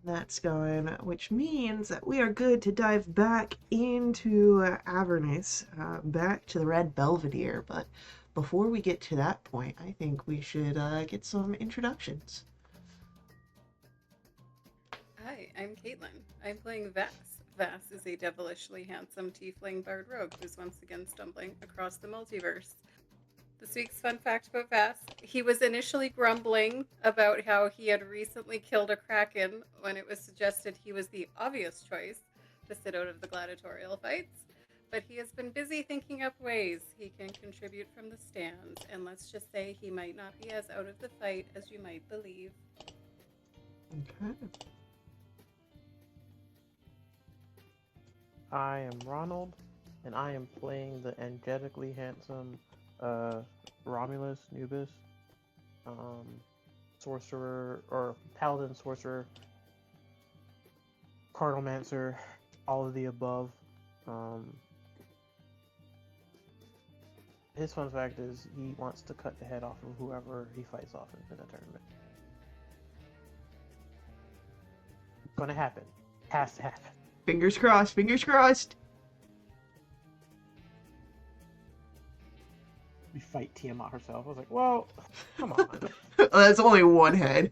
That's going, which means that we are good to dive back into Avernus, back to the Red Belvedere. But before we get to that point, I think we should get some introductions. Hi, I'm Caitlin. I'm playing Vass. Vass is a devilishly handsome tiefling bard rogue who's once again stumbling across the multiverse. This week's fun fact about Vass: he was initially grumbling about how he had recently killed a kraken when it was suggested he was the obvious choice to sit out of the gladiatorial fights. But he has been busy thinking up ways he can contribute from the stands, and let's just say he might not be as out of the fight as you might believe. Okay. I am Ronald, and I am playing the angelically handsome Romulus Nubis, um, sorcerer or paladin sorcerer, cartomancer, all of the above. Um, his fun fact is he wants to cut the head off of whoever he fights off in the tournament. Gonna happen. Has to happen. Fingers crossed, fingers crossed. We fight Tiamat herself. I was like, well, come on. That's only one head.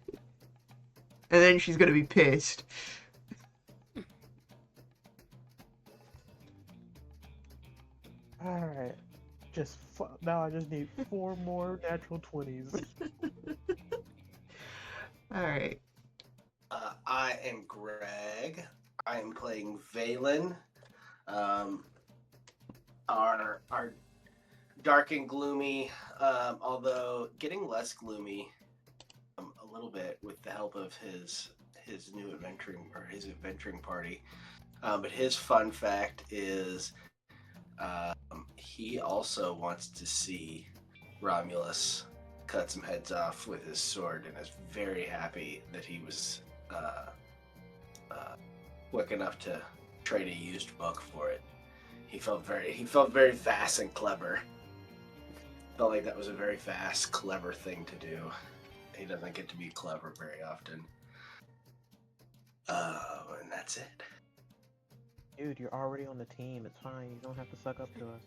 And then she's gonna be pissed. Alright. Now I just need 4 more natural 20s. Alright. I am Greg. I am playing Valen. Our dark and gloomy, although getting less gloomy a little bit with the help of his new adventuring party. But his fun fact is he also wants to see Romulus cut some heads off with his sword, and is very happy that he was quick enough to trade a used book for it. He felt very fast and clever. Felt like that was a very fast, clever thing to do. He doesn't get to be clever very often. And that's it. Dude, you're already on the team. It's fine. You don't have to suck up to us.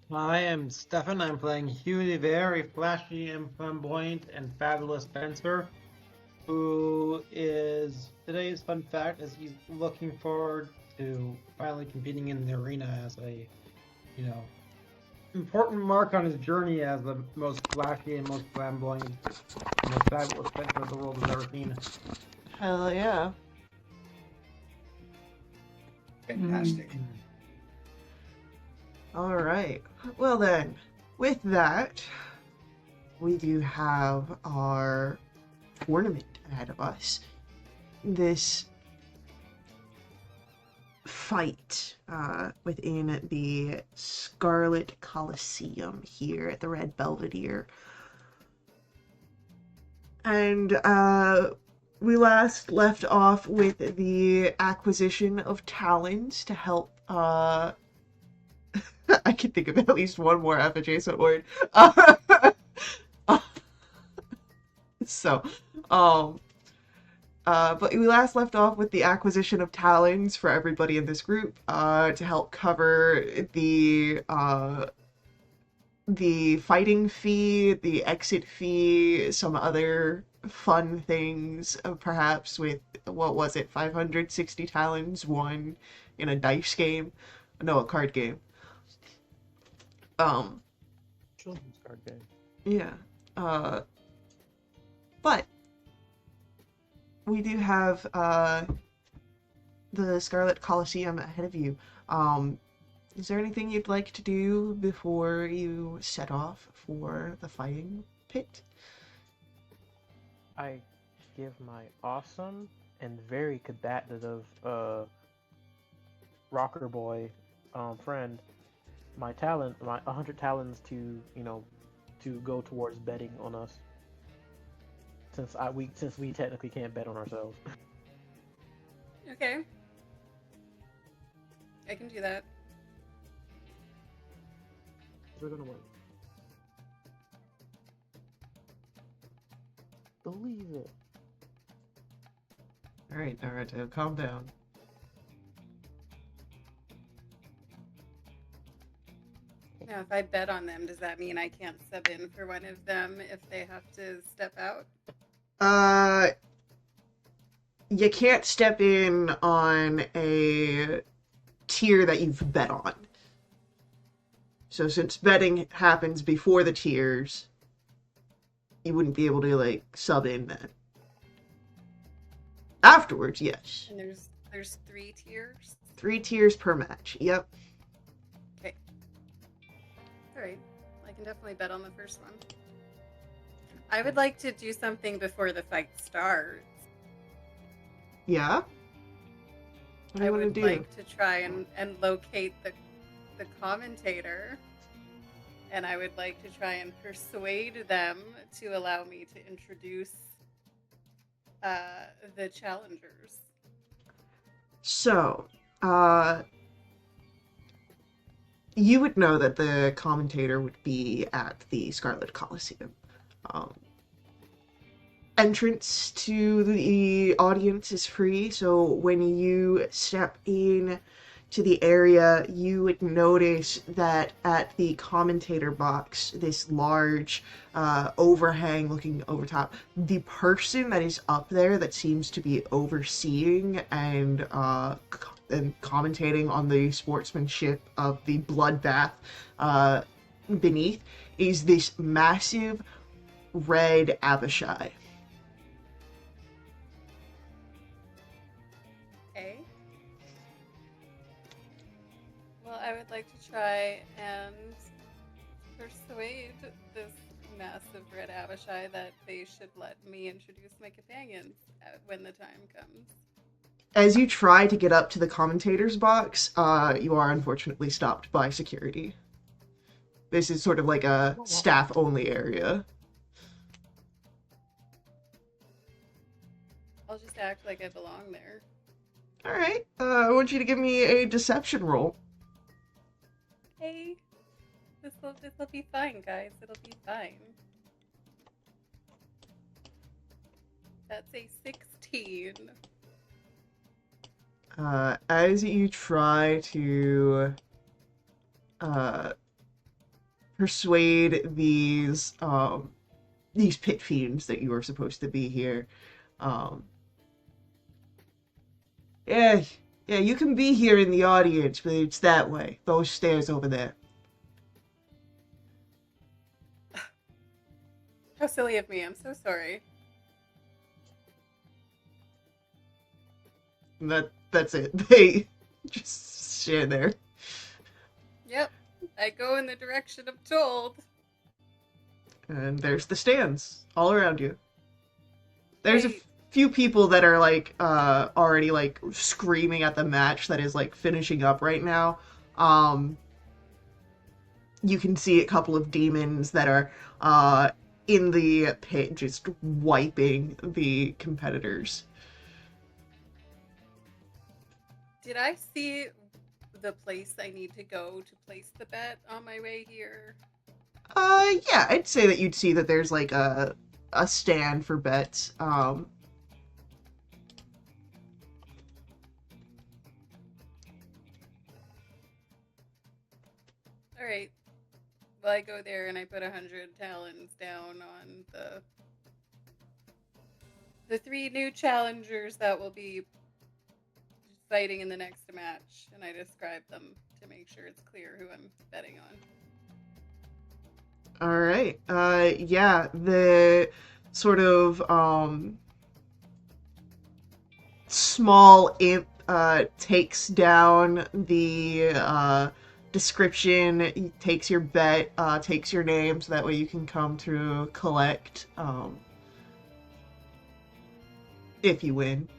I am Stefan. I'm playing Hugh the very flashy and flamboyant and fabulous fencer, who is today's fun fact is he's looking forward to finally competing in the arena as a, important mark on his journey as the most flashy and most flamboyant and most fabulous fencer the world has ever seen. Hell yeah. Fantastic. Alright. Well then, with that, we do have our tournament ahead of us. This fight within the Scarlet Coliseum here at the Red Belvedere. And we last left off with the acquisition of talons to help I can think of at least one more F adjacent word. So, but we last left off with the acquisition of talons for everybody in this group to help cover the fighting fee, the exit fee, some other fun things, perhaps with, what was it, 560 talons won in a dice game? No, a card game. Children's card game. Yeah. But we do have the Scarlet Coliseum ahead of you. Is there anything you'd like to do before you set off for the fighting pit? I give my awesome and very combative rocker boy friend my 100 talons to go towards betting on us. Since we technically can't bet on ourselves. Okay. I can do that. We're gonna win. Believe it. All right, Naruto, calm down. Now, if I bet on them, does that mean I can't sub in for one of them if they have to step out? Uh, you can't step in on a tier that you've bet on. So since betting happens before the tiers, you wouldn't be able to like sub in then. Afterwards, yes. And there's 3 tiers. 3 tiers per match. Yep. Okay. All right. I can definitely bet on the first one. I would like to do something before the fight starts. Yeah. What do I you want to would do? like to try and locate the commentator. And I would like to try and persuade them to allow me to introduce the challengers. So, you would know that the commentator would be at the Scarlet Coliseum. Entrance to the audience is free, so when you step in to the area, you would notice that at the commentator box, this large overhang looking over top, the person that is up there that seems to be overseeing and commentating on the sportsmanship of the bloodbath beneath is this massive red Abishai. Okay. Well, I would like to try and persuade this massive red Abishai that they should let me introduce my companions when the time comes. As you try to get up to the commentator's box, you are unfortunately stopped by security. This is sort of like a staff-only area. I'll just act like I belong there. Alright, I want you to give me a deception roll. Hey, this'll be fine, guys. It'll be fine. That's a 16. As you try to persuade these pit fiends that you are supposed to be here, yeah, you can be here in the audience, but it's that way. Those stairs over there. How silly of me. I'm so sorry. That's it. They just stand there. Yep. I go in the direction I'm told. And there's the stands all around you. There's a Wait. few people that are like already like screaming at the match that is like finishing up right now. You can see a couple of demons that are in the pit just wiping the competitors. Did I see the place I need to go to place the bet on my way here? Yeah, I'd say that you'd see that there's like a stand for bets. Alright. Well, I go there and I put 100 talons down on the 3 new challengers that will be fighting in the next match, and I describe them to make sure it's clear who I'm betting on. All right. Yeah, the sort of small imp takes down the description, takes your bet, takes your name, so that way you can come to collect if you win.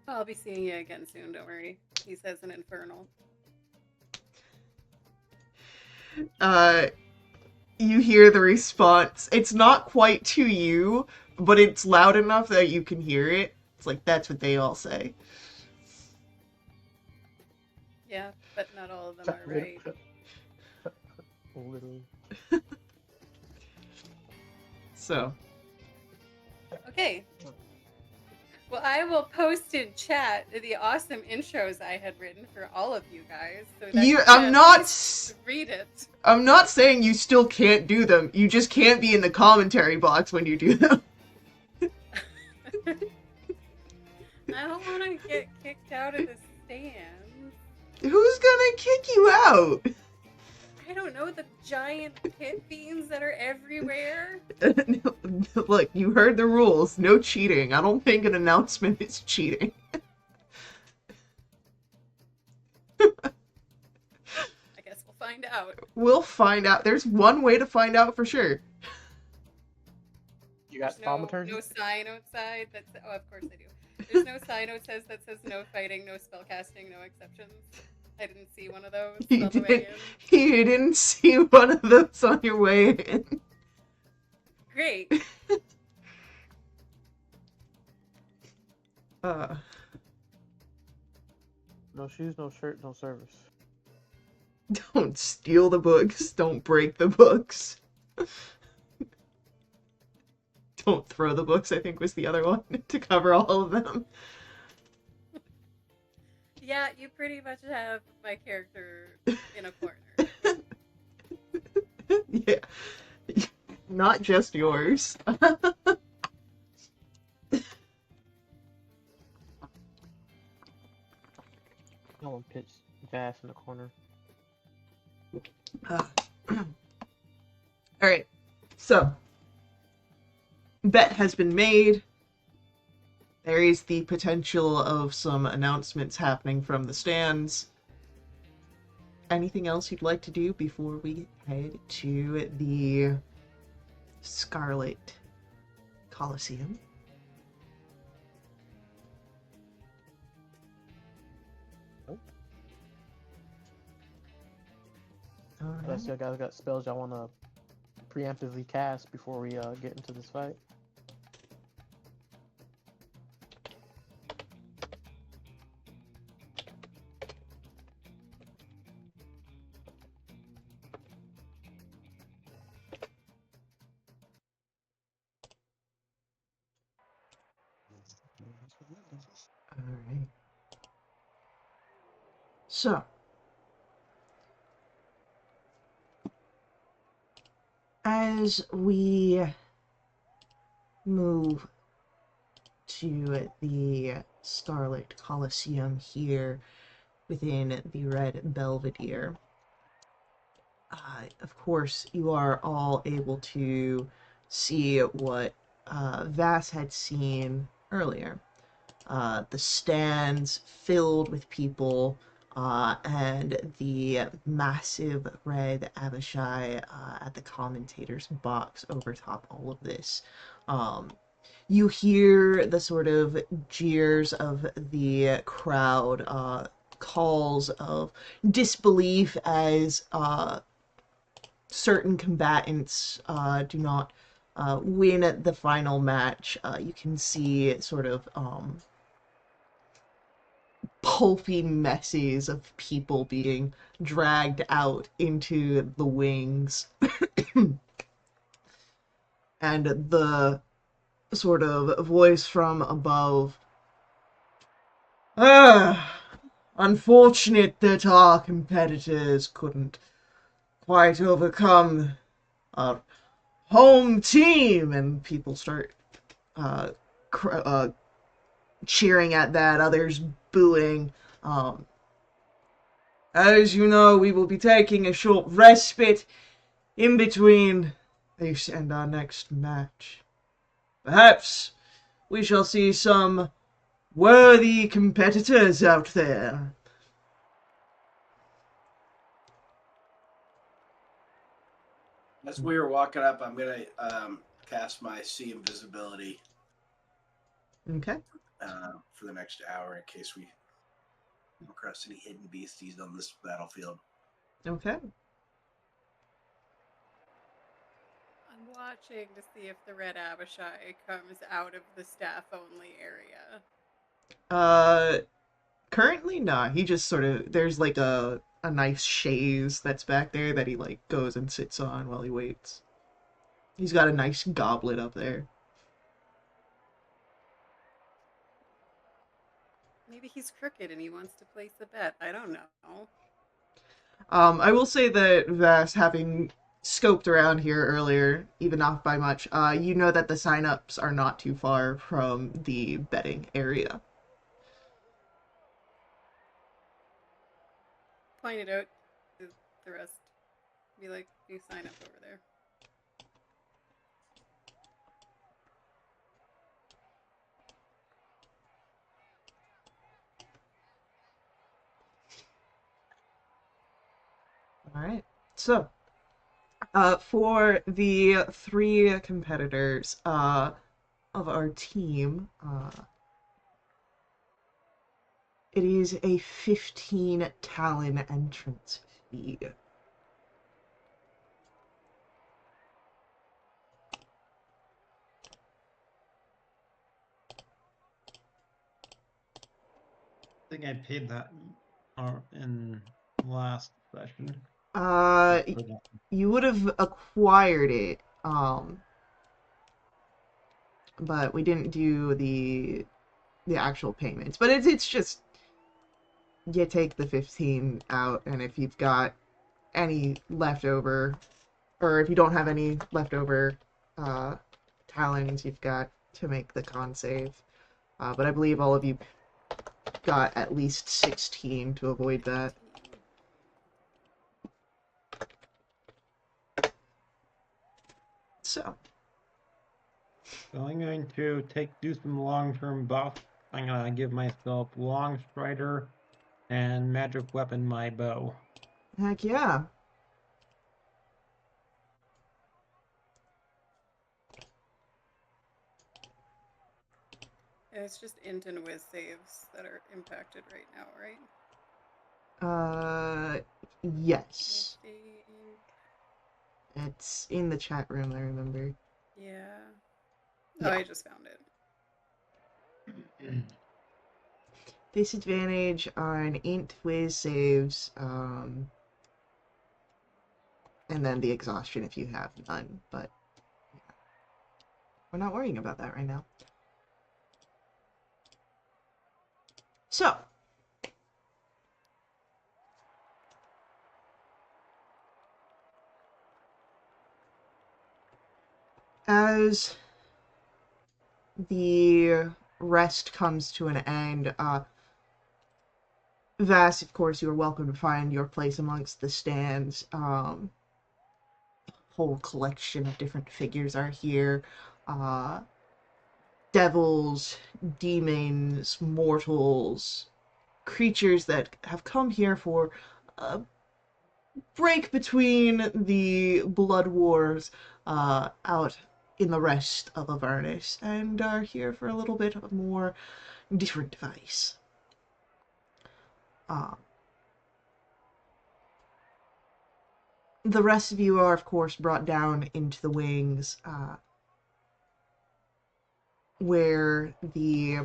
I'll be seeing you again soon, don't worry. He says an infernal. You hear the response. It's not quite to you, but it's loud enough that you can hear it. It's like, that's what they all say. Yeah, but not all of them are right. Literally. So, Okay. Well, I will post in chat the awesome intros I had written for all of you guys, so that you I'm can not at least read it. I'm not saying you still can't do them. You just can't be in the commentary box when you do them. I don't want to get kicked out of the stands. Who's gonna kick you out? I don't know, the giant pit fiends that are everywhere. Look, you heard the rules. No cheating. I don't think an announcement is cheating. I guess we'll find out. We'll find out. There's one way to find out for sure. You got There's thaumaturgy? no sign outside that oh, of course I do. There's no sign that says no fighting, no spellcasting, no exceptions. I didn't see one of those on the way in. You didn't see one of those on your way in. Great. No shoes, no shirt, no service. Don't steal the books. Don't break the books. Don't throw the books, I think was the other one, to cover all of them. Yeah, you pretty much have my character in a corner. Yeah. Not just yours. No one pitched Vass in the corner. Alright. So, bet has been made. There is the potential of some announcements happening from the stands. Anything else you'd like to do before we head to the Scarlet Coliseum? Nope. Alright. Unless you guys got spells y'all want to preemptively cast before we get into this fight. Alright. So, as we move to the Scarlet Coliseum here within the Red Belvedere, of course, you are all able to see what Vass had seen earlier. The stands filled with people, and the massive red Abishai at the commentator's box over top all of this. You hear the sort of jeers of the crowd, calls of disbelief as certain combatants do not win the final match. You can see sort of pulpy messes of people being dragged out into the wings. And the sort of voice from above. Unfortunate that our competitors couldn't quite overcome our home team, and people start cheering at that, others booing. As you know, we will be taking a short respite in between this and our next match. Perhaps we shall see some worthy competitors out there. As we were walking up, I'm gonna cast my See Invisibility Okay. for the next hour in case we come across any hidden beasties on this battlefield. Okay. I'm watching to see if the red Abishai comes out of the staff-only area. Currently, nah. He just sort of there's like a nice chaise that's back there that he like goes and sits on while he waits. He's got a nice goblet up there. Maybe he's crooked and he wants to place a bet. I don't know. I will say that Vass, having scoped around here earlier, even not by much, you know that the sign-ups are not too far from the betting area. Point it out to the rest. Be like, you sign up over there. All right. So, for the three competitors of our team, it is a 15 talon entrance fee. I think I paid that in last session. Uh, you would have acquired it, but we didn't do the actual payments. But it's just you take the 15 out, and if you've got any leftover, or if you don't have any leftover talons, you've got to make the con save. But I believe all of you got at least 16 to avoid that. So, I'm going to do some long-term buff. I'm gonna give myself long strider and magic weapon my bow. heck yeah. It's just int and whiz saves that are impacted right now, right? Yes. I think. It's in the chat room, I remember. Yeah. Yeah. Oh, I just found it. Disadvantage on int whiz saves, and then the exhaustion if you have none, but yeah. We're not worrying about that right now. So, as the rest comes to an end, Vass, of course, you are welcome to find your place amongst the stands. Whole collection of different figures are here. Devils, demons, mortals, creatures that have come here for a break between the blood wars out in the rest of Avernus and are here for a little bit of more different device. The rest of you are, of course, brought down into the wings, where the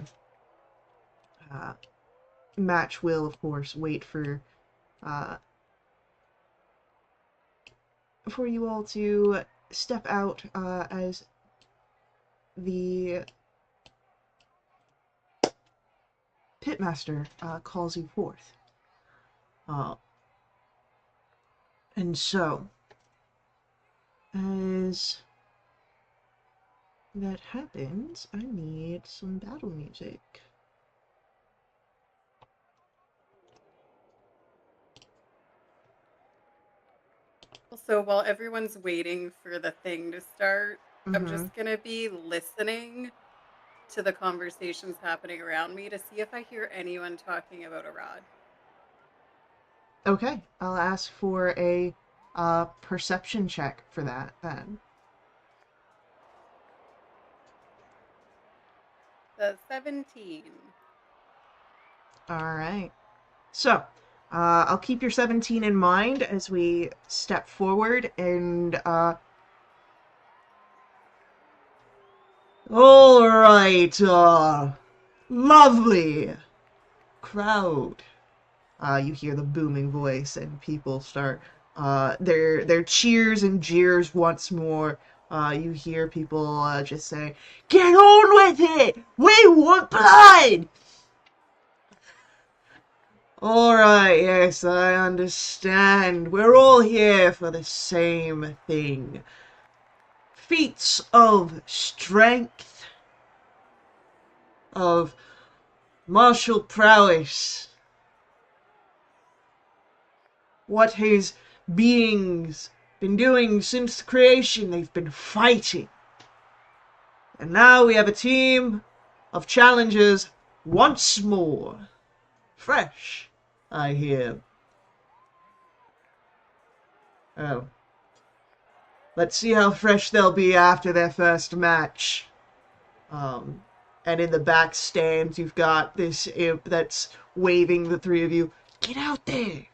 match will, of course, wait for you all to step out as the pitmaster calls you forth. And so, as that happens, I need some battle music. So while everyone's waiting for the thing to start, I'm Mm-hmm. just gonna be listening to the conversations happening around me to see if I hear anyone talking about a rod. Okay, I'll ask for a perception check for that then. The 17. All right. So, I'll keep your 17 in mind as we step forward and, all right, lovely. crowd. You hear the booming voice, and people start their cheers and jeers once more. You hear people just say, "Get on with it! We want blood!" Alright, yes, I understand. We're all here for the same thing. Feats of strength, of martial prowess. What his beings been doing since creation, they've been fighting. And now we have a team of challengers once more. Fresh, I hear. Oh. Let's see how fresh they'll be after their first match. And in the back stands, you've got this imp that's waving the three of you. Get out there!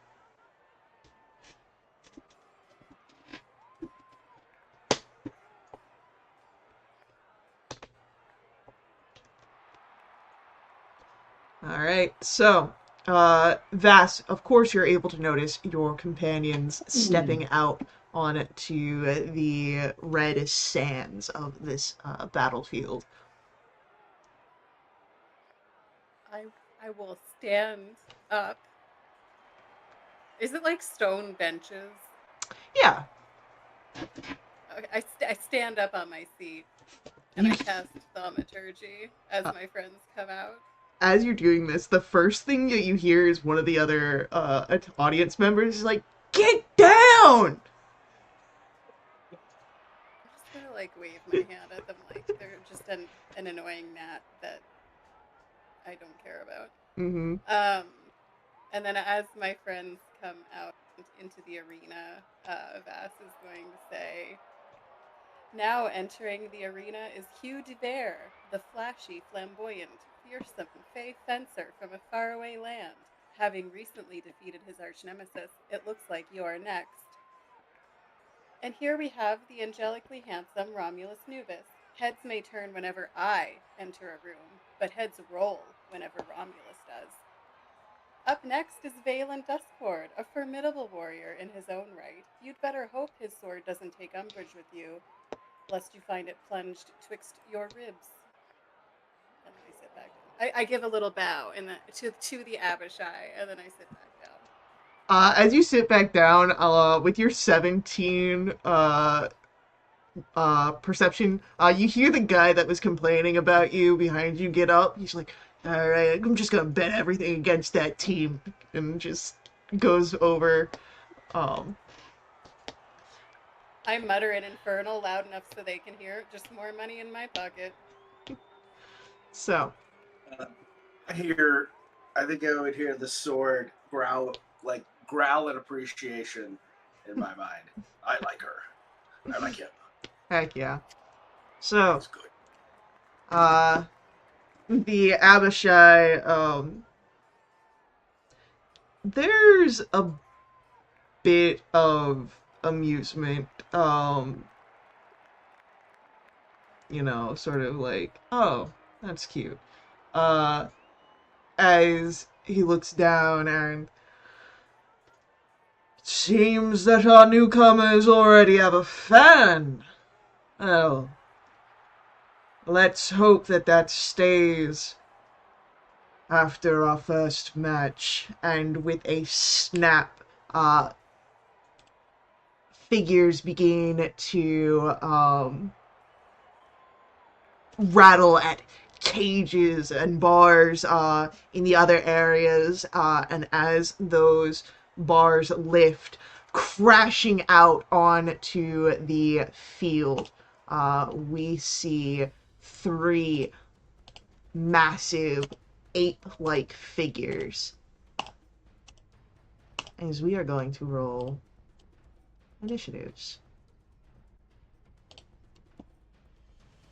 Alright, so, Vass, of course you're able to notice your companions stepping out onto the red sands of this battlefield. I will stand up. Is it like stone benches? Yeah. Okay, I stand up on my seat and I cast thaumaturgy as my friends come out. As you're doing this, the first thing that you hear is one of the other audience members is like, "Get down!" I'm just gonna like wave my hand at them like they're just an annoying gnat that I don't care about. Mm-hmm. And then as my friends come out into the arena, Vass is going to say, "Now entering the arena is Hugh de Bear, the flashy, flamboyant, fearsome fey fencer from a faraway land. Having recently defeated his arch-nemesis, it looks like you're next. And here we have the angelically handsome Romulus Nubis. Heads may turn whenever I enter a room, but heads roll whenever Romulus does. Up next is Valen Duskcord, a formidable warrior in his own right. You'd better hope his sword doesn't take umbrage with you, lest you find it plunged twixt your ribs." And then I sit back down. I give a little bow to the Abishai, and then I sit back down. As you sit back down, with your 17 perception, you hear the guy that was complaining about you behind you get up. He's like, "All right, I'm just gonna bet everything against that team," and just goes over. Um, I mutter in Infernal loud enough so they can hear. Just more money in my pocket. so, I think I would hear the sword growl in appreciation in my mind. I like her. I like him. heck yeah. So, He's good. the Abishai, there's a bit of amusement, sort of like, "Oh, that's cute." Uh, as he looks down and seems that our newcomers already have a fan. Well, let's hope that that stays after our first match. And with a snap, figures begin to rattle at cages and bars in the other areas, and as those bars lift, crashing out onto the field, we see three massive ape-like figures. As we are going to roll initiatives.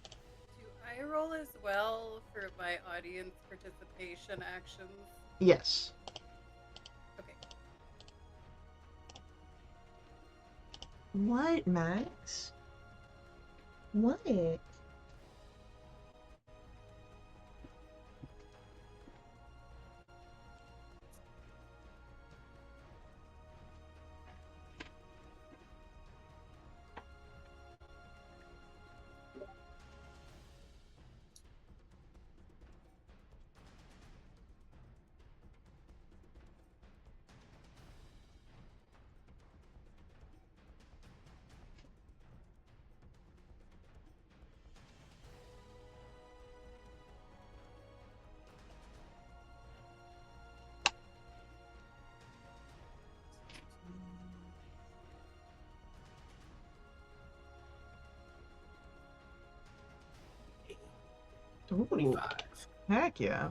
Do I roll as well for my audience participation actions? Yes. Okay. What, Max? What? Ooh, 25. heck yeah.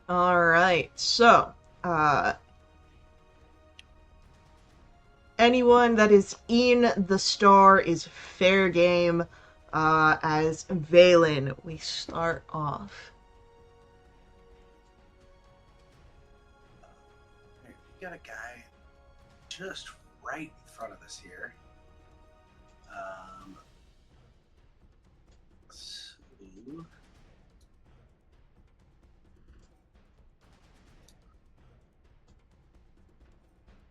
Alright, so, anyone that is in the star is fair game. As Valen, we start off. We got a guy just right in front of us here.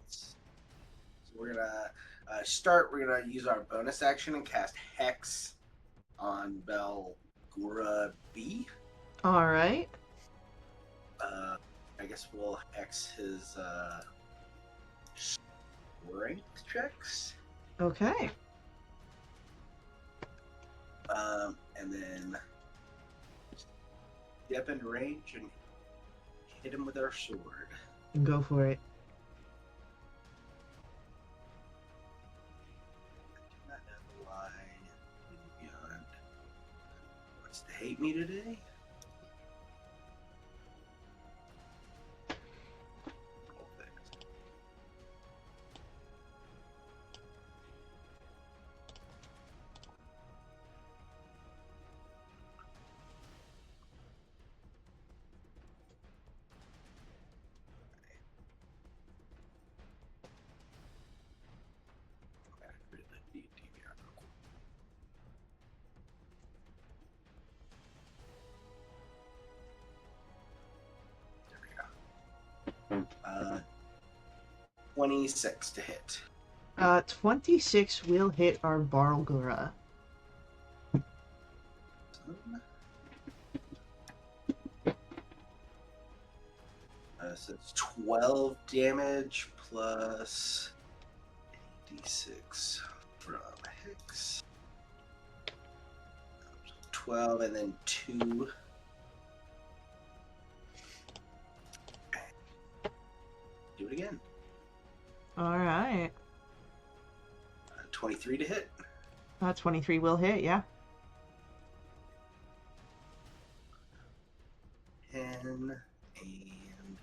So we're gonna start. We're gonna use our bonus action and cast Hex on Belgura B. Alright. I guess we'll Hex his strength checks. Okay. And then step into range and hit him with our sword. Go for it. Not down the line. Beyond. What's to hate me today? There we go. 26 to hit. 26 will hit our Barlgura. So it's 12 damage plus d6 from Hex. 12 and then 2. Do it again. Alright. 23 to hit. 23 will hit, yeah. 10 and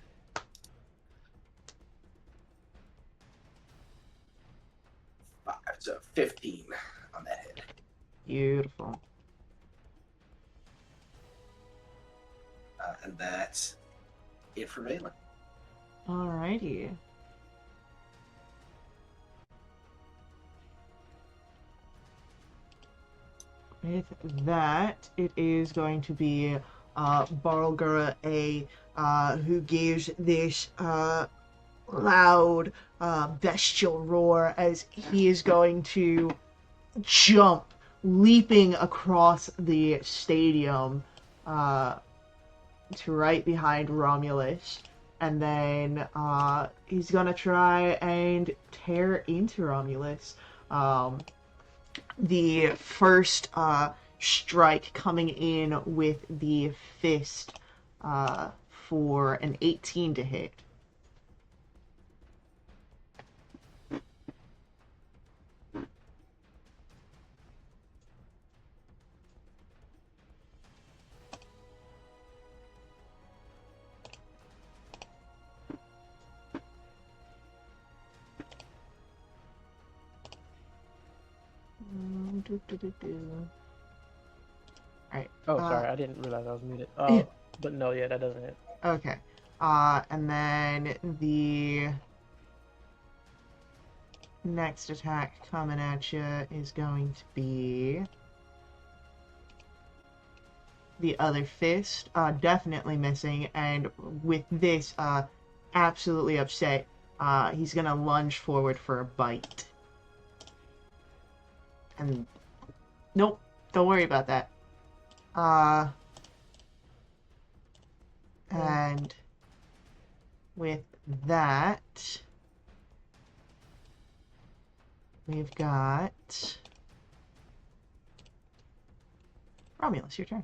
5. So 15 on that hit. Beautiful. And that's it for Valen. Alrighty. With that, it is going to be Barlgura A, who gives this loud bestial roar as he is going to jump, leaping across the stadium to right behind Romulus. And then he's gonna try and tear into Romulus. The first strike coming in with the fist for an 18 to hit. Alright. Oh, sorry, I didn't realize I was muted. But no, yeah, that doesn't hit. Okay. And then the next attack coming at you is going to be the other fist. Definitely missing, and with this, absolutely upset, he's gonna lunge forward for a bite. And nope, don't worry about that. And with that, we've got Romulus, your turn.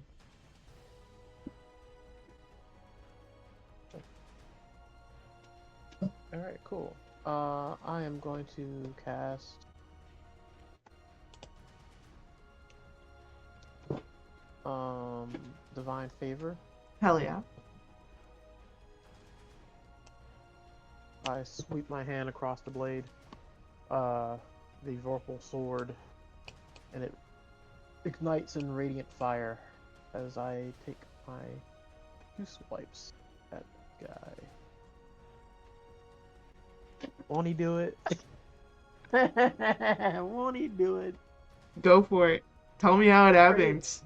Alright, cool. I am going to cast Divine Favor. Hell yeah. I sweep my hand across the blade, the Vorpal sword, and it ignites in radiant fire as I take my 2 swipes at the guy. Won't he do it? Won't he do it? Go for it. Tell me how it happens.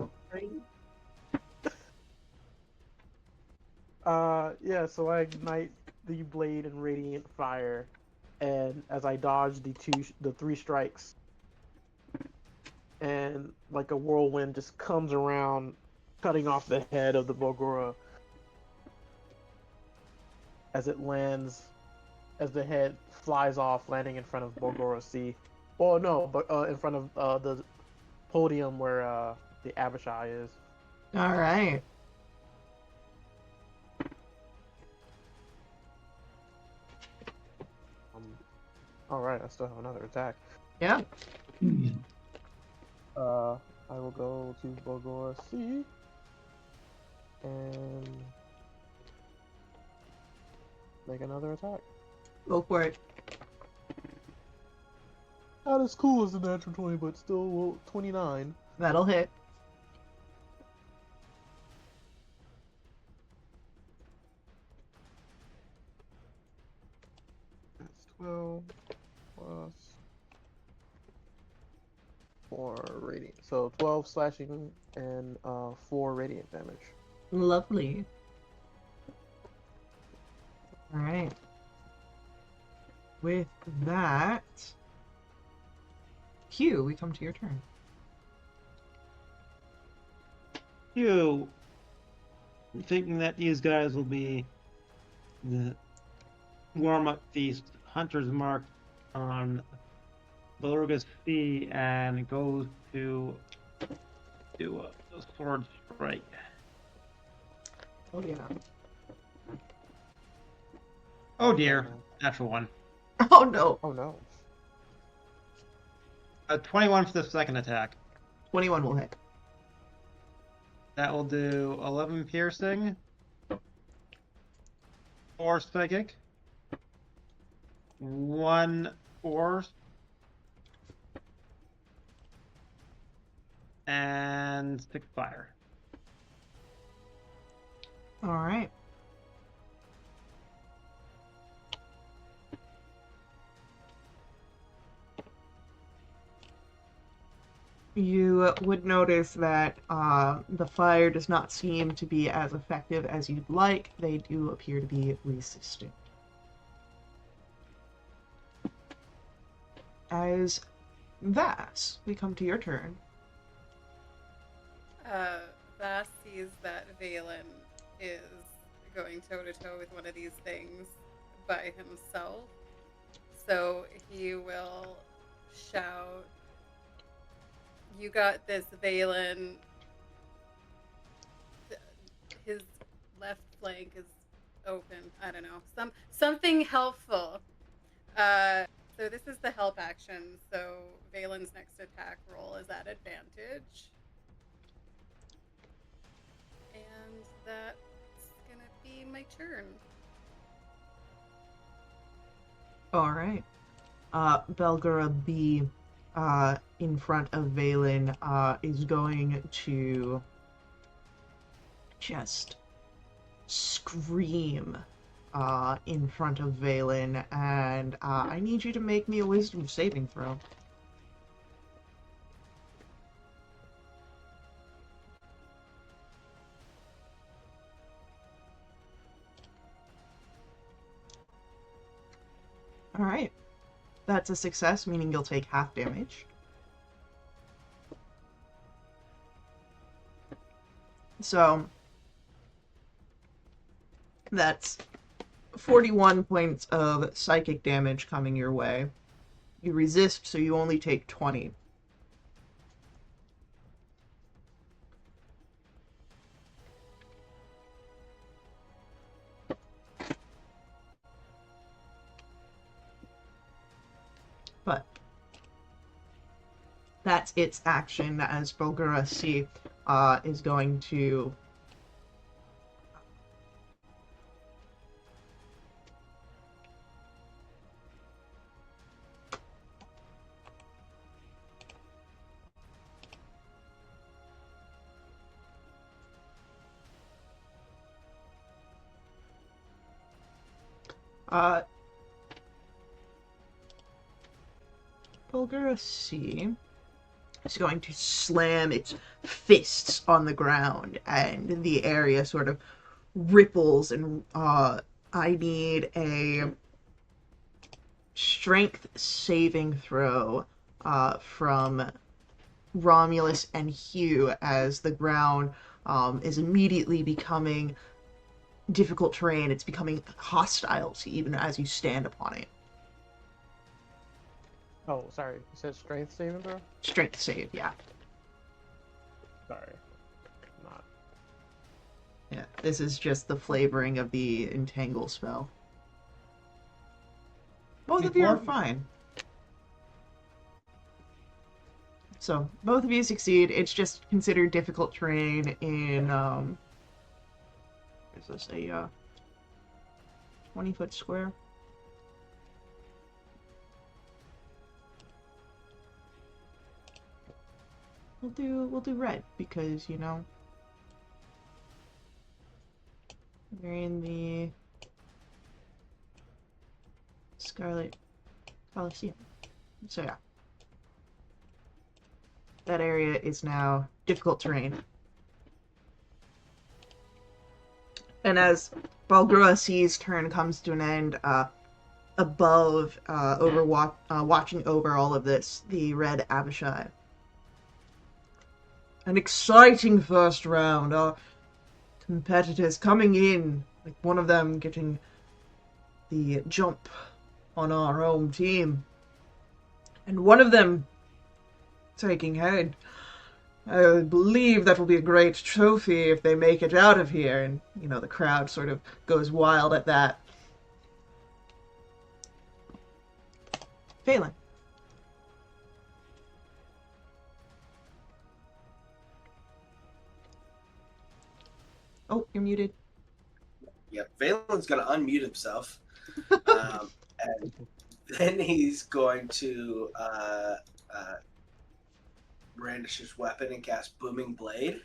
Yeah, so I ignite the blade in radiant fire, and as I dodge the 3 strikes, and like a whirlwind just comes around, cutting off the head of the Bogora as it lands, as the head flies off, landing in front of Bogora C. Well, no, but in front of the podium where the Abishai is. All right. All right, I still have another attack. Yeah. I will go to Bogora C and make another attack. Go for it. Not as cool as the natural 20, but still 29. That'll hit. That's 12 plus 4 radiant. So 12 slashing and 4 radiant damage. Lovely. All right. With that, Hugh, we come to your turn. You thinking that these guys will be the warm-up feast, Hunter's Mark on Beluga's Sea, and goes to do a sword strike. Oh yeah. Oh dear, natural one. Oh no. Oh no. A 21 for the second attack. 21 will hit. That will do 11 piercing, 4 psychic, 1 force, and 6 fire. All right. You would notice that the fire does not seem to be as effective as you'd like. They do appear to be resistant. As Vass, we come to your turn. Vass sees that Valen is going toe-to-toe with one of these things by himself. So he will shout, "You got this, Valen." His left flank is open. I don't know. Something helpful. So this is the help action. So Valen's next attack roll is at advantage. And that's gonna be my turn. All right. Belgura B, in front of Valen, is going to just scream in front of Valen, and I need you to make me a wisdom saving throw. All right. That's a success, meaning you'll take half damage. So that's 41 points of psychic damage coming your way. You resist, so you only take 20. But that's its action, as Bulgara C is going to Uh, Bulgura C is going to slam its fists on the ground, and the area sort of ripples. And I need a strength saving throw from Romulus and Hugh, as the ground is immediately becoming difficult terrain. It's becoming hostile to even as you stand upon it. Oh, sorry. You said strength saving throw? Strength save, yeah. Sorry. Not. Yeah, this is just the flavoring of the entangle spell. Both of you are fine. So, both of you succeed. It's just considered difficult terrain in, is this a, 20-foot square? We'll do red, because, you know, we're in the Scarlet Coliseum. So yeah. That area is now difficult terrain. And as Balgrua's turn comes to an end, above, watching over all of this, the Red Abishai. An exciting first round. Our competitors coming in, like one of them getting the jump on our home team, and one of them taking head. I believe that will be a great trophy if they make it out of here. And, you know, the crowd sort of goes wild at that. Phelan. Oh, you're muted. Yep, Valen's going to unmute himself. And then he's going to brandish his weapon and cast Booming Blade.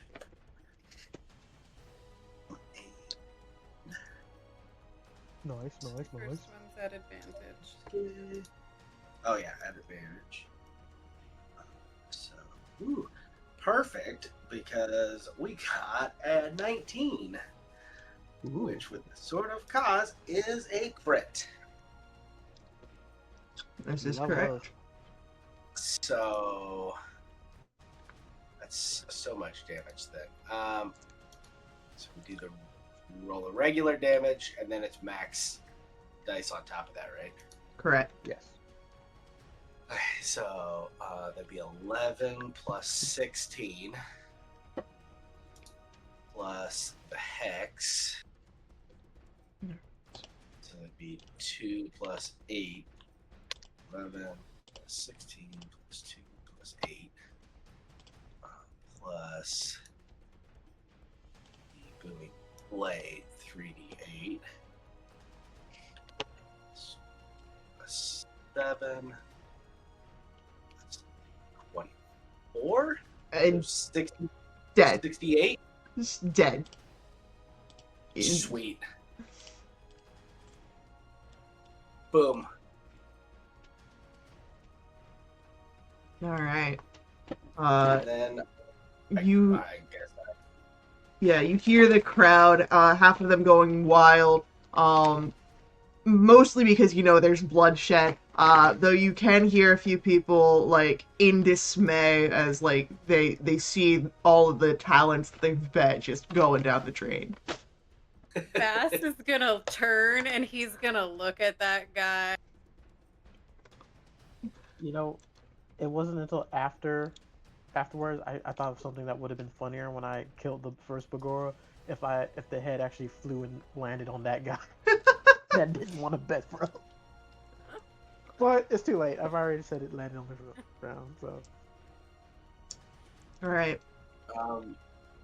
Nice. First one's at advantage. Oh yeah, at advantage. So, ooh, perfect, because we got a 19, which with the Sword of Cause is a crit. This is Love correct. her. So that's so much damage then. So we do the roll of regular damage, and then it's max dice on top of that, right? Correct. Yes. Okay, so that'd be 11 plus 16 plus the hex. So that'd be 2 plus 8. 11 plus 16 plus 2 plus 8 plus the booming blade, 3d8 plus 7. That's 24. And 60, dead. 68. Just dead. Sweet. Boom. Alright. And then You... I guess that. Yeah, you hear the crowd, half of them going wild, mostly because, you know, there's bloodshed, though you can hear a few people, like, in dismay as, like, they see all of the talents that they've bet just going down the drain. Bass is gonna turn and he's gonna look at that guy. You know, it wasn't until afterwards I thought of something that would have been funnier when I killed the first Bagora, if the head actually flew and landed on that guy that didn't want to bet for him. But it's too late. I've already said it landed on the ground, so. Alright.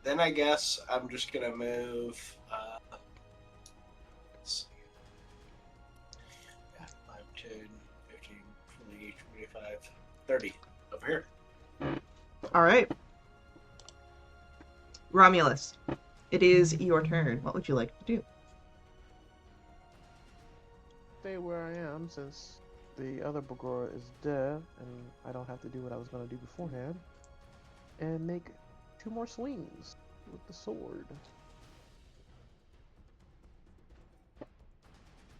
Then I guess I'm just gonna move. Let's see. Yeah, 5, 10, 15, 20, 25, 30 over here. Alright. Romulus, it is your turn. What would you like to do? stay where I am since the other Bagora is dead, and I don't have to do what I was gonna do beforehand, and make 2 more swings with the sword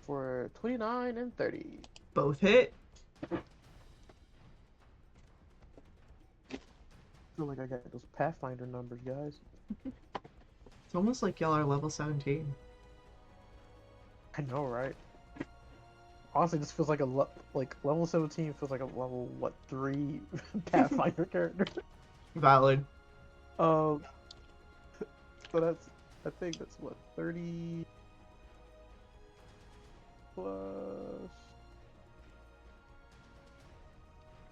for 29 and 30. Both hit. Feel like I got those Pathfinder numbers, guys. It's almost like y'all are level 17. I know, right? Honestly, this feels like like level 17 feels like a level 3 Pathfinder character. Valid. Um, so I think that's what 30 plus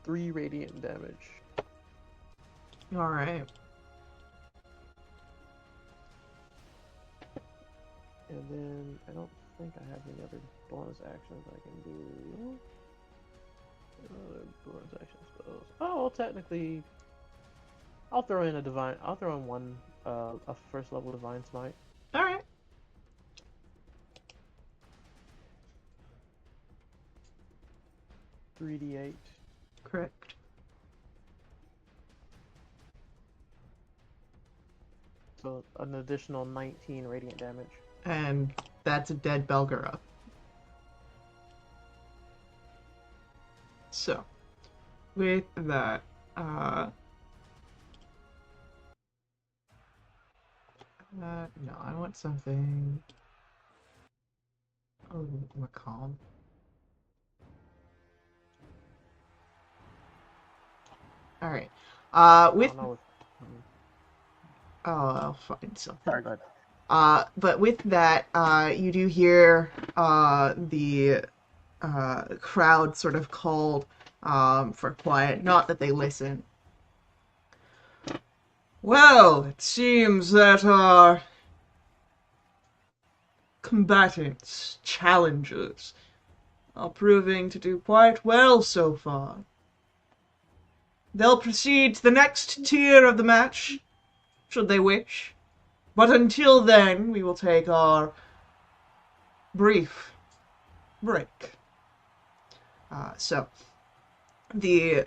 3 radiant damage. All right. And then I don't think I have any other bonus actions I can do. Other bonus action spells. Oh, well, technically, I'll throw in one a first level divine smite. All right. $3d8. Correct. So an additional 19 radiant damage. And that's a dead Belgara. So, with that, no, I want something. Oh, more calm. All right. With I don't know if, oh, I'll find something. sorry, go ahead. But with that, you do hear the crowd sort of called for quiet. Not that they listen. Well, it seems that our combatants, challengers, are proving to do quite well so far. They'll proceed to the next tier of the match, should they wish. But until then, we will take our brief break. So, the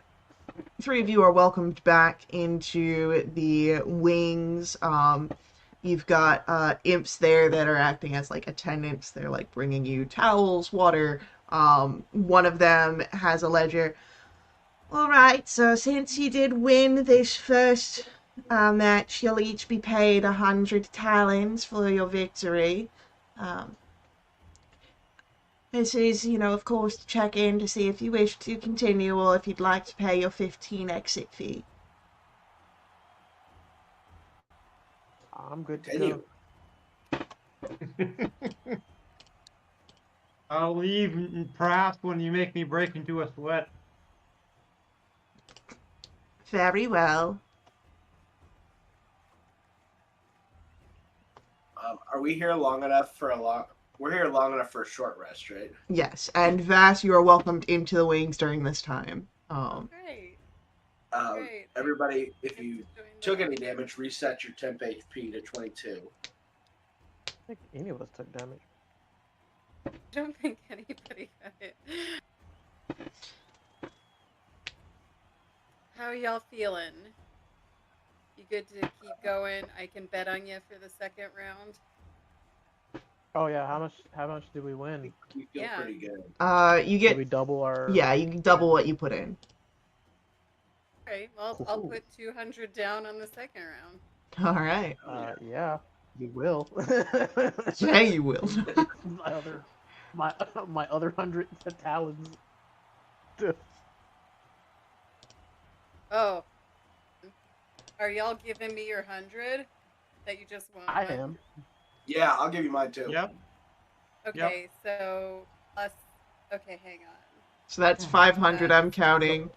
3 of you are welcomed back into the wings. You've got imps there that are acting as like attendants. They're like bringing you towels, water. One of them has a ledger. All right, so since you did win this first match, you'll each be paid 100 talents for your victory. Um, this is, of course, to check in to see if you wish to continue or if you'd like to pay your 15 exit fee. I'm good to Continue. go. I'll leave perhaps when you make me break into a sweat. Very well. Are we here long enough for a long? We're here long enough for a short rest, right? Yes, and Vass, you are welcomed into the wings during this time. Great. Um, Great. Everybody, if Get you to join the took any rest. damage, reset your temp HP to 22. I think any of us took damage. I don't think anybody got it. How are y'all feeling? You good to keep going? I can bet on you for the second round. Oh yeah, how much did we win? We feel Yeah. pretty good. You Did we get, double our? yeah, you can double what you put in. Alright, well, I'll Cool. put 200 down on the second round. All right. Yeah, you will. Yeah, you will. my other 100 talons. Oh. Are y'all giving me your 100 that you just won? I am. Yeah, I'll give you mine too. Yep. Okay, so plus. Okay, hang on. So that's 500 I'm counting,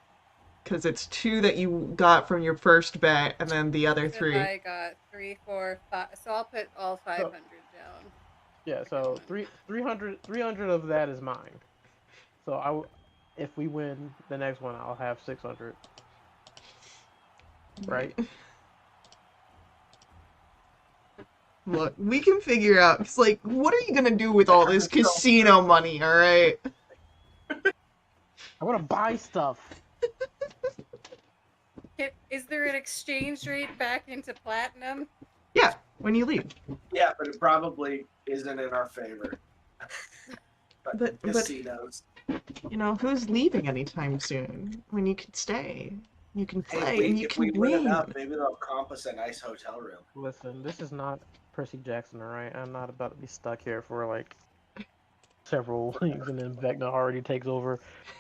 because it's 2 that you got from your first bet, and then the other 3. I got 3, 4, 5. So I'll put all 500 down. Yeah, so 300 of that is mine. So if we win the next one, I'll have 600. Right? Look, we can figure out. It's like, what are you gonna do with all this casino money? All right. I want to buy stuff. Is there an exchange rate back into platinum? Yeah, when you leave. Yeah, but it probably isn't in our favor. But Casinos. you know, who's leaving anytime soon? When you can stay, you can Hey, play, and you if we can win enough, win. maybe they'll comp us a nice hotel room. Listen, this is not Percy Jackson, alright? I'm not about to be stuck here for like several weeks and then Vecna already takes over.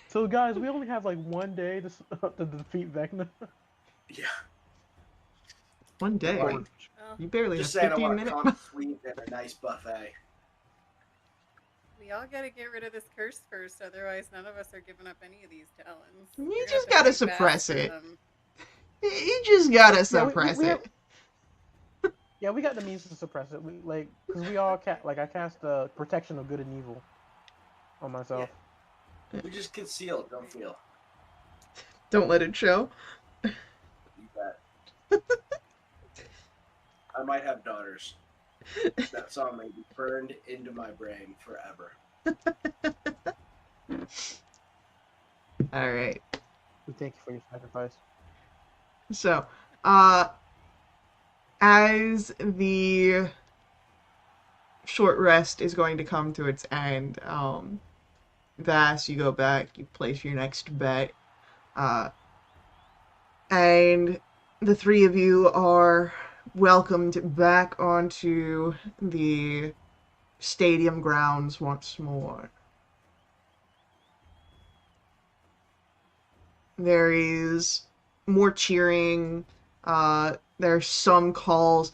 So guys, we only have like one day to defeat Vecna. Yeah. One day. Or Well, You barely have Just saying, I 15 want a minutes. comp suite and a nice buffet. we all gotta get rid of this curse first, otherwise none of us are giving up any of these talons. You We're gonna just have to gotta fight Vass suppress for it. them. You just gotta yeah, suppress we it. yeah, we got the means to suppress it. We like because we all I cast protection of good and evil on myself. We just conceal, don't feel. Don't let it show. You bet. I might have daughters. That song may be burned into my brain forever. All right. We thank you for your sacrifice. So, as the short rest is going to come to its end, Vass, you go back, you place your next bet, and the three of you are welcomed back onto the stadium grounds once more. There is more cheering. There's some calls.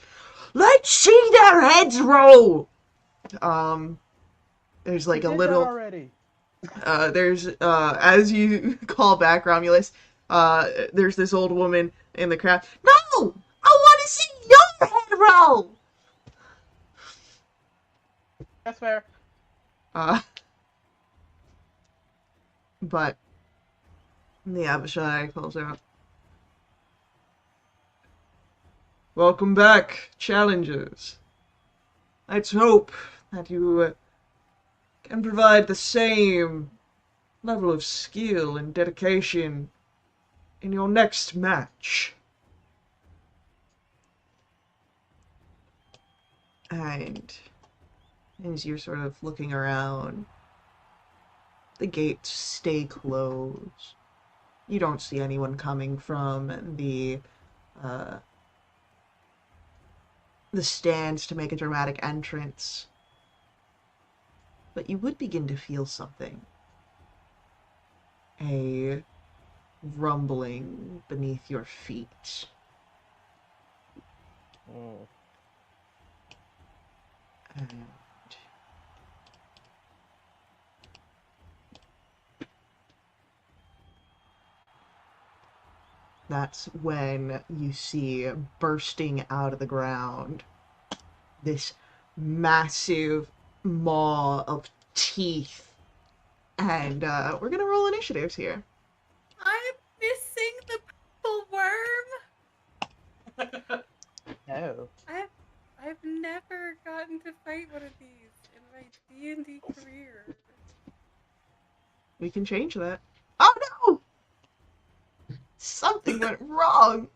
Let's see their heads roll. There's like We a did that little. already. There's as you call back Romulus. There's this old woman in the crowd. No, I want to see your head roll. That's fair. Uh, but the Abishai calls out. Welcome back, challengers. Let's hope that you can provide the same level of skill and dedication in your next match. And as you're sort of looking around, the gates stay closed. You don't see anyone coming from uh, the stands to make a dramatic entrance. But you would begin to feel something. A rumbling beneath your feet. And that's when you see bursting out of the ground this massive maw of teeth. And we're gonna roll initiatives here. I'm missing the purple worm. Oh. I've never gotten to fight one of these in my D&D career. We can change that. Oh no! Something went wrong.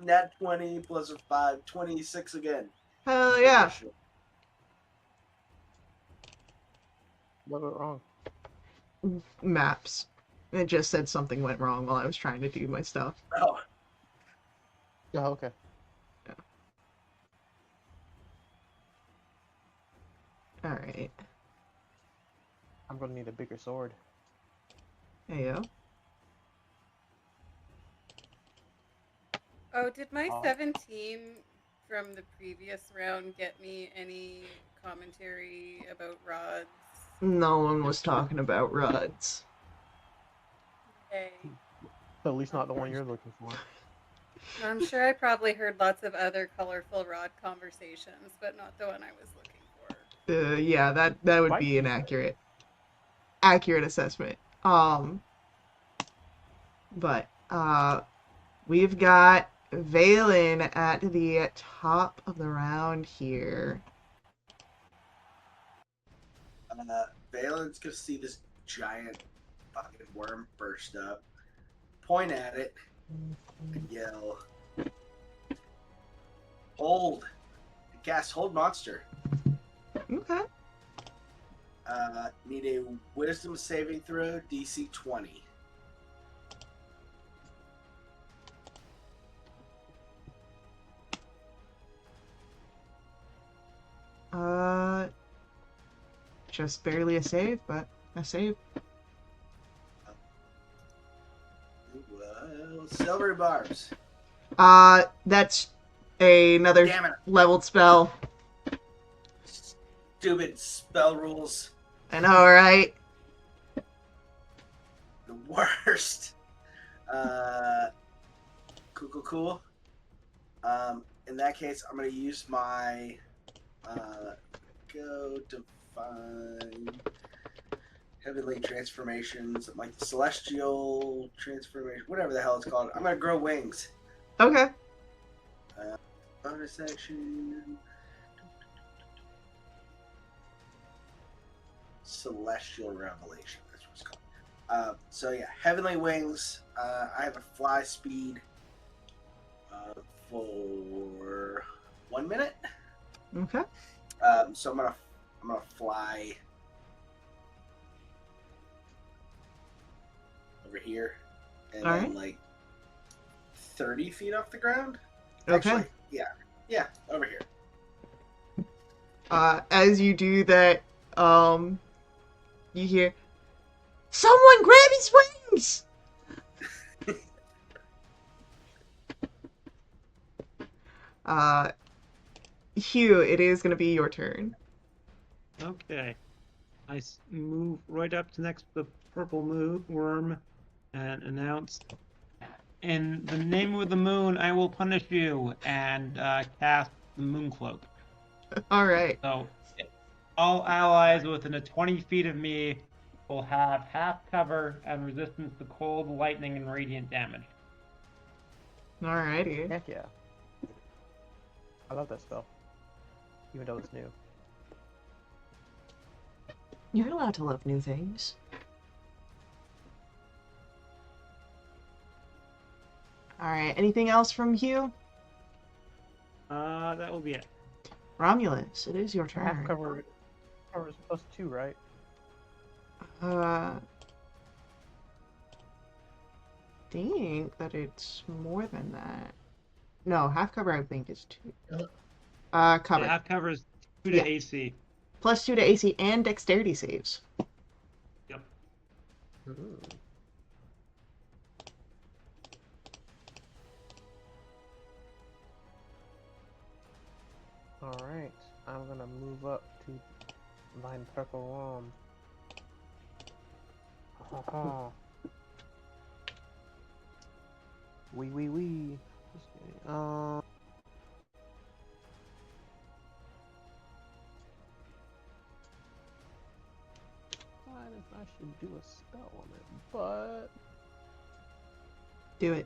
Nat 20 plus a 5, 26 again. Hell yeah. What went wrong? Maps. It just said something went wrong while I was trying to do my stuff. Oh, Oh, okay. Alright. I'm gonna need a bigger sword. Heyo. Oh, did my Oh. 17 from the previous round get me any commentary about rods? No one was talking about rods. Hey. At least not the one you're looking for. I'm sure I probably heard lots of other colorful rod conversations, but not the one I was looking for. Yeah, that would be an accurate assessment. But we've got Valen at the top of the round here. Valen's gonna see this giant fucking worm burst up, point at it, and yell, "Hold!" Cast Hold Monster. Okay. Need a Wisdom saving throw, DC 20. Just barely a save, but a save. Well, Silvery Barbs. That's another Damn it. leveled spell. Stupid spell rules. I know, right? The worst. Cool. In that case, I'm going to use my go define heavenly transformations, like the celestial transformation, whatever the hell it's called. I'm going to grow wings. Okay. Bonus action. Celestial revelation. That's what it's called. So yeah, heavenly wings. I have a fly speed for 1 minute. Okay. So I'm gonna fly over here, and All then right. like 30 feet off the ground. Okay. Actually, yeah, over here. As you do that, you hear, "Someone grab his wings!" Hugh, it is gonna be your turn. Okay. I move right up to next to the purple worm and announce, "In the name of the moon, I will punish you," and cast the moon cloak. All right. So all allies within 20 feet of me will have half cover and resistance to cold, lightning, and radiant damage. Alrighty. Heck yeah. I love that spell. Even though it's new. You're allowed to love new things. Alright, anything else from Hugh? That will be it. Romulus, it is your turn. Half cover is +2, right? Think that it's more than that. No, half cover I think is 2. Cover. Yeah, half cover is 2 Yeah. to AC. +2 to AC and dexterity saves. Yep. Ooh. Alright, I'm gonna move up to Vine Purple Worm. Ha. Wee. If I should do a spell on it, but Do it.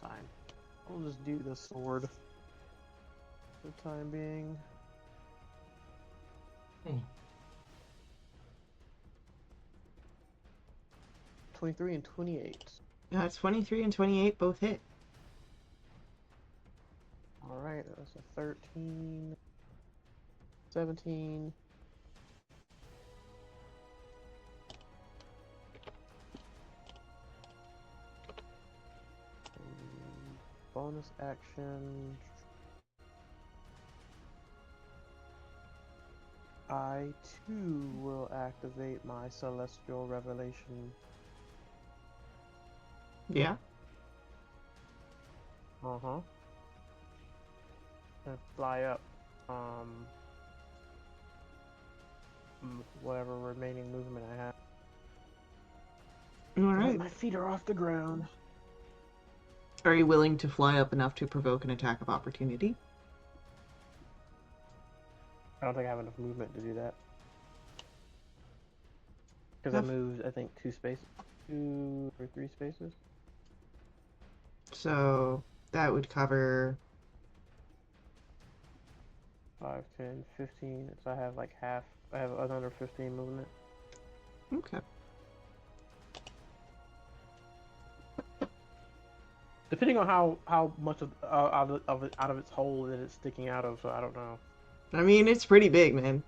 fine. I'll just do the sword for the time being. 23 and 28. 23 and 28 both hit. Alright, that's a 13, 17. Bonus action. I too will activate my Celestial Revelation. Yeah. And fly up. Whatever remaining movement I have. Alright. My feet are off the ground. Are you willing to fly up enough to provoke an attack of opportunity? I don't think I have enough movement to do that. Because I moved, I think, 2 or 3 spaces. So that would cover. 5, 10, 15. So I have like half. I have another 15 movement. Okay. Depending on how much out of its hole that it's sticking out of, so I don't know. I mean, it's pretty big, man.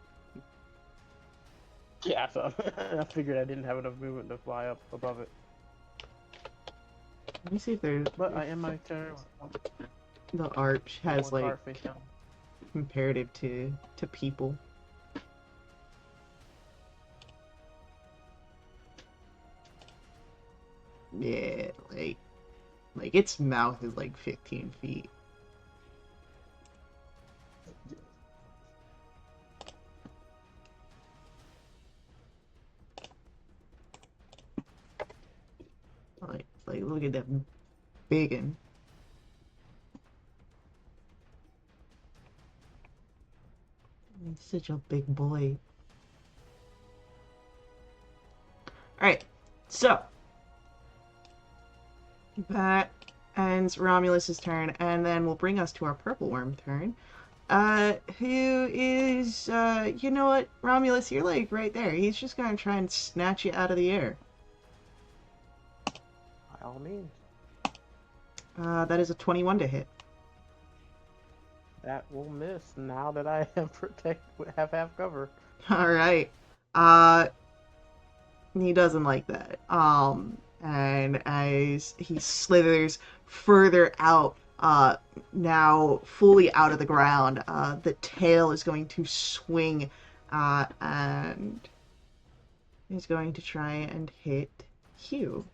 Yeah, so I figured I didn't have enough movement to fly up above it. Let me see if there's. But I am my turn. The arch has One like card face down. comparative to people. Yeah, like its mouth is like 15 feet. Like look at that biggin. He's such a big boy. Alright, so that ends Romulus's turn, and then we'll bring us to our purple worm turn. Who is, you know what, Romulus, you're like right there. He's just gonna try and snatch you out of the air. By all means. That is a 21 to hit. That will miss now that I have half cover. Alright. He doesn't like that. And as he slithers further out, now fully out of the ground, the tail is going to swing, and is going to try and hit Hugh,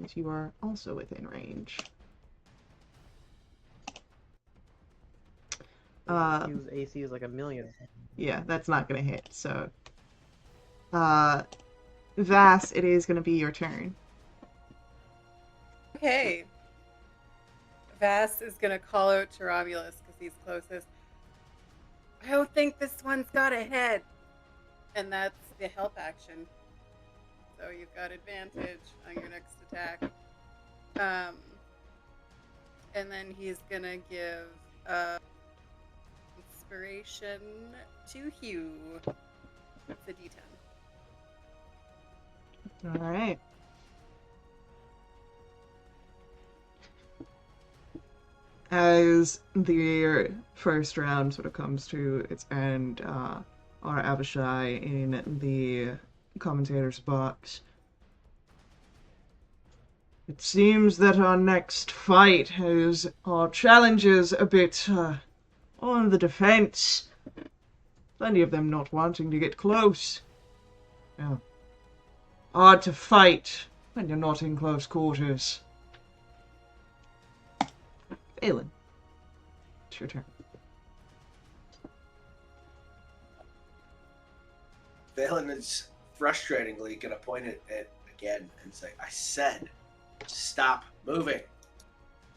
as you are also within range. His AC is like 1,000,000. Yeah, that's not gonna hit, so. Vass, it is gonna be your turn. Okay. Vass is gonna call out to Romulus because he's closest. I don't think this one's got a head. And that's the help action. So you've got advantage on your next attack. And then he's gonna give inspiration to Hugh. It's a D10. Alright. As the first round sort of comes to its end, our Abishai in the commentator's box. It seems that our next fight has our challenges a bit on the defense. Plenty of them not wanting to get close. Yeah. Hard to fight when you're not in close quarters. Aelin, it's your turn. Valen is frustratingly going to point it at again and say, I said, stop moving.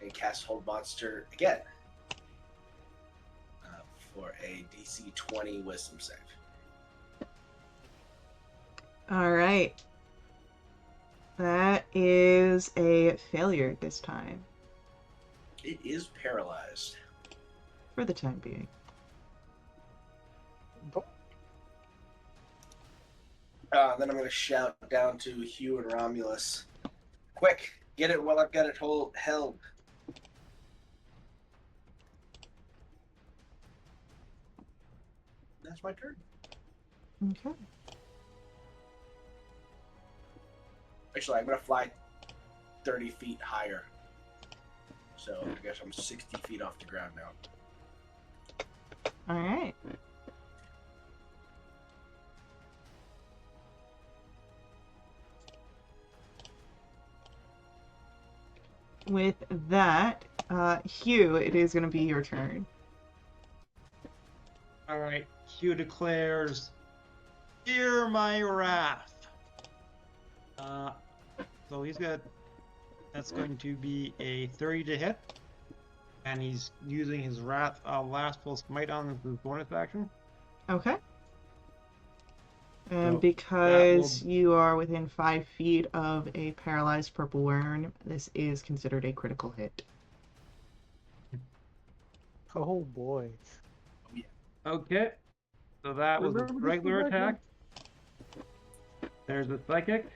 And cast Hold Monster again. For a DC 20 Wisdom save. Alright. That is a failure this time. It is paralyzed. For the time being. Then I'm going to shout down to Hugh and Romulus. Quick, get it while I've got it held. That's my turn. Okay. Actually, I'm going to fly 30 feet higher. So I guess I'm 60 feet off the ground now. Alright. With that, Hugh, it is going to be your turn. Alright, Hugh declares, "Hear my wrath." So he's got, that's going to be a 30 to hit. And he's using his Wrath Last Full Smite on his bonus action. Okay. And So because you are within 5 feet of a paralyzed purple worm, this is considered a critical hit. Oh boy. Okay. So that was a Remember this regular was Vecna? attack. There's a psychic.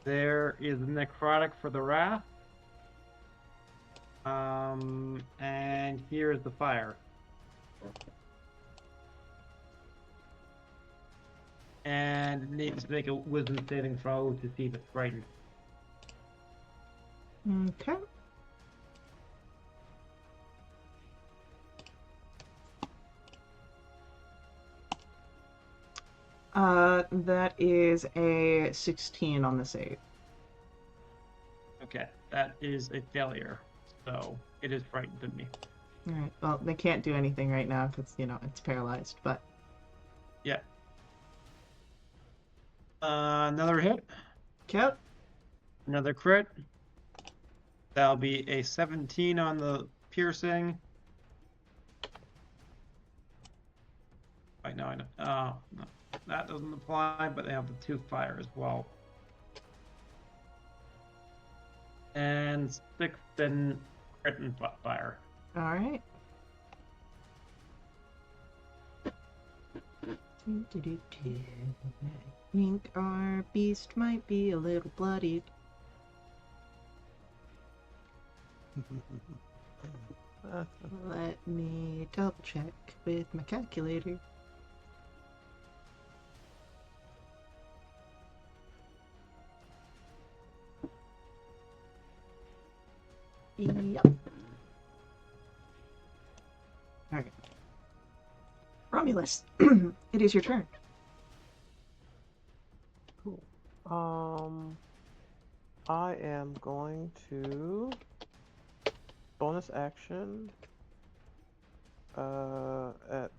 There is a necrotic for the wrath. And here is the fire. And it needs to make a wisdom saving throw to see if it's frightened. Okay. That is a 16 on the save. Okay, that is a failure. So it is frightened of me. Alright, well, they can't do anything right now because, it's paralyzed, but... Yeah. Another hit. Yep. Another crit. That'll be a 17 on the piercing. Wait, no, I know. No, that doesn't apply, but they have the 2 fire as well. And 6 then crit and fire. Alright. I think our beast might be a little bloodied. Let me double check with my calculator. Yep. Alright. Romulus, it is your turn. Cool. I am going to bonus action at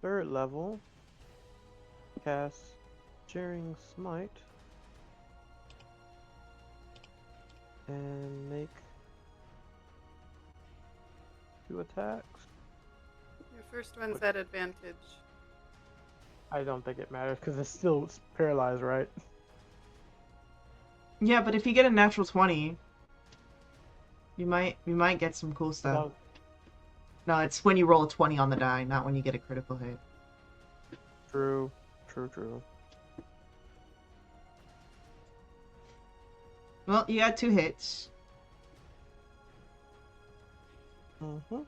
3rd level cast Cheering Smite and make 2 attacks. Your first one's at advantage. I don't think it matters because it's still paralyzed, right? Yeah, but if you get a natural 20, you might get some cool stuff. No, No, it's when you roll a 20 on the die, not when you get a critical hit. true. Well, you got 2 hits. Mm-hmm.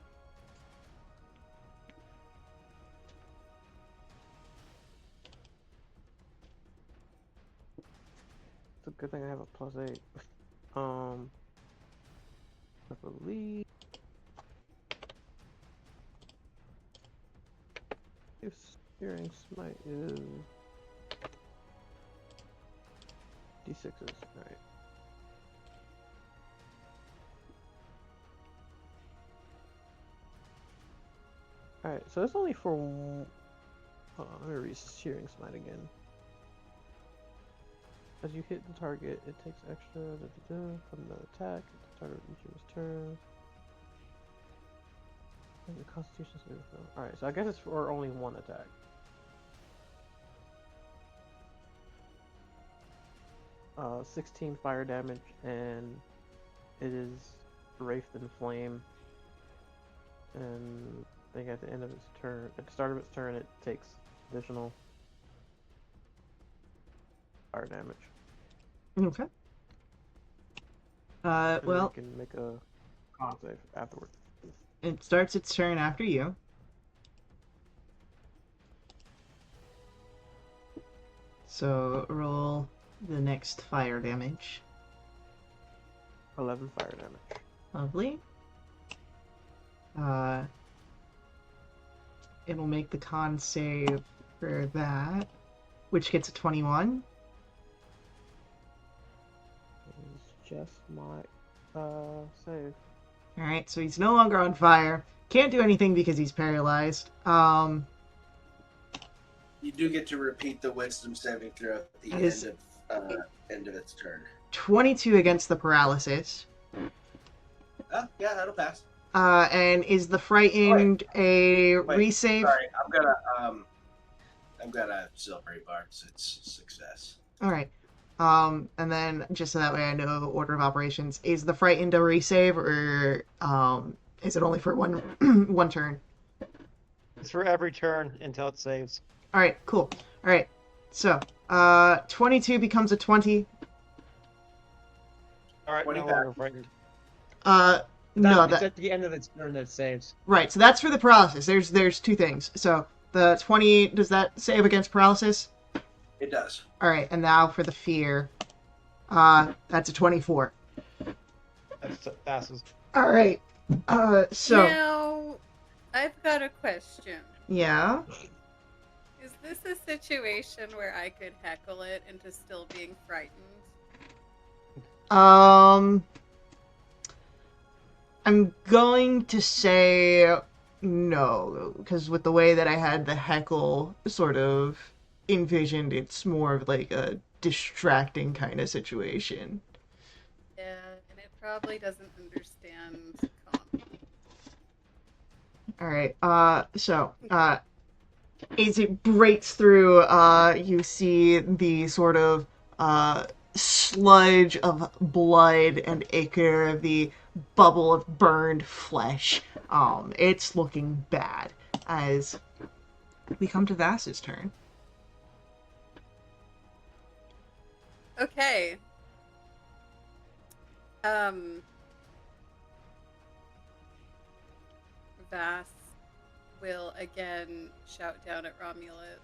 It's a good thing I have a +8. I believe if Searing Smite is D6s, right? Alright, so it's only for. Hold on, let me read Searing Smite again. As you hit the target, it takes extra from the attack at the start of each of its turns. And the Constitution saving throw. Alright, so I guess it's for only 1 attack. Uh, 16 fire damage, and it is wraithed in flame. And I think at the end of its turn, at the start of its turn, it takes additional fire damage. Okay. And then Well, it can make a con save afterward. it starts its turn after you. So roll the next fire damage. 11 fire damage. Lovely. It'll make the con save for that, which gets a 21. It's just my save. Alright, so he's no longer on fire. Can't do anything because he's paralyzed. You do get to repeat the wisdom saving throw at the Is- end of its turn. 22 against the paralysis. Oh, yeah, that'll pass. And is the frightened a Wait, resave? Sorry, I'm gonna I've got a silvery bard, so it's success. All right. And then just so that way I know the order of operations, is the frightened a resave or is it only for one one turn? It's for every turn until it saves. All right, cool. All right. So, 22 becomes a 20. All right, 20 no back. longer frightened. No, It's that at the end of its turn that it saves. right. So that's for the paralysis. There's two things. So the 20, does that save against paralysis? It does. All right, and now for the fear. That's a 24. That passes. All right. So Now, I've got a question. yeah. Is this a situation where I could heckle it into still being frightened? I'm going to say no, because with the way that I had the heckle sort of envisioned, it's more of like a distracting kind of situation. Yeah, and it probably doesn't understand comedy. All right. As it breaks through, you see the sort of sludge of blood and ichor, the bubble of burned flesh. It's looking bad as we come to Vass's turn. Okay. Vass will again shout down at Romulus.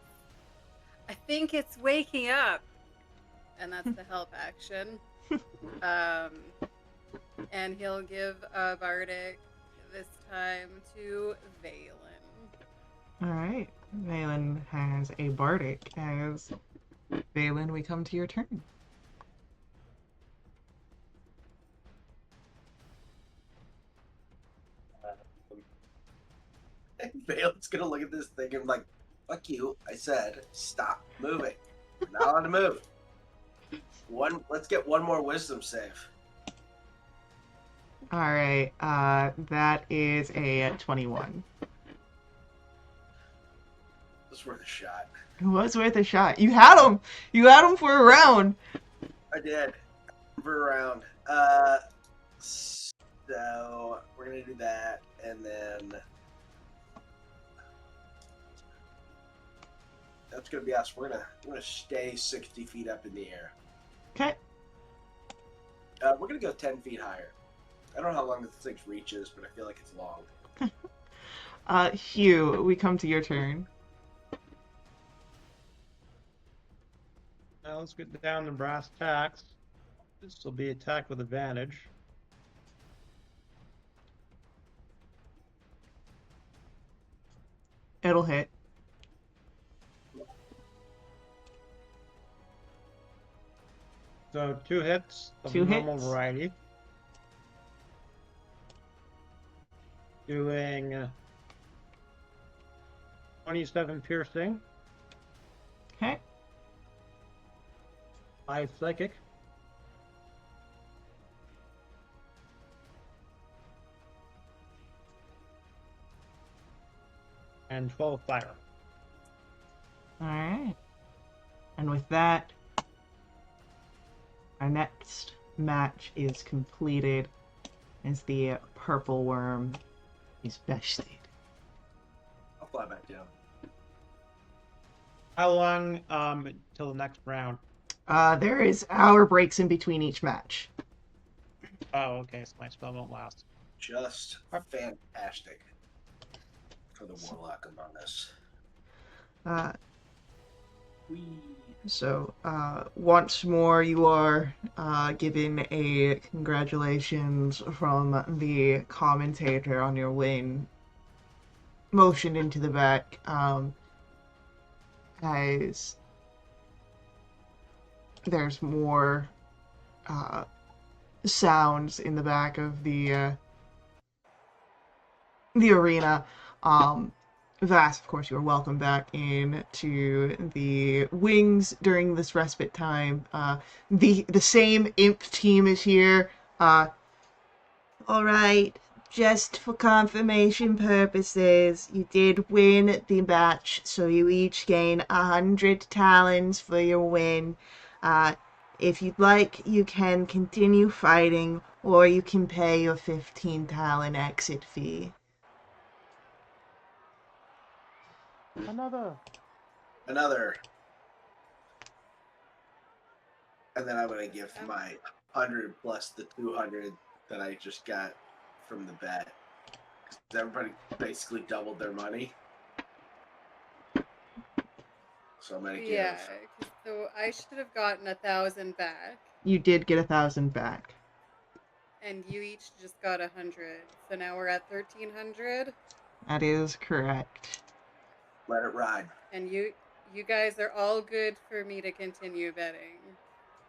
I think it's waking up. And that's the help action. And he'll give a bardic this time to Valen. All right. Valen has a bardic. As Valen, we come to your turn. Valen's gonna look at this thing and like, fuck you. I said, stop moving. You're not allowed to move. Let's get one more wisdom save. All right. That is a 21. It's worth a shot. It was worth a shot. You had him. You had him for a round. I did. For a round. So we're gonna do that, and then that's gonna be us. We're gonna stay 60 feet up in the air. Okay. We're gonna go 10 feet higher. I don't know how long this thing reaches, but I feel like it's long. Hugh, we come to your turn. Now let's get down to brass tacks. This will be attack with advantage. It'll hit. So 2 hits of Two normal hits. variety. Doing 27 piercing. Okay. 5 psychic. And 12 fire. All right. And with that, our next match is completed as the purple worm is bested. I'll fly back down. How long till the next round? There is hour breaks in between each match. Oh, okay, so my spell won't last. Just fantastic for the warlock among us. Whee. So, once more, you are given a congratulations from the commentator on your win. Motioned into the back, as there's more sounds in the back of the arena. Vass, of course, you are welcome back in to the wings during this respite time. The same imp team is here. All right, just for confirmation purposes, you did win the match, so you each gain 100 talons for your win. Uh, if you'd like, you can continue fighting, or you can pay your 15 talon exit fee. Another. Another. And then I'm going to give Um, my 100 plus the 200 that I just got from the bet. Because everybody basically doubled their money. So I'm going to yeah, give. 'cause so I should have gotten 1,000 back, You did get 1,000 back. and you each just got 100. So now we're at 1,300, That is correct. Let it ride. and you guys are all good for me to continue betting.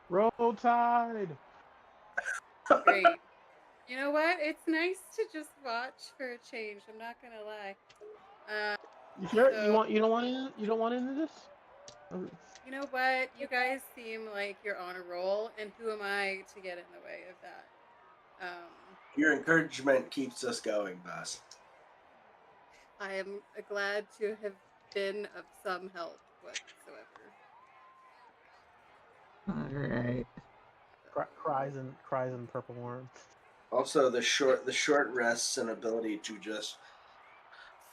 Roll Tide. Great. You know what? It's nice to just watch for a change. I'm not gonna lie. You sure? So You don't want in? You don't want into this? you know what? You guys seem like you're on a roll, and who am I to get in the way of that? Your encouragement keeps us going, boss. I am glad to have been of some help whatsoever. Alright. Cries and purple worm. Also, the short rests and ability to just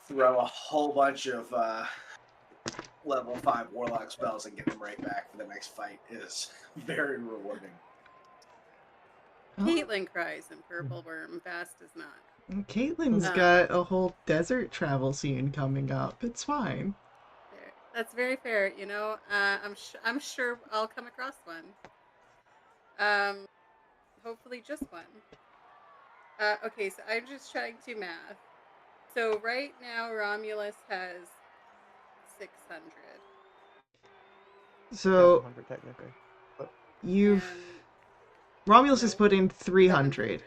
throw a whole bunch of level 5 warlock spells and get them right back for the next fight is very rewarding. Caitlin cries and purple worm. Fast does not. Caitlin's Um, got a whole desert travel scene coming up. It's fine. That's very fair. You know, I'm sure I'll come across one. Um, hopefully just one. Okay, so I'm just trying to math. So right now Romulus has 600, So 700 technically. But you've and Romulus has no, put in 300 700.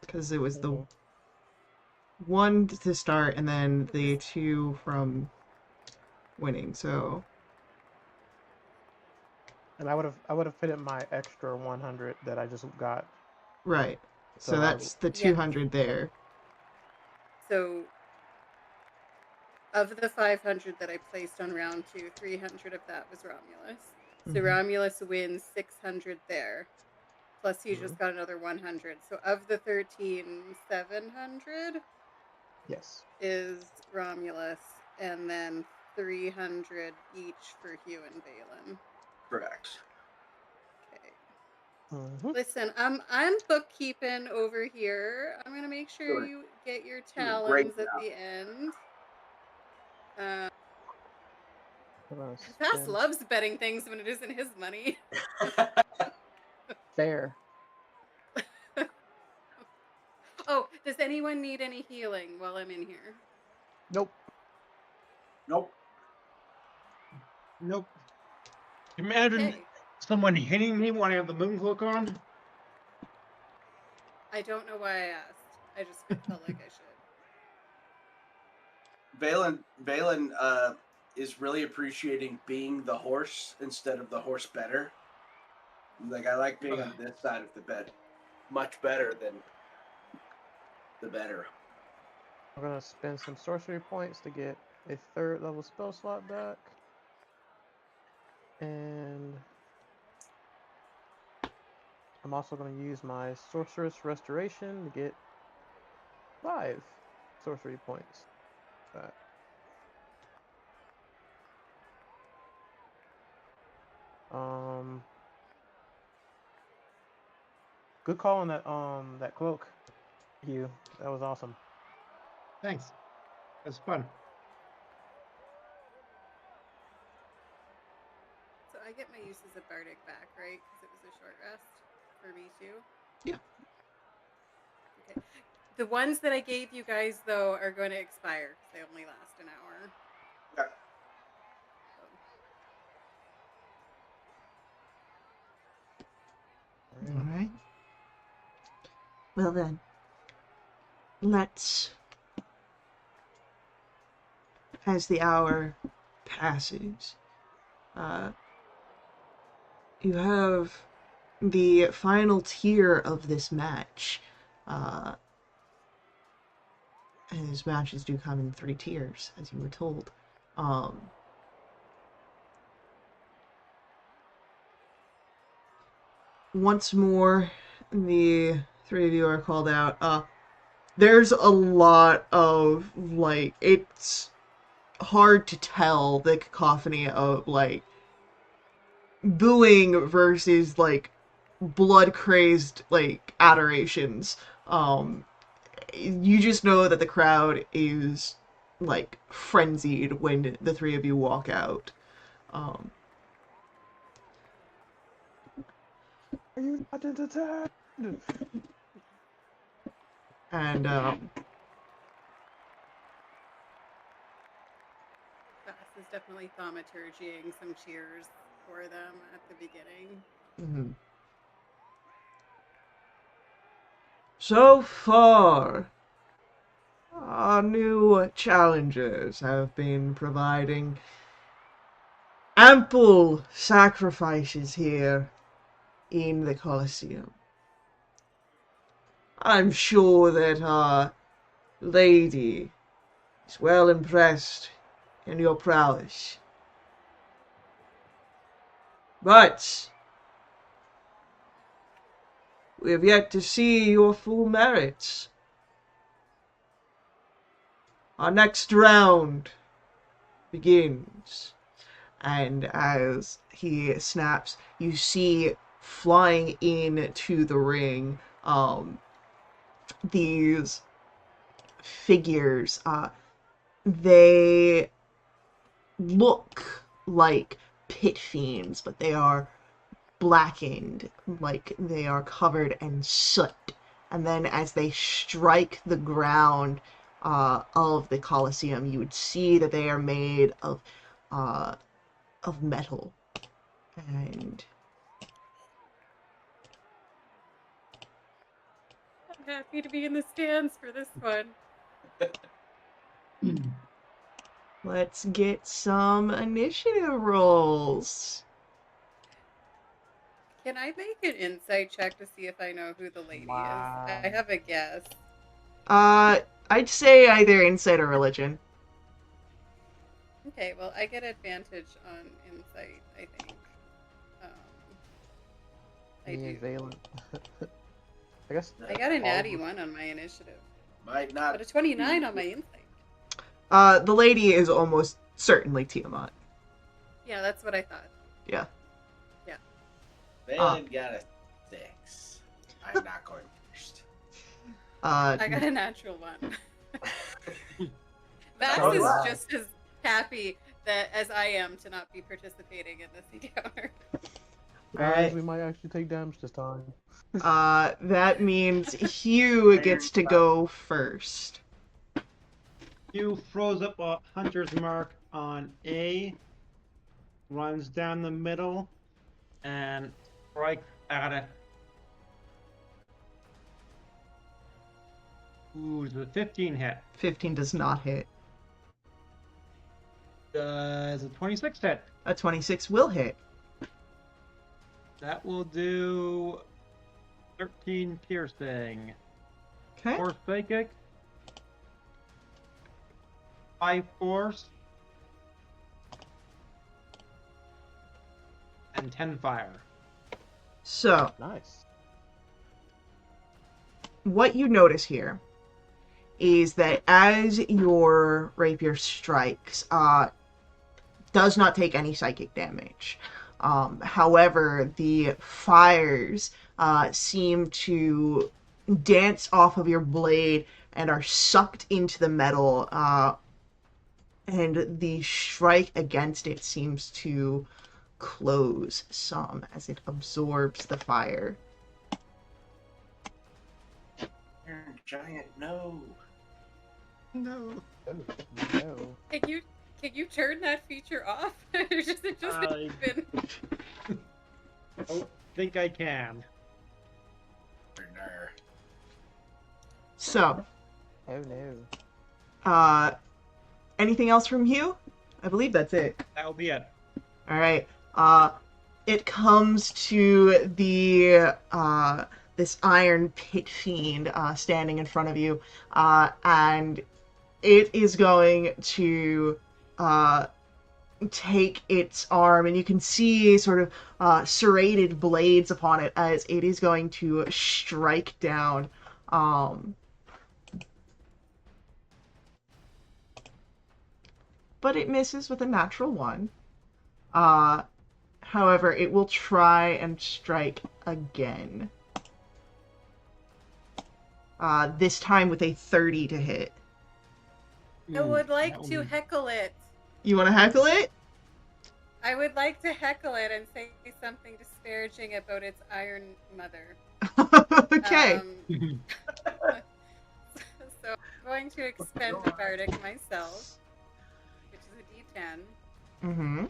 because it was the Mhm. one to start and then the two from winning. So and I would have put in my extra 100 that I just got. right. So So I that's the Yes. 200 there. So of the 500 that I placed on round 2, 300 of that was Romulus. So Mhm. Romulus wins 600 there. Plus he just Mhm. got another 100. So of the 13, 700 yes. is Romulus, and then 300 each for Hugh and Valen. Correct. Okay. Mhm. Listen, I'm bookkeeping over here. I'm gonna make sure Doing, you get your doing a great talons at the end. Uh, I'm gonna Vass spend loves betting things when it isn't his money. job. fair. Oh, does anyone need any healing while I'm in here? Nope. Nope. Nope. Imagine Okay. someone hitting me when I have the moon cloak on. I don't know why I asked. I just felt like I should. Valen is really appreciating being the horse instead of the horse better. Like, I like being on this side of the bed much better than the better. I'm gonna spend some sorcery points to get a third level spell slot back. And I'm also going to use my sorceress restoration to get 5 sorcery points back. Um, good call on that cloak, Hugh. That was awesome. Thanks. That's fun. So I get my uses of Bardic back, right? Because it was a short rest for me too. Yeah. Okay. The ones that I gave you guys though are going to expire because they only last an hour. Yeah. So. All right. Well then, let's as the hour passes, uh, you have the final tier of this match. Uh, his matches do come in 3 tiers, as you were told. Once more, the 3 of you are called out. There's a lot of, like, it's hard to tell the cacophony of, like, booing versus, like, blood-crazed, like, adorations. You just know that the crowd is, like, frenzied when the 3 of you walk out. Um, Are you not entertained? and, Vass is definitely thaumaturgying some cheers for them at the beginning. mhm. So far, our new challengers have been providing ample sacrifices here in the Colosseum. I'm sure that our lady is well impressed in your prowess. But we have yet to see your full merits. Our next round begins. And as he snaps, you see flying into the ring these figures. They look like pit fiends, but they are blackened, like they are covered in soot. And then as they strike the ground of the Colosseum, you would see that they are made uh, of metal. And I'm happy to be in the stands for this one. let's get some initiative rolls. Can I make an insight check to see if I know who the lady Wow. is? I have a guess. I'd say either insight or religion. Okay, well, I get advantage on insight, I think. I Me and do. Valen. I guess. I got a all natty of us- 1 on my initiative, Might not. but a 29 on my insight. The lady is almost certainly Tiamat. Yeah, that's what I thought. Yeah. Valen got a 6. I'm not going first. I got a natural 1. Vax So is do I. just as happy as I am to not be participating in this encounter. Guys, we might actually take damage this time. That means Hugh gets to go first. Hugh throws up a hunter's mark on A, runs down the middle, and strikes at it. Ooh, does a 15 hit? 15 does not hit. Does a 26 hit? A 26 will hit. That will do 13 piercing. Okay. 4 psychic, 5 force, and 10 fire. So, Nice. what you notice here is that as your rapier strikes, does not take any psychic damage. However, the fires seem to dance off of your blade and are sucked into the metal, and the strike against it seems to close some as it absorbs the fire. Giant no. No. Oh, no. Can you turn that feature off? It just I- been. I think I can. So, Oh no. anything else from Hugh? I believe that's it. That'll be it. All right. It comes to the this iron pit fiend standing in front of you, and it is going to take its arm, and you can see sort of serrated blades upon it as it is going to strike down. But it misses with a natural one. Uh, However, it will try and strike again. This time with a 30 to hit. I would like that to one- heckle it. You want to heckle it? I would like to heckle it and say something disparaging about its iron mother. Okay. So I'm going to expend a bardic myself, which is a D10, Mm-hmm.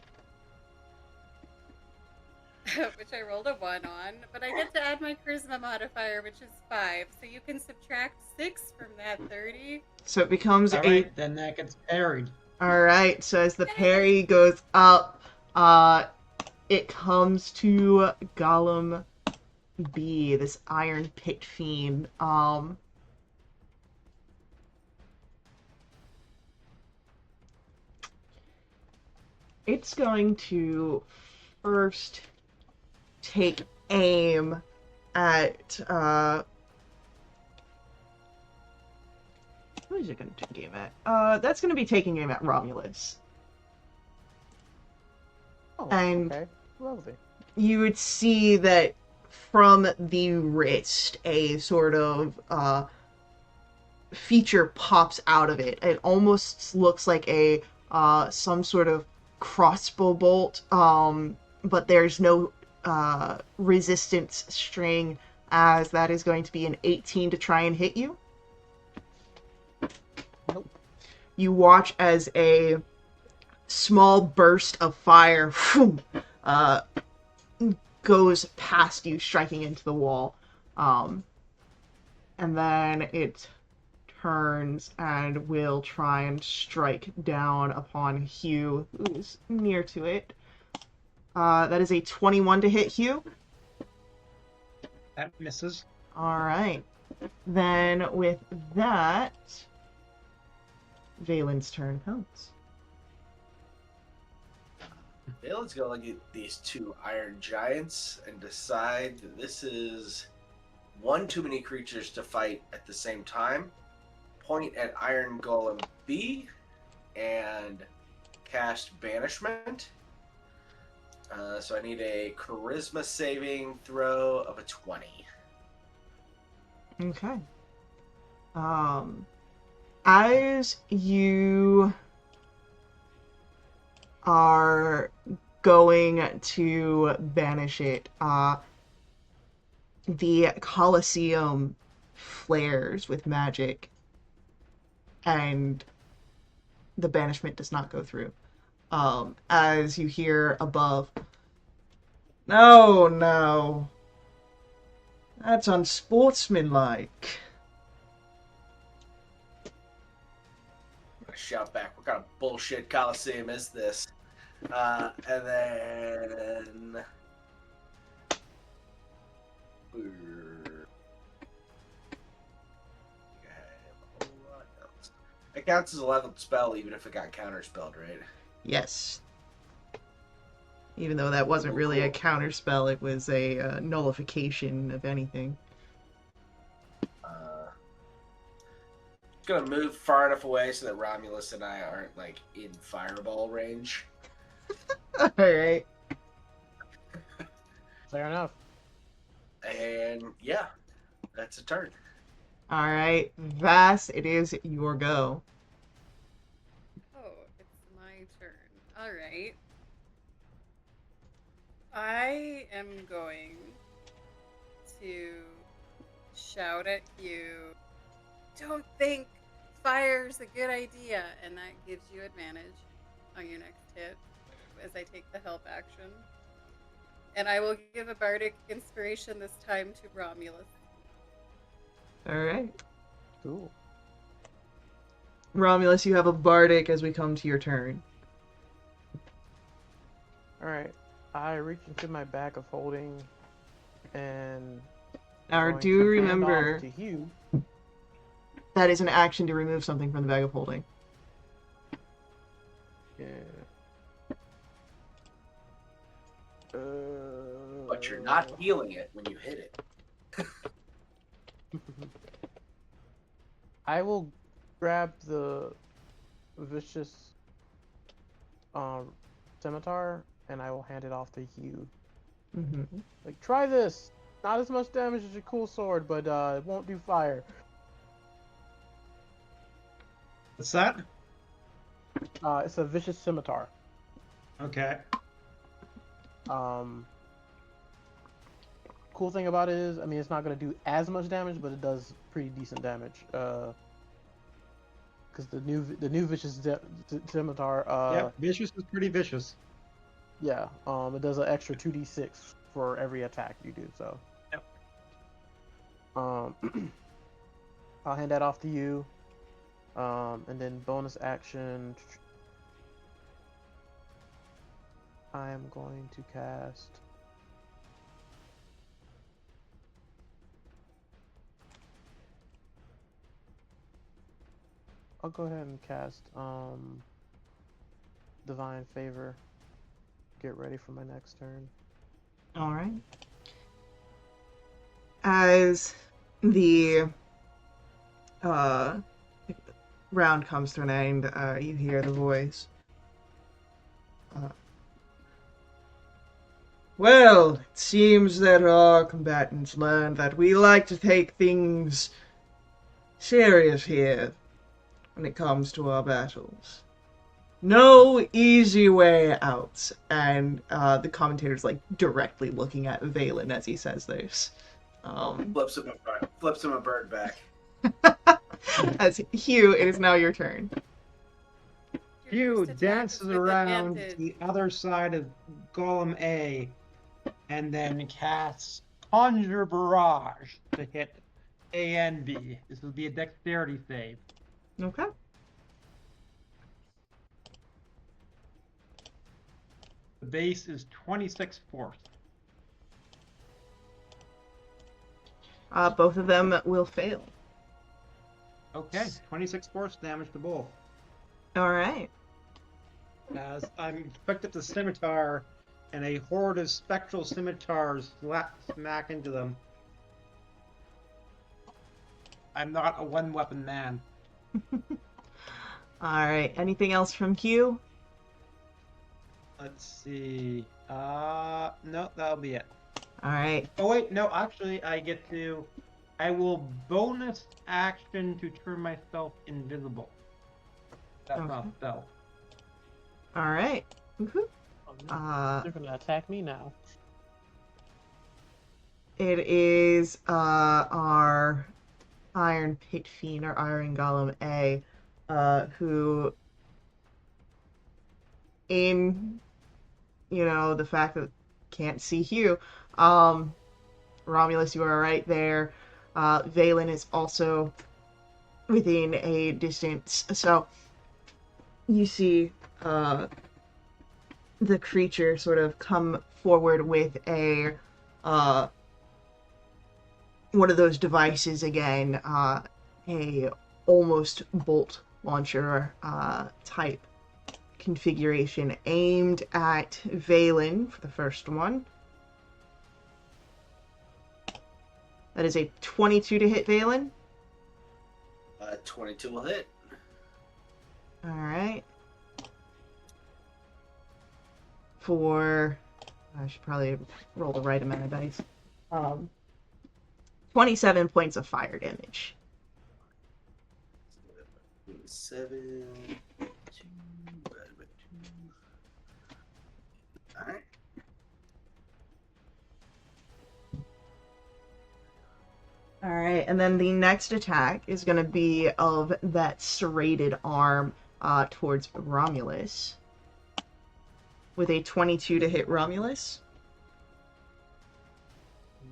which I rolled a 1 on, but I get to add my charisma modifier, which is 5. So you can subtract 6 from that 30. So it becomes All right, then that gets parried. All right. So as the parry goes up, it comes to Gollum B, this iron pit fiend. It's going to first take aim at who is it going to take aim at? That's going to be taking aim at Romulus. Oh, And okay. Lovely. you would see that from the wrist, a sort of feature pops out of it. It almost looks like a some sort of crossbow bolt, but there's no resistance string, as that is going to be an 18 to try and hit you. Nope. You watch as a small burst of fire goes past you, striking into the wall. And then it turns and will try and strike down upon Hugh, who's near to it. That is a 21 to hit Hugh. That misses. Alright. Then with that, Valen's turn comes. Valen's gonna look at these two iron giants and decide that this is one too many creatures to fight at the same time. Point at Iron Golem B and cast Banishment. So I need a Charisma saving throw of a 20. Okay. As you are going to banish it, the Colosseum flares with magic, and the banishment does not go through. As you hear above, no, no, that's unsportsmanlike. I'm gonna shout back, what kind of bullshit Coliseum is this? And then... It counts as a leveled spell even if it got counterspelled, right? Yes. Even though that wasn't really a counterspell, it was a nullification of anything. Gonna move far enough away so that Romulus and I aren't like in fireball range. Alright. Fair enough. And yeah, that's a turn. Alright. Vass, it is your go. Oh, it's my turn. All right. I am going to shout at you, don't think fire's a good idea, and that gives you advantage on your next hit as I take the help action. And I will give a bardic inspiration this time to Romulus. Alright. Cool. Romulus, you have a bardic as we come to your turn. Alright. I reach into my bag of holding and Now, going do to hand remember, off to Hugh. That is an action to remove something from the bag of holding. Yeah. But you're not healing it when you hit it. I will grab the vicious scimitar and I will hand it off to Hugh. Mm-hmm. Like, try this. Not as much damage as your cool sword, but it won't do fire. What's that? It's a vicious scimitar. Okay. Cool thing about it is, I mean, it's not gonna do as much damage, but it does pretty decent damage. Because the new vicious scimitar. Yep. Vicious is pretty vicious. Yeah. It does an extra 2d6 for every attack you do. So. Yep. I'll hand that off to you. And then bonus action. I am going to cast. I'll go ahead and cast Divine Favor. Get ready for my next turn. All right. As the round comes to an end, you hear the voice. Well, it seems that our combatants learned that we like to take things serious here when it comes to our battles. No easy way out. And the commentator's like directly looking at Valen as he says this. Flips him a bird back. As Hugh, it is now your turn. Your Hugh first attack dances is with around advantage. the other side of Golem A and then casts Conjure Barrage to hit A and B. This will be a dexterity save. Okay. The base is 26 force. Both of them will fail. Okay, 26 force damage to both. All right. As I'm picked up the scimitar, and a horde of spectral scimitars smack into them. I'm not a one-weapon man. All right. Anything else from Hugh? Let's see. No, that'll be it. All right. Oh wait, no, actually, I will bonus action to turn myself invisible. That's not Okay. spell. All right. Woohoo. Oh, no. They're gonna attack me now. It is our Iron Pit Fiend or Iron Golem A, who, in the fact that can't see Hugh, Romulus, you are right there. Valen is also within a distance, so you see the creature sort of come forward with a one of those devices again, a almost bolt launcher type configuration aimed at Valen for the first one. That is a 22 to hit Valen. 22 will hit. All right. I should probably roll the right amount of dice. 27 points of fire damage. 7, 2, Alright. All right, and then the next attack is going to be of that serrated arm towards Romulus. With a 22 to hit Romulus.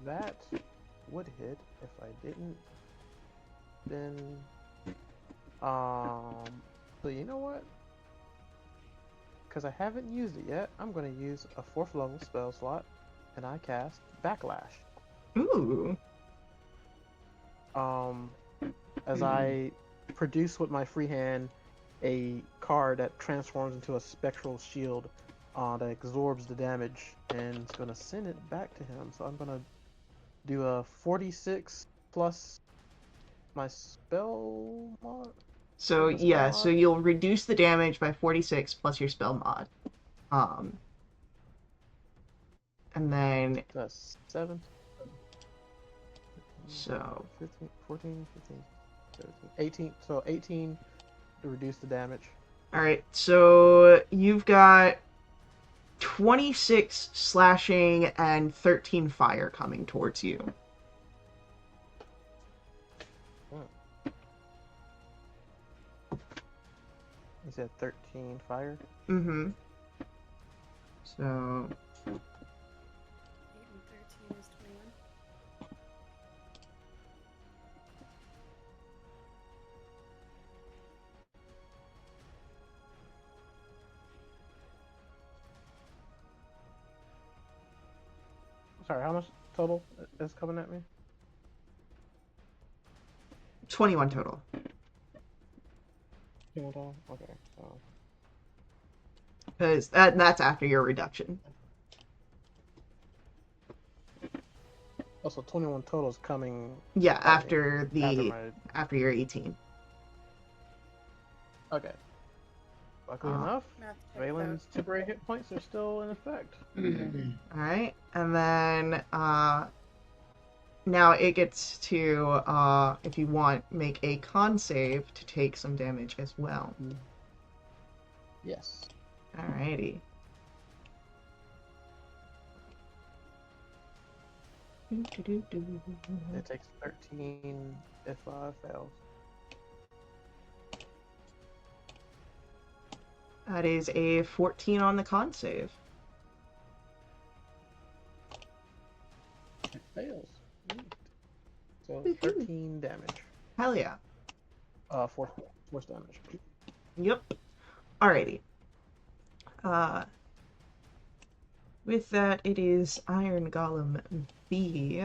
That would hit if I didn't. Then, so you know what? Because I haven't used it yet, I'm going to use a 4th level spell slot, and I cast Backlash. Ooh. as I produce with my free hand a card that transforms into a spectral shield that absorbs the damage and it's gonna send it back to him. So I'm gonna do a 46 plus my spell mod. So The spell yeah, so mod. you'll reduce the damage by 46 plus your spell mod. And then That's 7. so 15, 14, 15, 17, 18. So 18 to reduce the damage. all right, so you've got 26 slashing and 13 fire coming towards you. You said 13 fire? Mm-hmm. So 8 and 13 is 21. Sorry, how much total is coming at me? 21 total. Total? Okay. So Because that's after your reduction. also 21 total is coming. Yeah, after after my. your 18. Okay. Luckily Uh, enough, Math checks out. Valen's temporary hit points are still in effect. All right, and then now it gets to if you want, make a con save to take some damage as well. Yes. Alrighty. It takes 13 if fails. That is a 14 on the con save. It fails. Neat. So 13 damage. Hell yeah. Force damage. Yep. Alrighty. With that, it is Iron Golem B,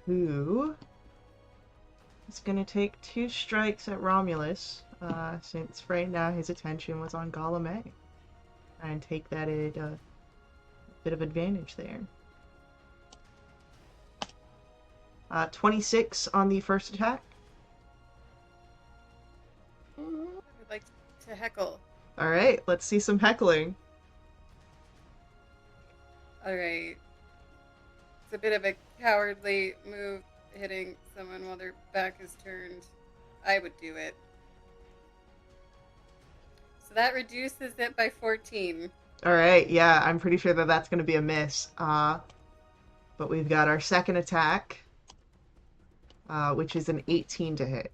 who is going to take 2 strikes at Romulus, since right now his attention was on Golem A. And take that at a bit of advantage there. 26 on the first attack. I would like to heckle. Alright, let's see some heckling. Alright. It's a bit of a cowardly move, hitting someone while their back is turned. I would do it. So that reduces it by 14. Alright, yeah, I'm pretty sure that that's going to be a miss. But we've got our second attack, which is an 18 to hit.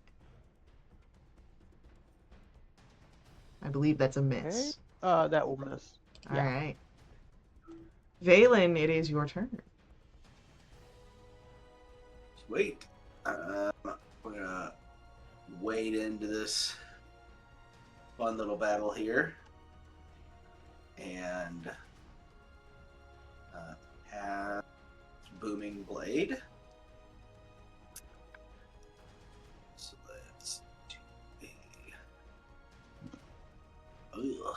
I believe that's a miss. Okay. That will miss. Yeah. Alright. Valen, it is your turn. Sweet. We're gonna wade into this fun little battle here, and have booming blade. So let's do a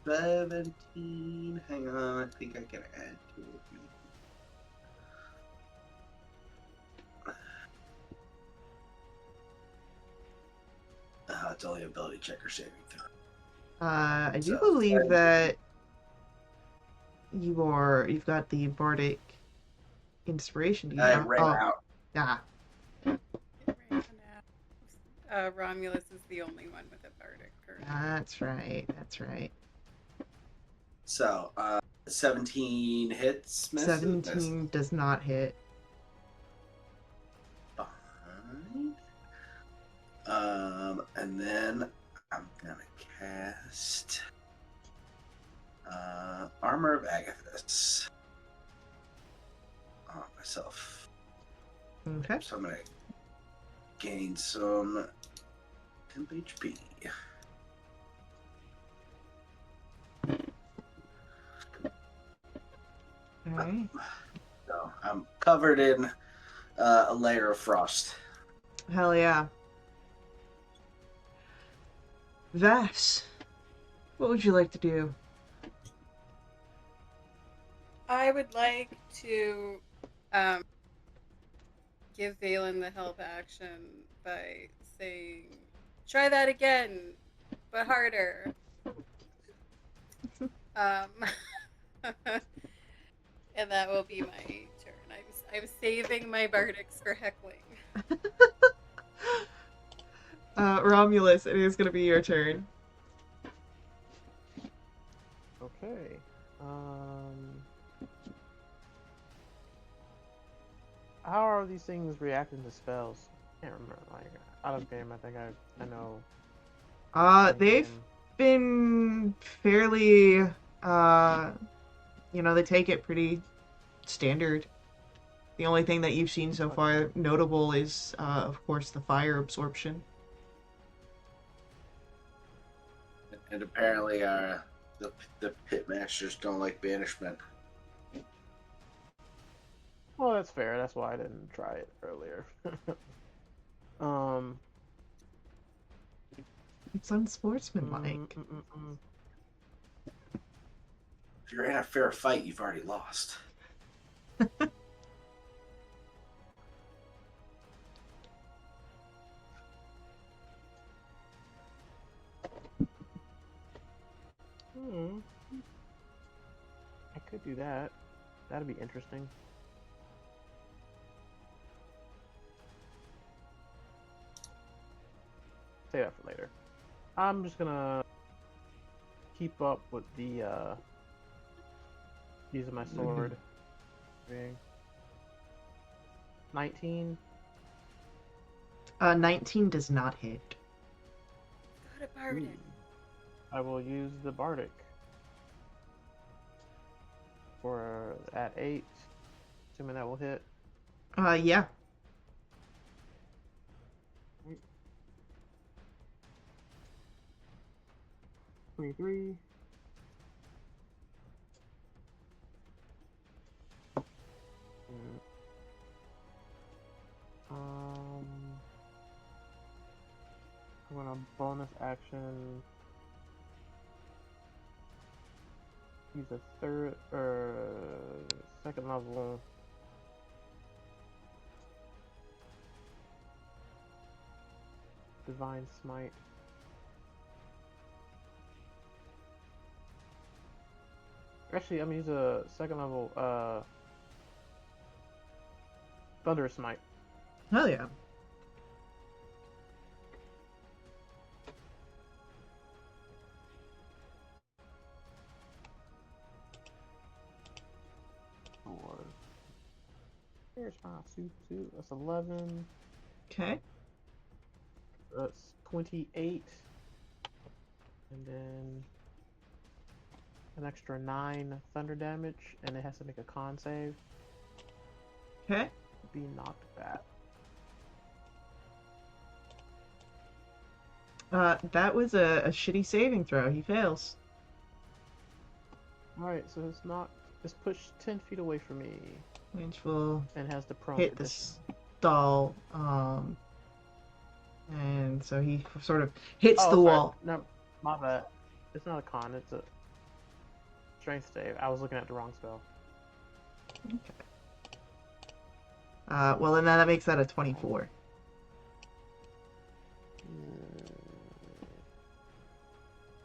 17. Hang on, I think I can add to it. It's only ability check or saving throw. I do So, believe that you've got the bardic inspiration. Do you I not? ran out. Yeah. It ran out. Romulus is the only one with a bardic currently. That's right. That's right. So, 17 hits. Misses. 17 does not hit. Fine. And then I'm gonna cast Armor of Agathis on myself. Okay. So I'm gonna gain some temp HP. Alright. So I'm covered in a layer of frost Hell yeah. Vass, what would you like to do? I would like to um, give Valen the help action by saying, "Try that again, but harder." Um, and that will be my turn. I'm saving my bardics for heckling. Romulus, it is going to be your turn. Okay. How are these things reacting to spells? I can't remember. Like out of game, I think I know. In They've game. been fairly, they take it pretty standard. The only thing that you've seen so far notable is, of course, the fire absorption. And apparently, the pit masters don't like banishment. Well, that's fair. That's why I didn't try it earlier. um. It's unsportsmanlike. If you're in a fair fight, you've already lost. I could do that. That'd be interesting. Say that for later. I'm just gonna keep up with the using my sword. 19. 19 does not hit. Got a bardic. I will use the bardic for at 8. Assuming that will hit. Yeah. 23. I'm gonna bonus action use a third or second level divine smite. Actually, I'm gonna use a second level thunder smite. Hell yeah. Here's my suit. That's 11. Okay. That's 28. And then an extra 9 thunder damage, and it has to make a con save. Okay. Be knocked back. That was a shitty saving throw. He fails. Alright, so it's pushed 10 feet away from me. Which will And has the prone hit the condition. stall. And so he sort of hits the sorry. wall. No, my bad. It's not a con, it's a strength save. I was looking at the wrong spell. Okay. Well, then that makes that a 24.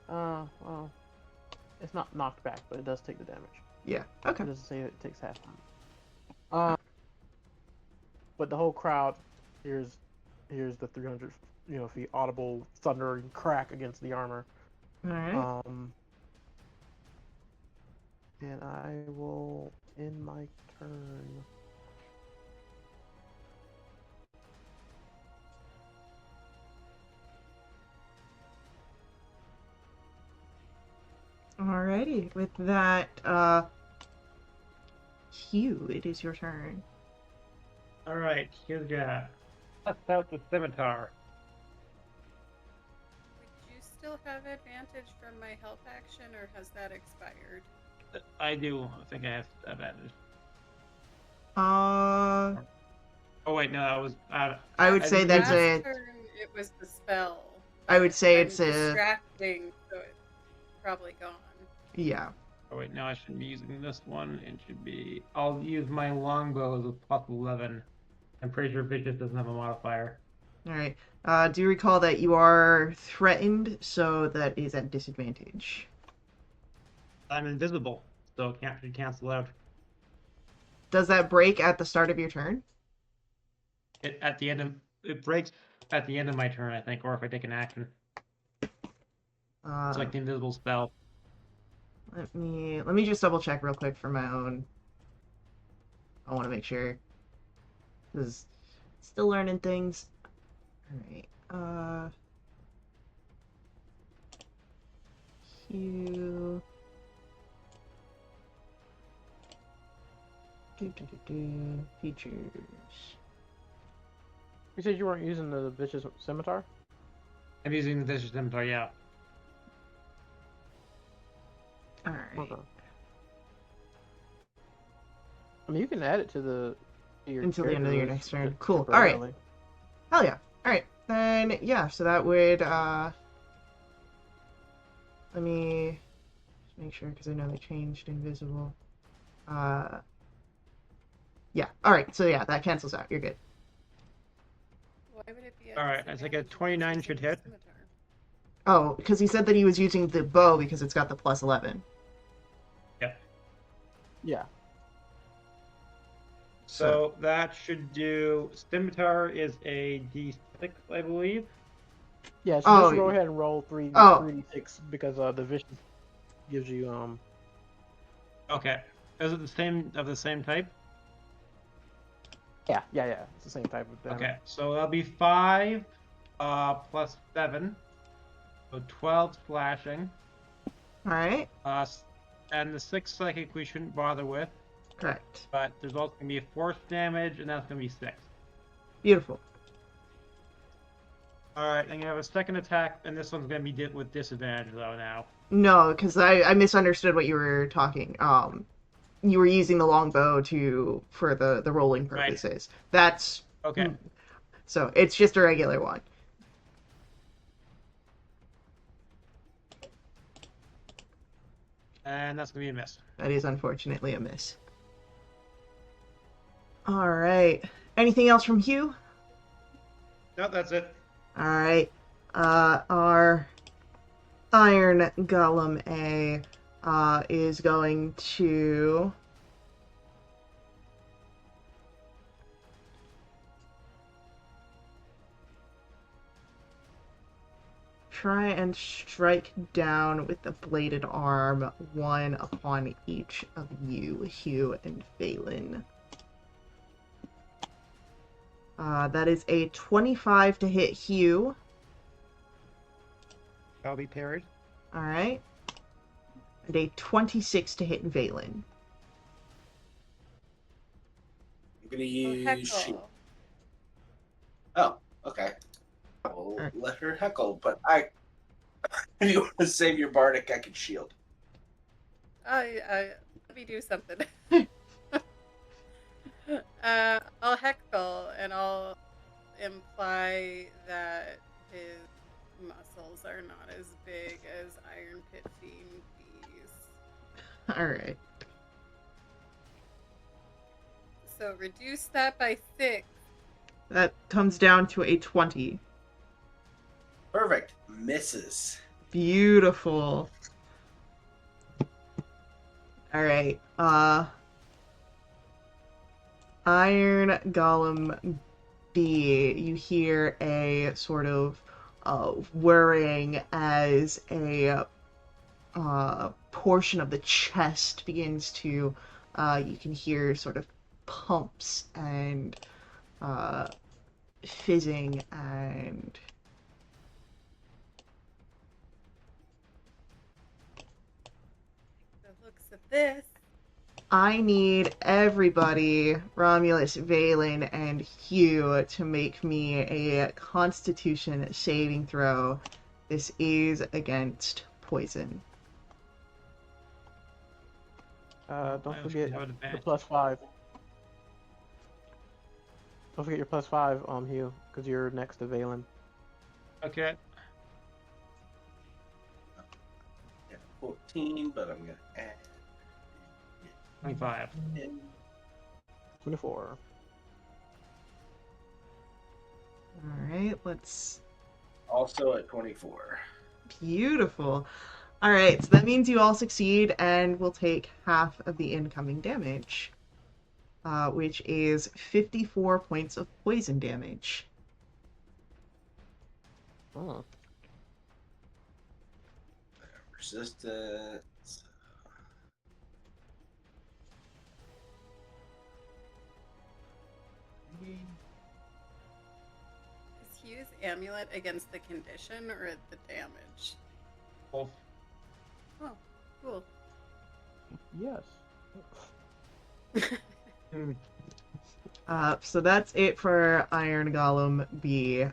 Well, it's not knocked back, but it does take the damage. Yeah. Okay. It doesn't say it takes half time. But the whole crowd hears the 300 feet audible thundering crack against the armor. All right. And I will end my turn. Alrighty. With that, Hugh, it is your turn. Alright, here's the bust out the scimitar. Would you still have advantage from my help action, or has that expired? I do think I have advantage. Oh wait, no, that was. I would I say didn't that's use Last a. turn it was the spell. I would But say I'm it's a. distracting, so it's probably gone. Yeah. Oh wait, no, I shouldn't be using this one. It should be. I'll use my longbows with +11. I'm pretty sure vicious doesn't have a modifier. All right. Do recall that you are threatened, so that is at disadvantage. I'm invisible, so it can't should cancel out. Does that break at the start of your turn? It breaks at the end of my turn, I think, or if I take an action. It's like the invisible spell. Let me just double check real quick for my own. I want to make sure. Because still learning things. Alright. Q. Features. You said you weren't using the vicious scimitar? I'm using the vicious scimitar, yeah. Alright. Okay. I mean, you can add it to your Until the end of your character next turn. list Cool. Alright. temporarily. Hell yeah. Alright. Then, yeah, so that would, let me just make sure, because I know they changed invisible. Yeah. Alright, so yeah, that cancels out. You're good. Why would it be? All right, I think a 29 should hit. Oh, because he said that he was using the bow because it's got the +11. Yeah. Yeah. So that should do. Scimitar is a D6, I believe. Yeah, so Oh, just go ahead and roll oh. 3d6 because the vicious gives you Okay. Is it the same type? yeah, it's the same type of damage. Okay, so that'll be 5 plus 7. So 12 slashing. Alright. And the 6 psychic we shouldn't bother with. Correct. But there's also going to be a force damage, and that's going to be 6. Beautiful. Alright, I'm going to have a second attack, and this one's going to be with disadvantage, though, now. No, because I misunderstood what you were talking. You were using the longbow for the rolling purposes. Right. That's okay. So it's just a regular one. And that's gonna be a miss. That is unfortunately a miss. All right. Anything else from Hugh? No, that's it. All right. Our Iron Golem A is going to try and strike down with the bladed arm, one upon each of you, Hugh and Valen. That is a 25 to hit Hugh. I'll be parried. Alright. And a 26 to hit Valen. I'm gonna use shield. Oh, okay. I will let her heckle, but if you want to save your bardic, I can shield. Let me do something. I'll heckle and I'll imply that his muscles are not as big as Iron Pit Fiend Bees. Alright. So reduce that by 6. That comes down to a 20. Perfect. Misses. Beautiful. Alright. Iron Golem B, you hear a sort of whirring as a portion of the chest begins to, you can hear sort of pumps and fizzing and The looks of this. I need everybody, Romulus, Valen, and Hugh, to make me a Constitution saving throw. This is against poison. Don't forget the +5. Don't forget your +5, Hugh, because you're next to Valen. Okay. Yeah, 14, but I'm gonna add 25. 10. 24. All right, let's. Also at 24. Beautiful. All right, so that means you all succeed and will take half of the incoming damage, which is 54 points of poison damage. Oh. Resistance. Is Hugh's amulet against the condition or the damage? Both. Oh, cool. Yes. So that's it for Iron Golem B.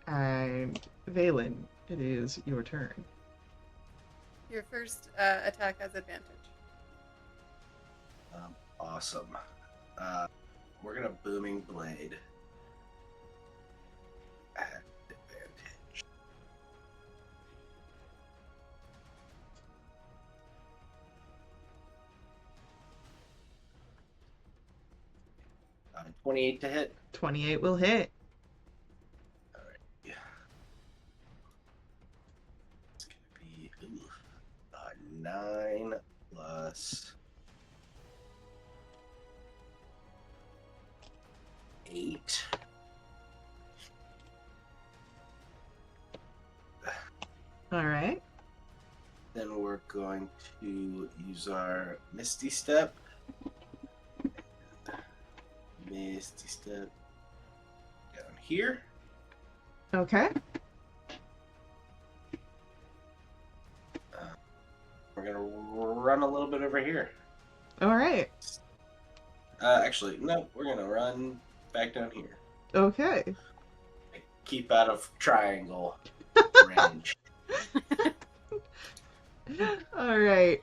And Valen, it is your turn. Your first attack has advantage. Awesome. We're gonna booming blade. At advantage. 28 to hit. 28 will hit. Yeah. It's gonna be 9 plus 8. All right. Then we're going to use our Misty Step. Misty Step down here. Okay. We're gonna run a little bit over here. All right. Actually, no, we're gonna run back down here. Okay. Keep out of triangle range. All right.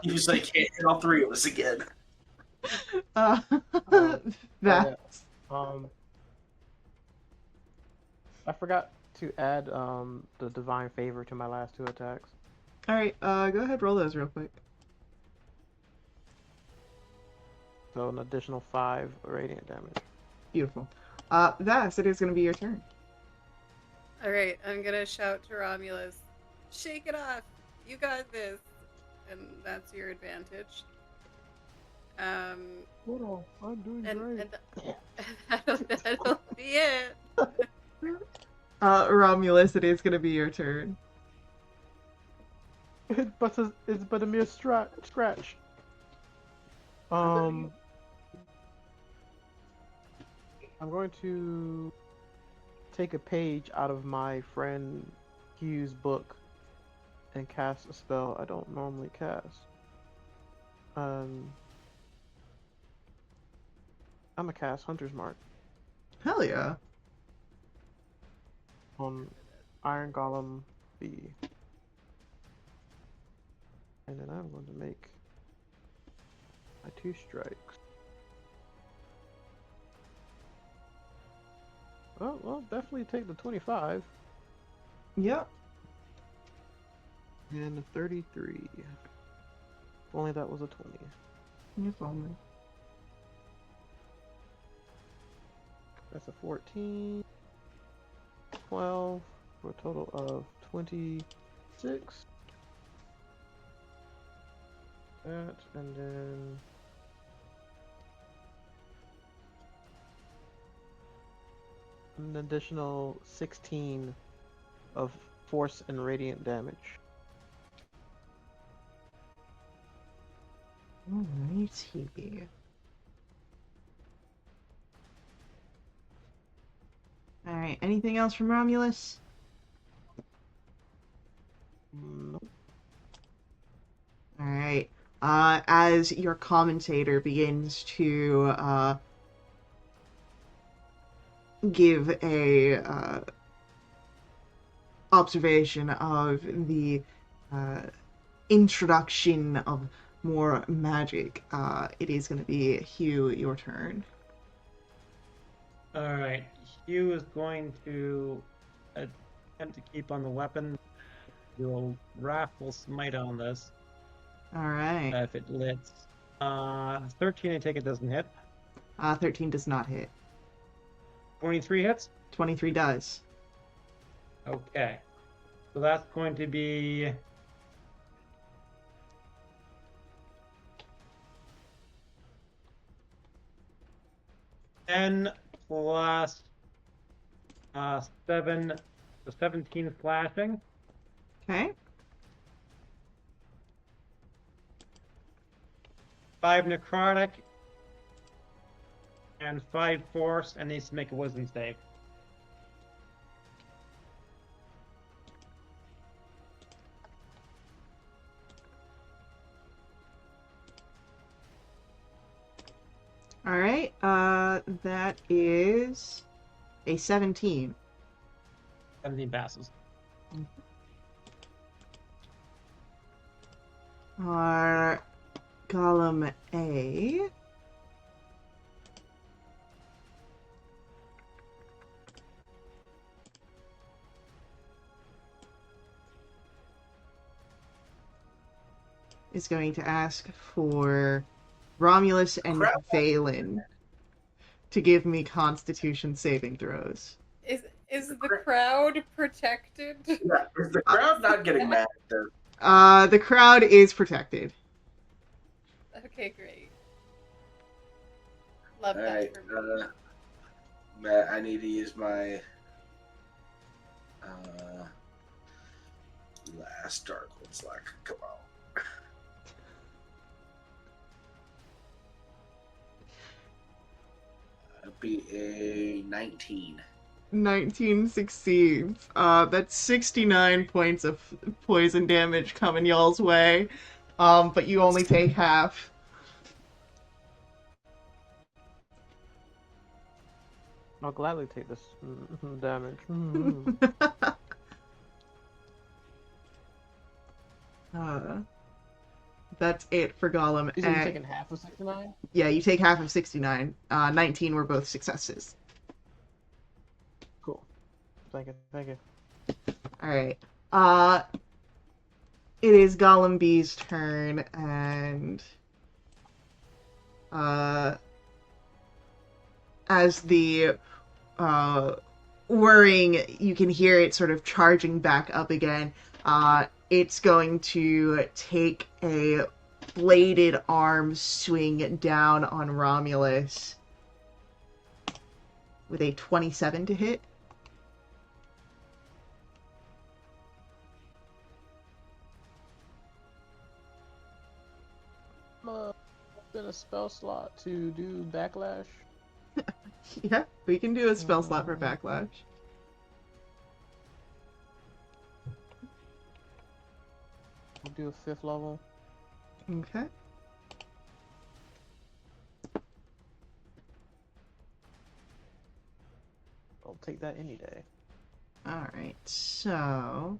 Usually can't hit all 3 of us again. Uh, yeah. Vax. I forgot to add the divine favor to my last 2 attacks. All right. Go ahead. Roll those real quick. So an additional 5 radiant damage. Beautiful. Vax, it is going to be your turn. All right, I'm gonna shout to Romulus, "Shake it off! You got this!" And that's your advantage. Oh, I'm doing And that'll be it. Romulus, it is going to be your turn. It's but a mere scratch. I'm going to take a page out of my friend Hugh's book and cast a spell I don't normally cast. I'm gonna cast Hunter's Mark Hell yeah. on Iron Golem B. And then I'm going to make my 2 strikes. Well, definitely take the 25 Yep. and the 33. If only that was a 20. If only. That's a 14, 12, for a total of 26. That, and then an additional 16 of force and radiant damage. Alrighty. Alright, anything else from Romulus? Nope. Alright. As your commentator begins to give a observation of the introduction of more magic, it is going to be Hugh, your turn. Alright. Hugh is going to attempt to keep on the weapon. Do a wrathful smite on this. All right. If it hits. 13, I take it doesn't hit. 13 does not hit. 23 hits? 23 does. Okay. So that's going to be... Ten plus 7, so 17 slashing. Okay. 5 necrotic. And 5 force, and needs to make a wisdom save. All right. That is a 17. 17 passes. Our column A. Is going to ask for Romulus and Crap. Valen to give me Constitution saving throws. Is the crowd protected? Yeah, is the crowd not getting mad at this? The crowd is protected. Okay, great. Love Alright, that for me. Matt, I need to use my last Dark Old Slack. Come on. That'd be a 19. 19 succeeds. That's 69 points of poison damage coming y'all's way. But you only take half. I'll gladly take this damage. That's it for Gollum. You said you're taking half of 69? Yeah, you take half of 69. 19 were both successes. Cool. Thank you. Thank you. Alright. It is Gollum B's turn, and as the whirring, you can hear it sort of charging back up again. It's going to take a bladed arm swing down on Romulus with a 27 to hit. I'm in a spell slot to do backlash. Yeah, we can do a spell slot for backlash. We'll do a 5th level. Okay. I'll take that any day. Alright, so...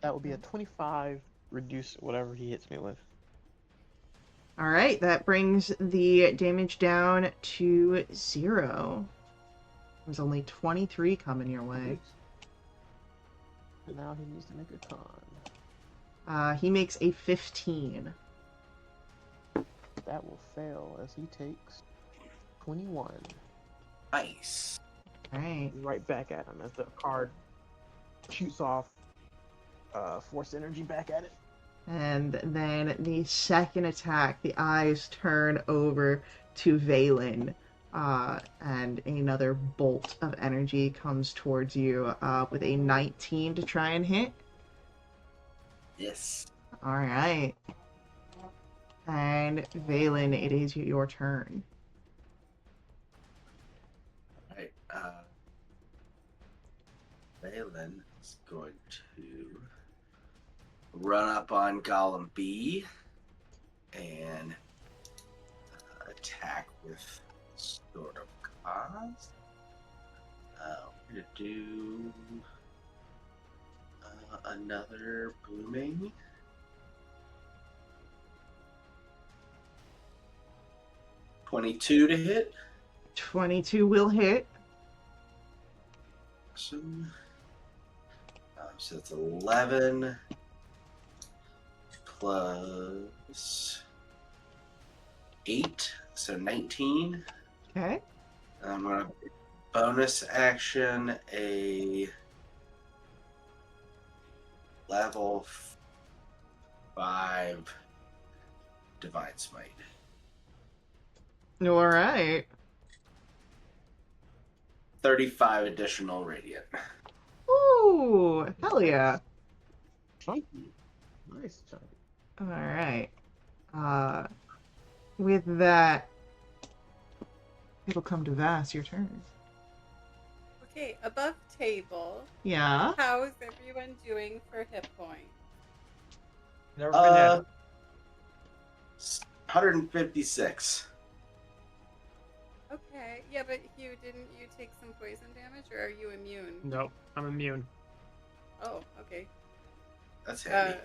That will be a 25, reduce whatever he hits me with. Alright, that brings the damage down to 0. There's only 23 coming your way. Now he needs to make a con. He makes a 15. That will fail as he takes 21. Nice. Alright. Right back at him as the card shoots off force energy back at it. And then the second attack, the eyes turn over to Valen, and another bolt of energy comes towards you with a 19 to try and hit. Yes. Alright. And Valen, it is your turn. Alright, Valen is going to run up on Gollum B and attack with Sword of Cause. We're going to do another booming. .22 to hit. 22 will hit. Awesome. So it's 11 plus 8, so 19. Okay. I'm going to bonus action a level 5 Divine Smite. All right. 35 additional radiant. Ooh, hell yeah. Chunky. Nice chunky. All right. With that, it'll come to Vass. Your turn. Okay, above table, Yeah. how is everyone doing for hit points? Never been at 156. Okay, yeah, but Hugh, didn't you take some poison damage, or are you immune? Nope, I'm immune. Oh, okay. That's handy.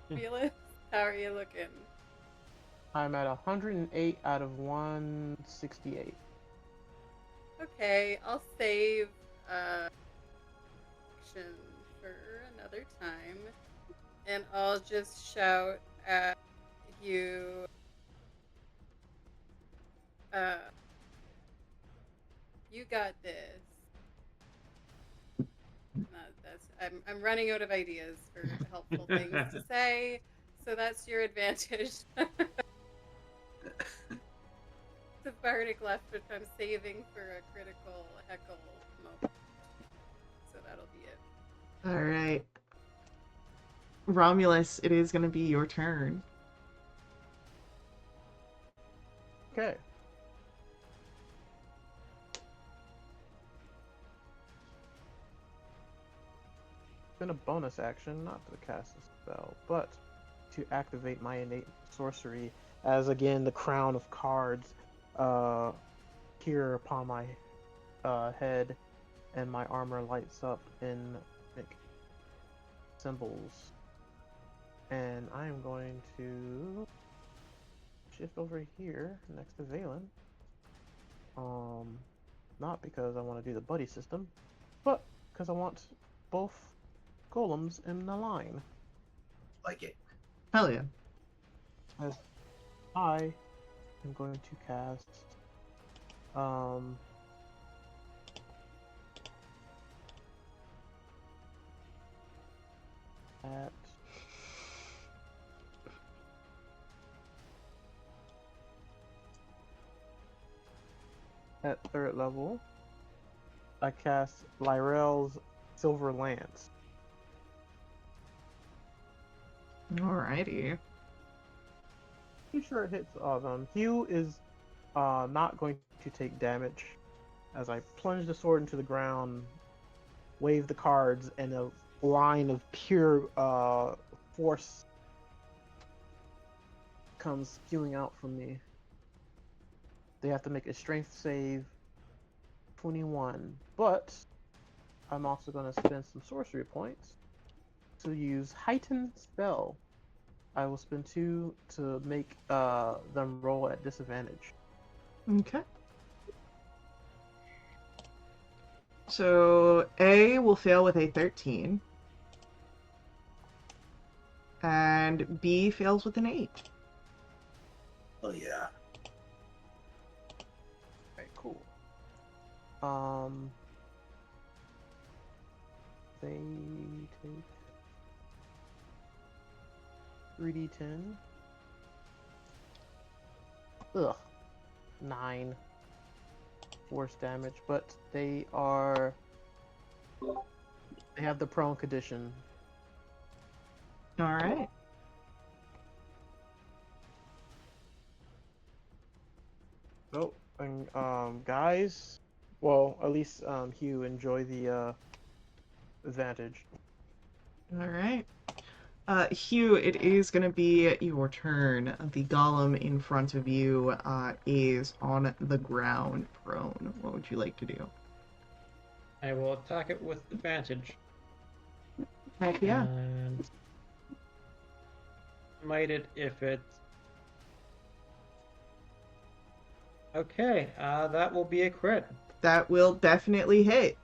Felix, how are you looking? I'm at 108 out of 168. Okay, I'll save action for another time, and I'll just shout at you. You got this. I'm running out of ideas for helpful things to say, so that's your advantage. The bardic left, which I'm saving for a critical heckle moment. So that'll be it. All right. Romulus, it is going to be your turn. Okay. It's been a bonus action, not to cast a spell, but to activate my innate sorcery, as again the crown of cards appear upon my head, and my armor lights up in like, symbols. And I am going to shift over here next to Valen. Not because I want to do the buddy system, but because I want both golems in the line. Like it. Hell yeah. As I am going to cast at third level, I cast Lyrel's Silver Lance. Alrighty. Pretty sure it hits all of them. Hugh is not going to take damage as I plunge the sword into the ground, wave the cards, and a line of pure force comes spewing out from me. They have to make a strength save 21, but I'm also going to spend some sorcery points to use Heightened Spell. I will spend 2 to make them roll at disadvantage. Okay. So A will fail with a 13. And B fails with an 8. Oh, yeah. Okay, cool. They take 3d10. Ugh. 9 force damage, but they have the prone condition. Alright. So, and, guys, well, at least Hugh, enjoy the advantage. Alright. Hugh, it is going to be your turn. The golem in front of you is on the ground, prone. What would you like to do? I will attack it with advantage. Heck yeah. And smite it if it Okay, that will be a crit. That will definitely hit.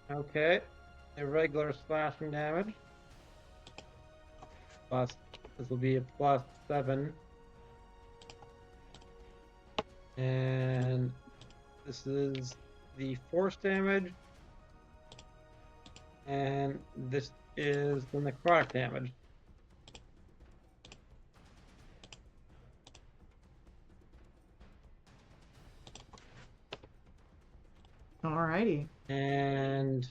Okay, a regular slashing damage. Plus, this will be a +7. And this is the force damage. And this is the necrotic damage. Alrighty. And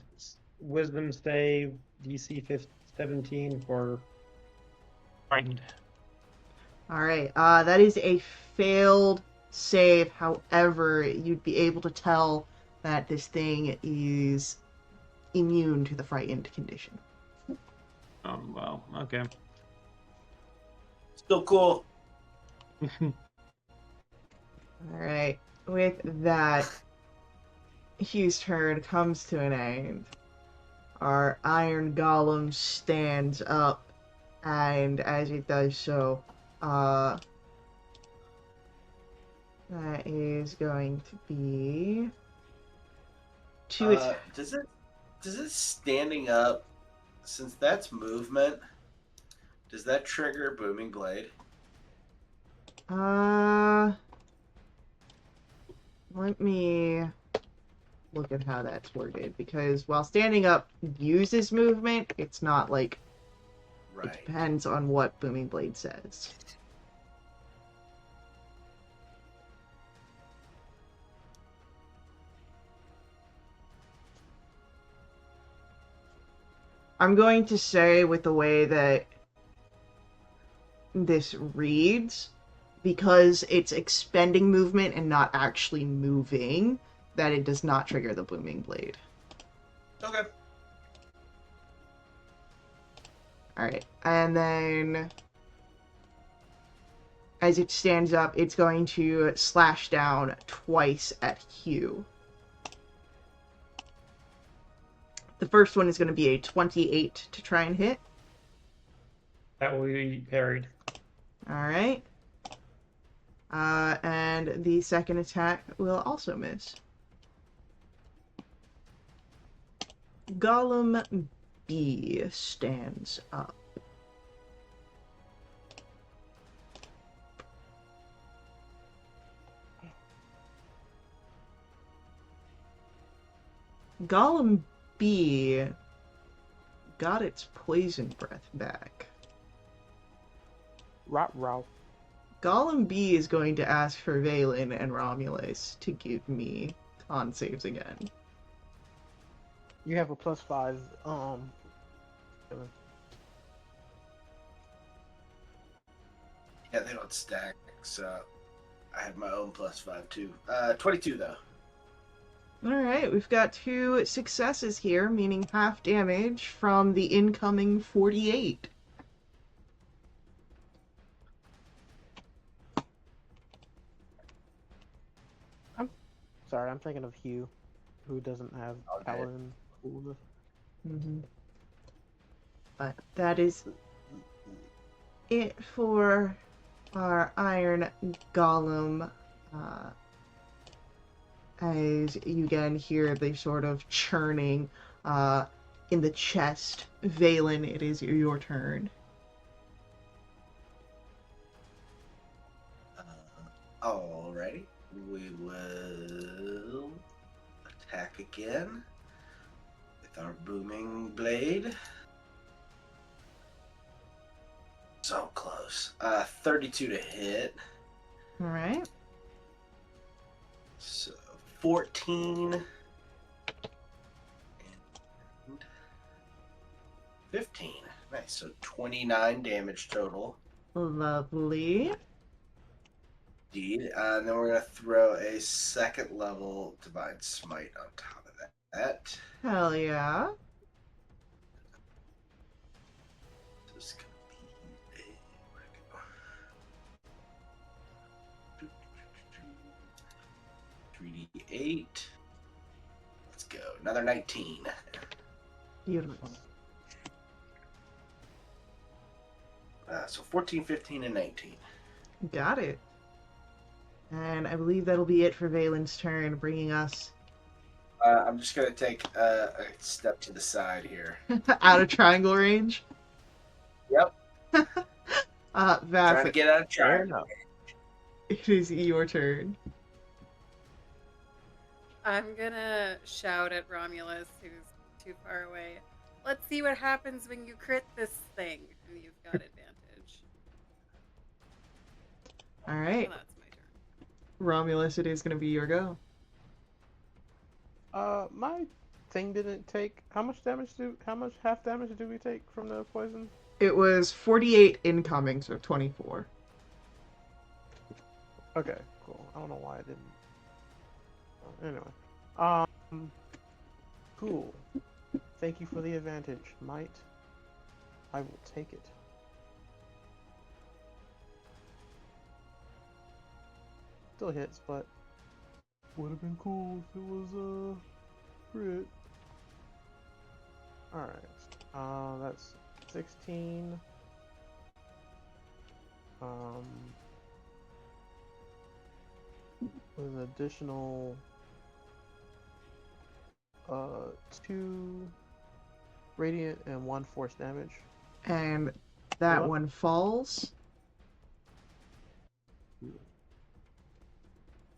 wisdom save DC 17 for frightened. Alright, that is a failed save. However, you'd be able to tell that this thing is immune to the frightened condition. Well, okay. Still cool. Alright, with that, Hugh's turn comes to an end. Our iron golem stands up, and as it does so, that is going to be Does it standing up, since that's movement, does that trigger booming blade? Let me look at how that's worded, because while standing up uses movement, it's not like it Right. depends on what Booming Blade says. I'm going to say, with the way that this reads, because it's expending movement and not actually moving, that it does not trigger the Booming Blade. Okay. Alright, and then as it stands up, it's going to slash down twice at Hugh. The first one is going to be a 28 to try and hit. That will be parried. Alright. And the second attack will also miss. Golem B stands up. Golem B got its poison breath back. Rot. Golem B is going to ask for Valen and Romulus to give me con saves again. You have a +5. Yeah, they don't stack, so I have my own +5 too. 22 though. Alright, we've got 2 successes here, meaning half damage from the incoming 48. Sorry, I'm thinking of Hugh, who doesn't have paladin coolness. Mm-hmm. But that is it for our iron golem. As you again hear the sort of churning in the chest. Valen, it is your turn. Alrighty. We will attack again with our booming blade. So close. 32 to hit. Alright. So 14 and 15. Nice. So 29 damage total. Lovely. Indeed. And then we're going to throw a second level Divine Smite on top of that. Hell yeah. So it's going to be a 3d8. Let's go. Another 19. Beautiful. So So 14, 15, and 19. Got it. And I believe that'll be it for Valen's turn, bringing us I'm just going to take a step to the side here. out of triangle range. Yep. Vath, Trying to get out of Fair triangle. enough. it is your turn. I'm gonna shout at Romulus, who's too far away. Let's see what happens when you crit this thing. And you've got advantage. All right, Well, that's my turn. Romulus, it is going to be your go. My thing didn't take. How much half damage do we take from the poison? It was 48 incoming, so 24. Okay, cool. I don't know why I didn't. Anyway, cool. Thank you for the advantage, might. I will take it. Still hits, but would have been cool if it was a crit. Alright. That's 16. With an additional 2 radiant and 1 force damage. And that Yep. one falls.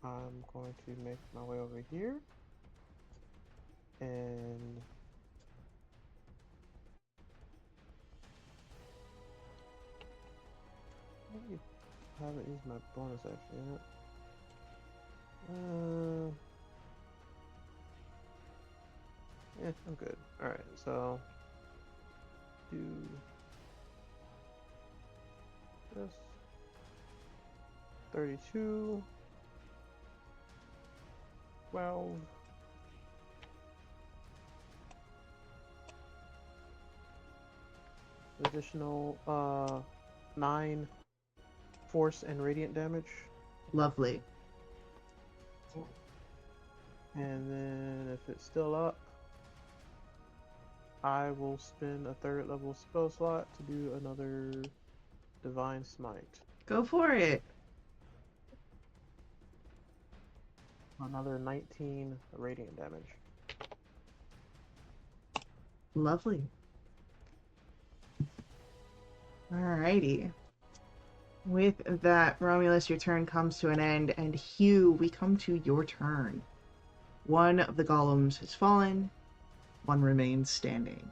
I'm going to make my way over here and I haven't used my bonus action yet. Yeah, I'm good. Alright, so do this 32 12 additional 9 force and radiant damage, Lovely. and then if it's still up, I will spend a 3rd level spell slot to do another divine smite. Go for it. Another 19 radiant damage. Lovely. Alrighty. With that, Romulus, your turn comes to an end, and Hugh, we come to your turn. One of the golems has fallen, one remains standing.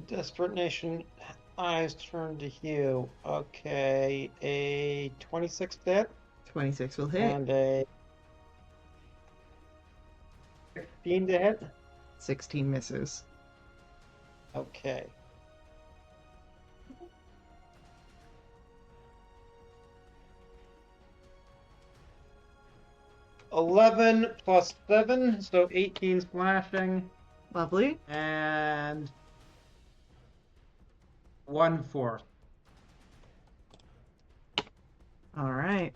Desperate Nation eyes turn to Hugh. Okay, a 26 hit 26 will hit. and a 15 to hit. 16 misses. Okay. $11 plus 7, so 18 slashing, Lovely. and 1 force. All right.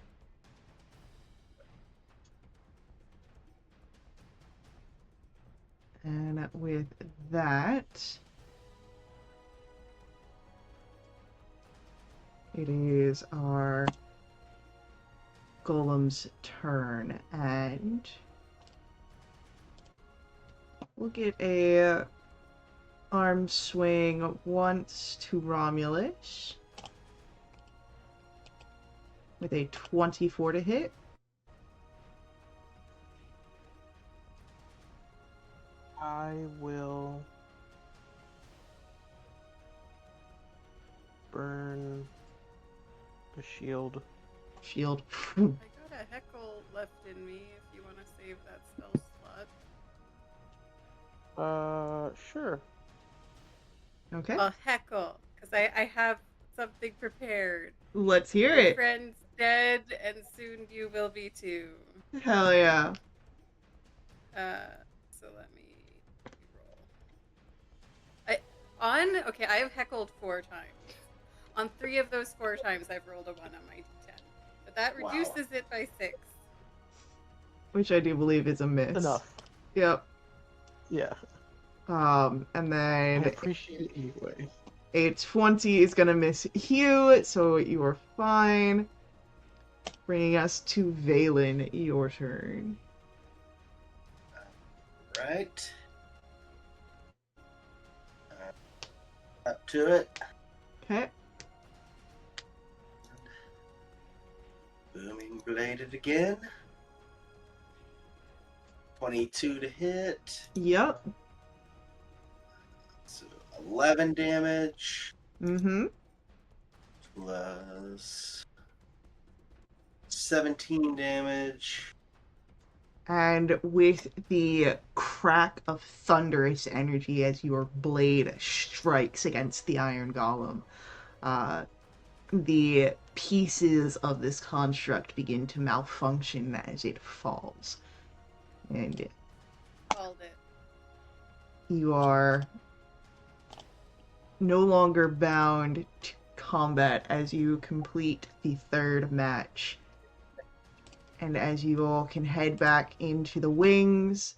And with that, it is our golem's turn, and we'll get a arm swing once to Romulus with a 24 to hit. I will burn the shield. Shield. I got a heckle left in me if you want to save that spell slot. Sure. Okay. A heckle, because I have something prepared. Let's hear Your it. friend's dead, and soon you will be too. Hell yeah. So let me roll. Okay, I have heckled 4 times. On 3 of those 4 times, I've rolled a 1 on my d10. But that Wow. reduces it by 6. Which I do believe is a miss. Enough. Yep. Yeah. And I then appreciate it anyway. A 20 is gonna miss you, so you are fine. Bringing us to Valen, your turn. Right. Up to it. Okay. Booming bladed again. 22 to hit. Yep. So 11 damage. Mm-hmm. Plus 17 damage. And with the crack of thunderous energy as your blade strikes against the iron golem, uh, the pieces of this construct begin to malfunction as it falls. And Called it. you are no longer bound to combat as you complete the third match. And as you all can head back into the wings,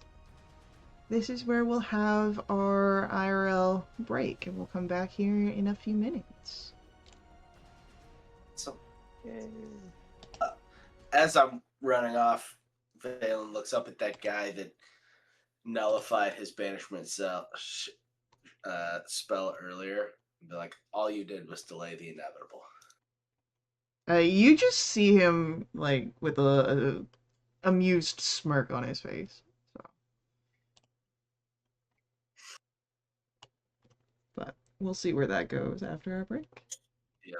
this is where we'll have our IRL break, and we'll come back here in a few minutes. So Yay. as I'm running off, Valen looks up at that guy that nullified his banishment spell earlier and be like, all you did was delay the inevitable. You just see him like with a amused smirk on his face. So, but we'll see where that goes after our break. Yep.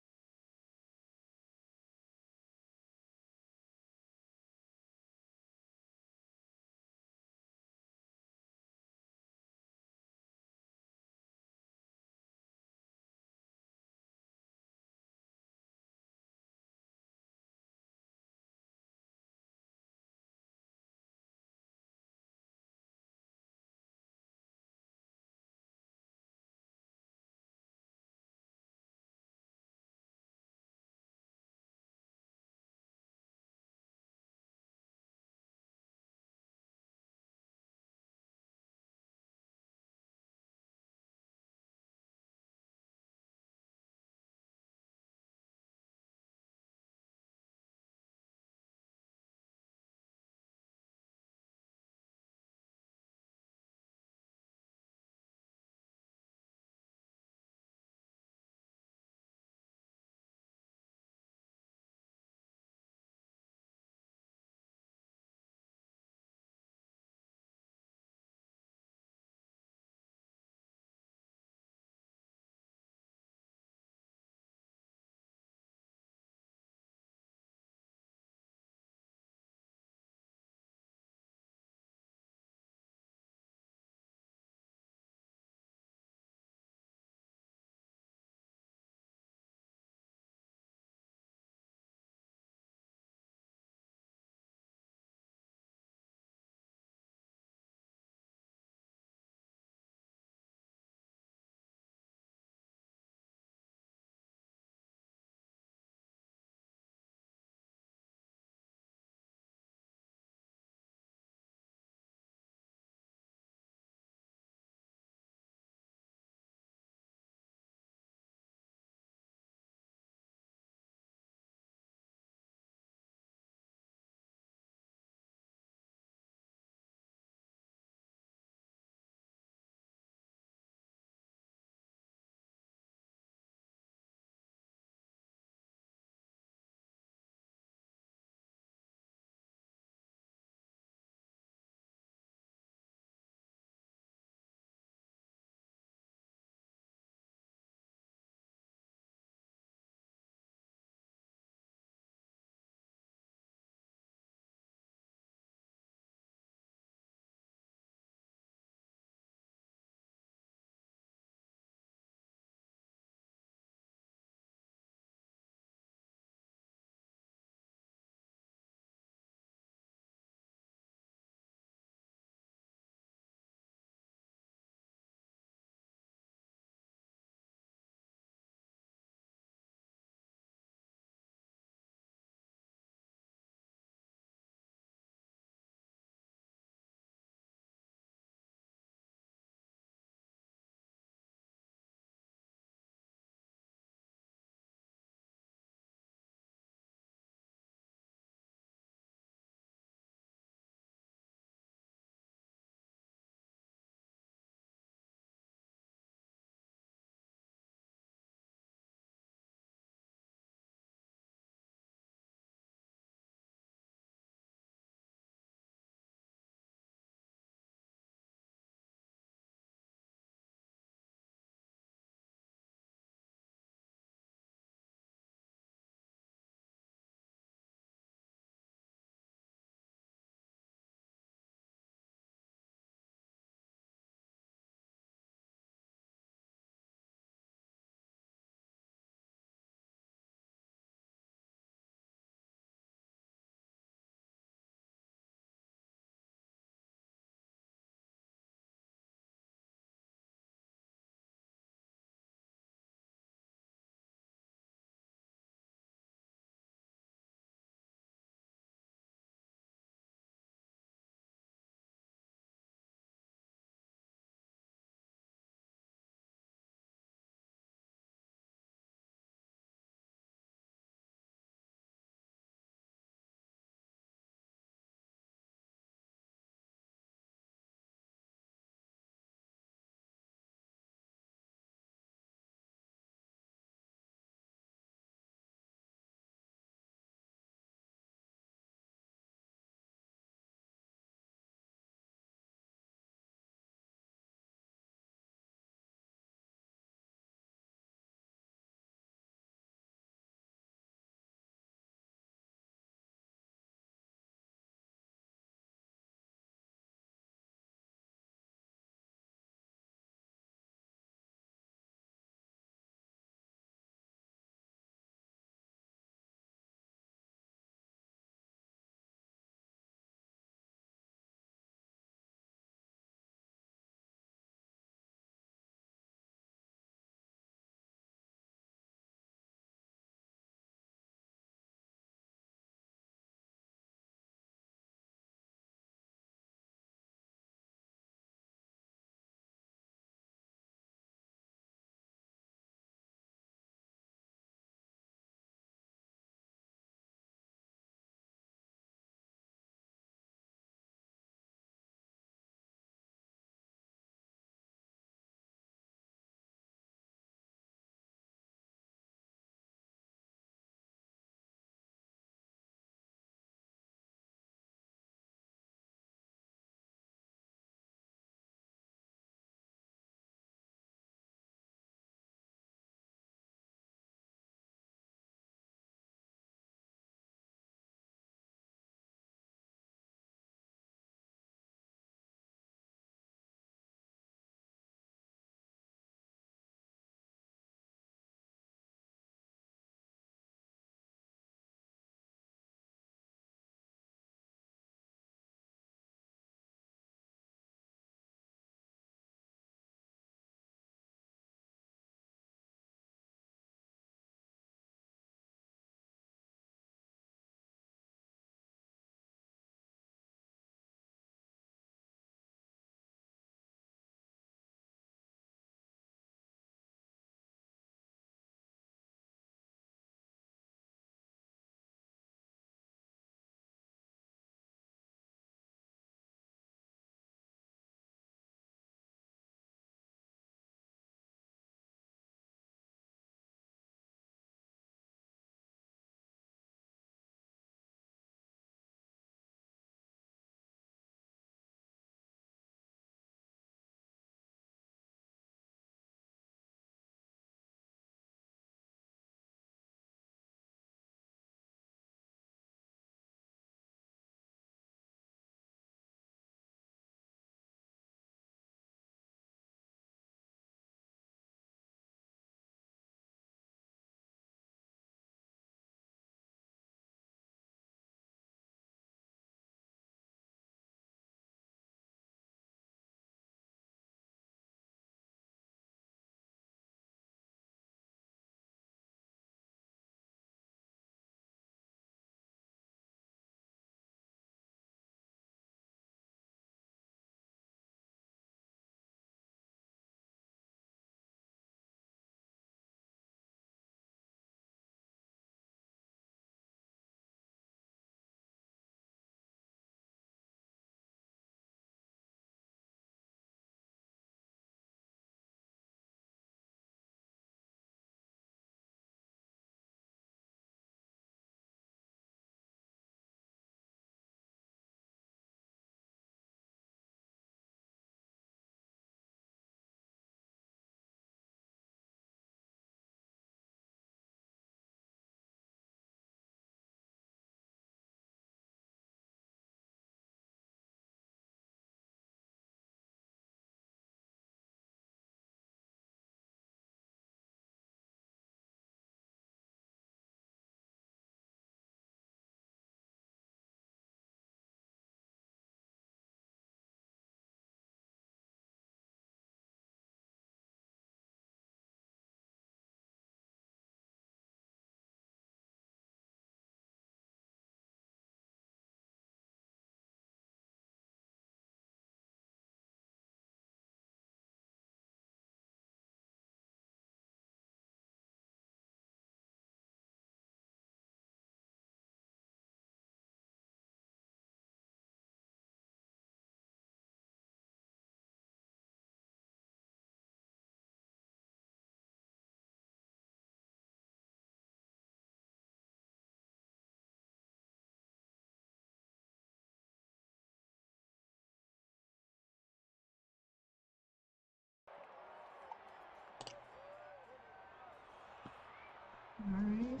Alright.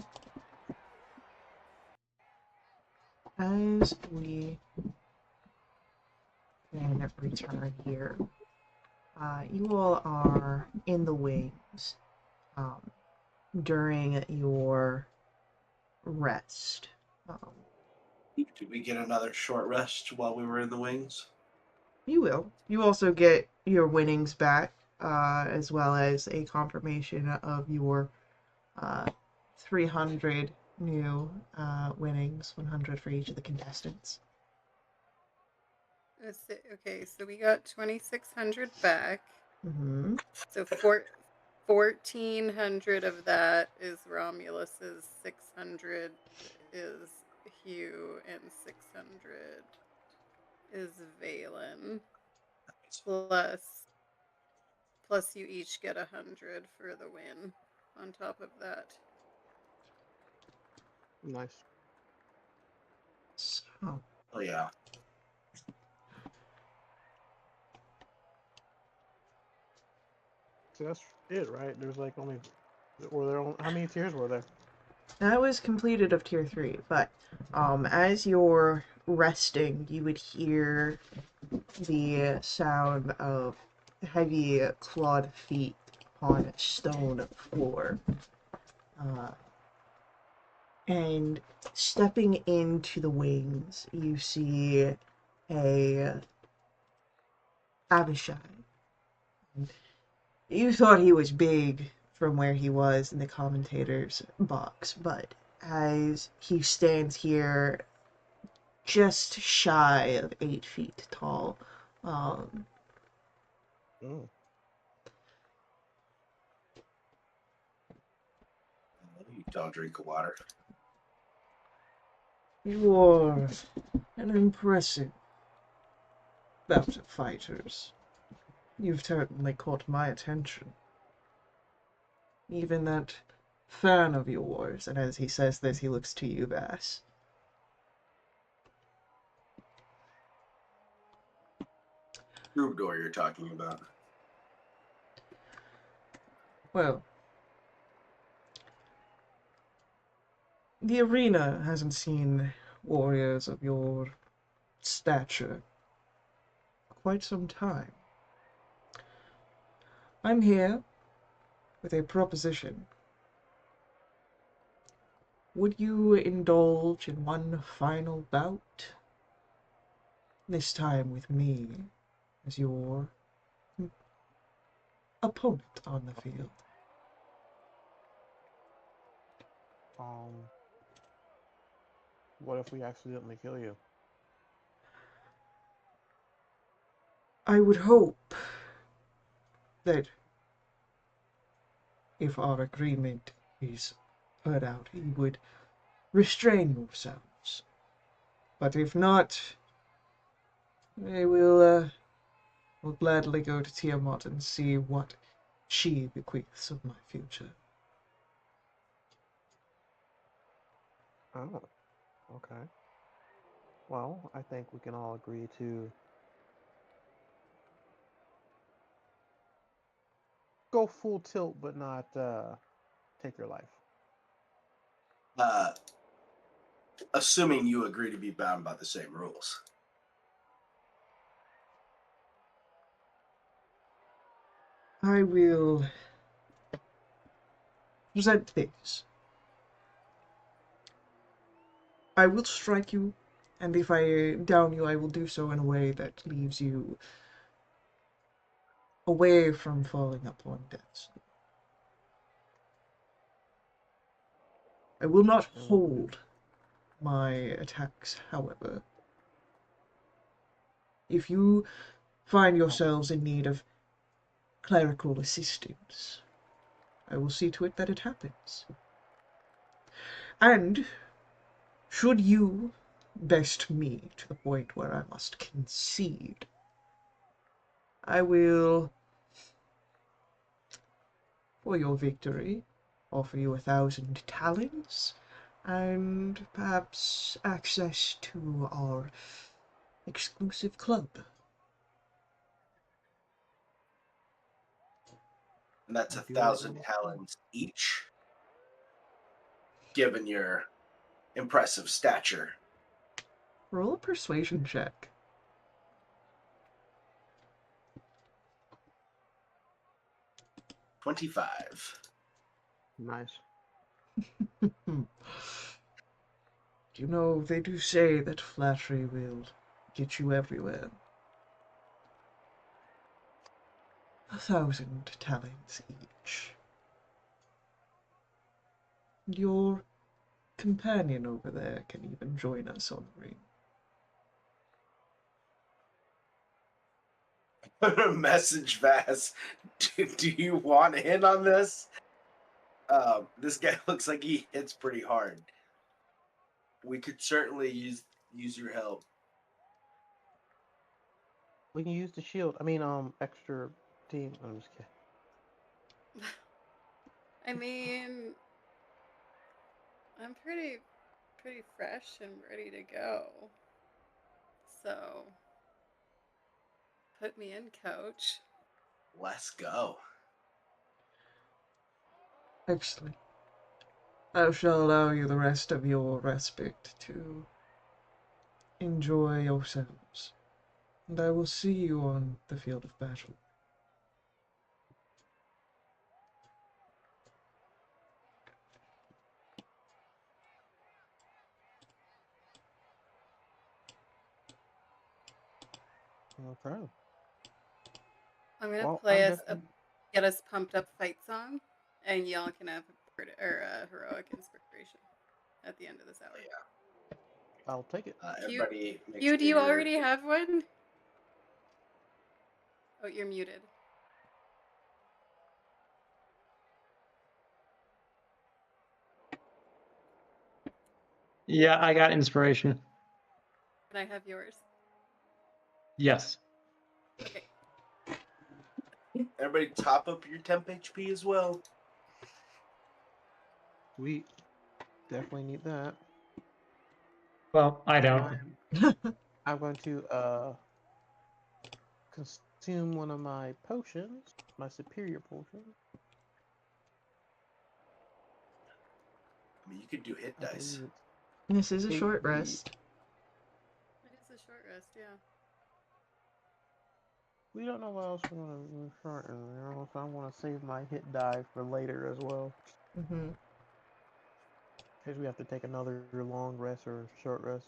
As we can return here, you all are in the wings um, during your rest. Um, Did we get another short rest while we were in the wings? you will. You also get your winnings back, as well as a confirmation of your uh, 300 new winnings, 100 for each of the contestants. Okay, so we got 2,600 back. Mm-hmm. So 1,400 of that is Romulus's, 600 is Hugh, and 600 is Valen. Plus you each get 100 for the win on top of that. Nice. So, Oh yeah. So that's it, right? There's like only were there only, how many tiers were there? that was completed of tier 3, but as you're resting, you would hear the sound of heavy clawed feet upon a stone floor. Uh, and stepping into the wings, you see a Abishai. You thought he was big from where he was in the commentator's box, but as he stands here just shy of 8 feet tall, um, Mm. You don't drink water. you are an impressive bout of fighters. You've certainly caught my attention. Even that fan of yours, and as he says this, he looks to you, Bass. Troubadour you're talking about. Well, the arena hasn't seen warriors of your stature quite some time. I'm here with a proposition. Would you indulge in one final bout? This time with me as your opponent on the field. Um, what if we accidentally kill you? I would hope that if our agreement is heard out, you would restrain yourselves. But if not, I will gladly go to Tiamat and see what she bequeaths of my future. Oh, okay. Well, I think we can all agree to go full tilt, but not take your life. Uh, assuming you agree to be bound by the same rules. I will present this. I will strike you, and if I down you, I will do so in a way that leaves you away from falling upon death's door. I will not And hold my attacks, however. If you find oh, yourselves in need of clerical assistance, I will see to it that it happens. And should you best me to the point where I must concede, I will, for your victory, offer you 1,000 talents and perhaps access to our exclusive club. And that's I a feel like thousand we must. talents each. given your impressive stature. Roll a persuasion check. 25. Nice. You know, they do say that flattery will get you everywhere. 1,000 talents each. Your companion over there can even join us on the ring. Message Vass. Do you want in on this? This guy looks like he hits pretty hard. We could certainly use your help. We can use the shield. I mean, extra team. I'm just kidding. I mean, I'm pretty fresh and ready to go. So, put me in, coach. Let's go. Excellent. I shall allow you the rest of your respite to enjoy yourselves, and I will see you on the field of battle. Okay. I'm gonna Well, play I'm us a definitely. get us pumped up fight song, and y'all can have a heroic inspiration at the end of this hour. Yeah. I'll take it. Everybody make Hugh, sure do you you're already have one? Oh, you're muted. Yeah, I got inspiration. Can I have yours? Yes. Okay. everybody top up your temp HP as well. We definitely need that. Well, I don't. I'm going to consume one of my potions, my superior potion. I mean, you could do hit I dice. believe it's This is a 8 short D. rest. It is a short rest, yeah. We don't know what else we're gonna start, so I want to save my hit die for later as well. Mm-hmm. In case we have to take another long rest or short rest.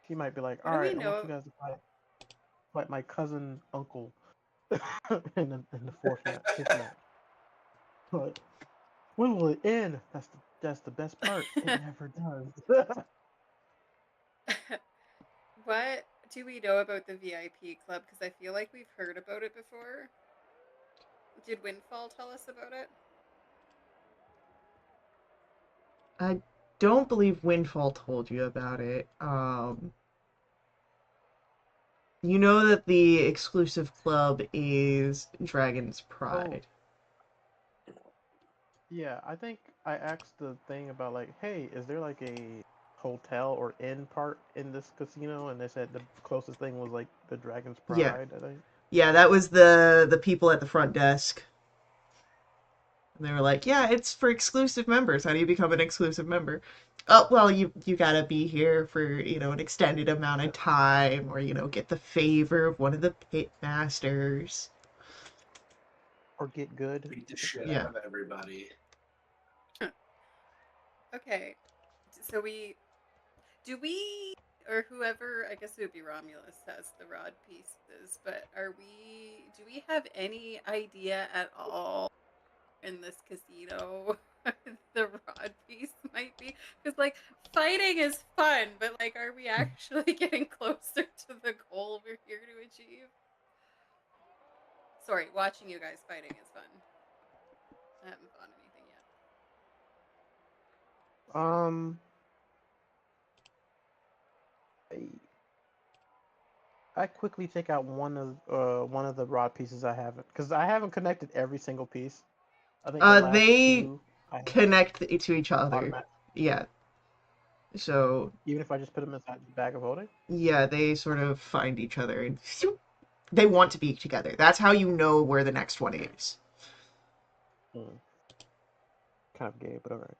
She might be like, What "All do we right, I want know? you guys to fight my cousin uncle in the fifth match." But when will it end? That's the best part. It never does. What do we know about the VIP club? Because I feel like we've heard about it before. Did Windfall tell us about it? I don't believe Windfall told you about it. You know that the exclusive club is Dragon's Oh, Pride. yeah, I think I asked the thing about like, hey, is there like a hotel or inn part in this casino? And they said the closest thing was like the Dragon's Yeah, Pride, I think. yeah, that was the people at the front desk. And they were like, "Yeah, it's for exclusive members. How do you become an exclusive member?" Oh, well, you gotta be here for, an extended amount of time, or, get the favor of one of the pit masters. Or get good. Beat the shit out Yeah. of everybody. Okay. So do we or whoever, I guess it would be Romulus has the rod pieces, but do we have any idea at all in this casino the rod piece might be? Because like fighting is fun, but like are we actually getting closer to the goal we're here to achieve? Sorry, watching you guys fighting is fun. I haven't bought anything yet. Um, I, I quickly take out one of the rod pieces I haven't, because I haven't connected every single piece. I think the last They two I have connect to each other. automatic, Yeah. So, even if I just put them inside the bag of holding. yeah, they sort of find each other and they want to be together. That's how you know where the next one is. Hmm. kind of gay, but alright.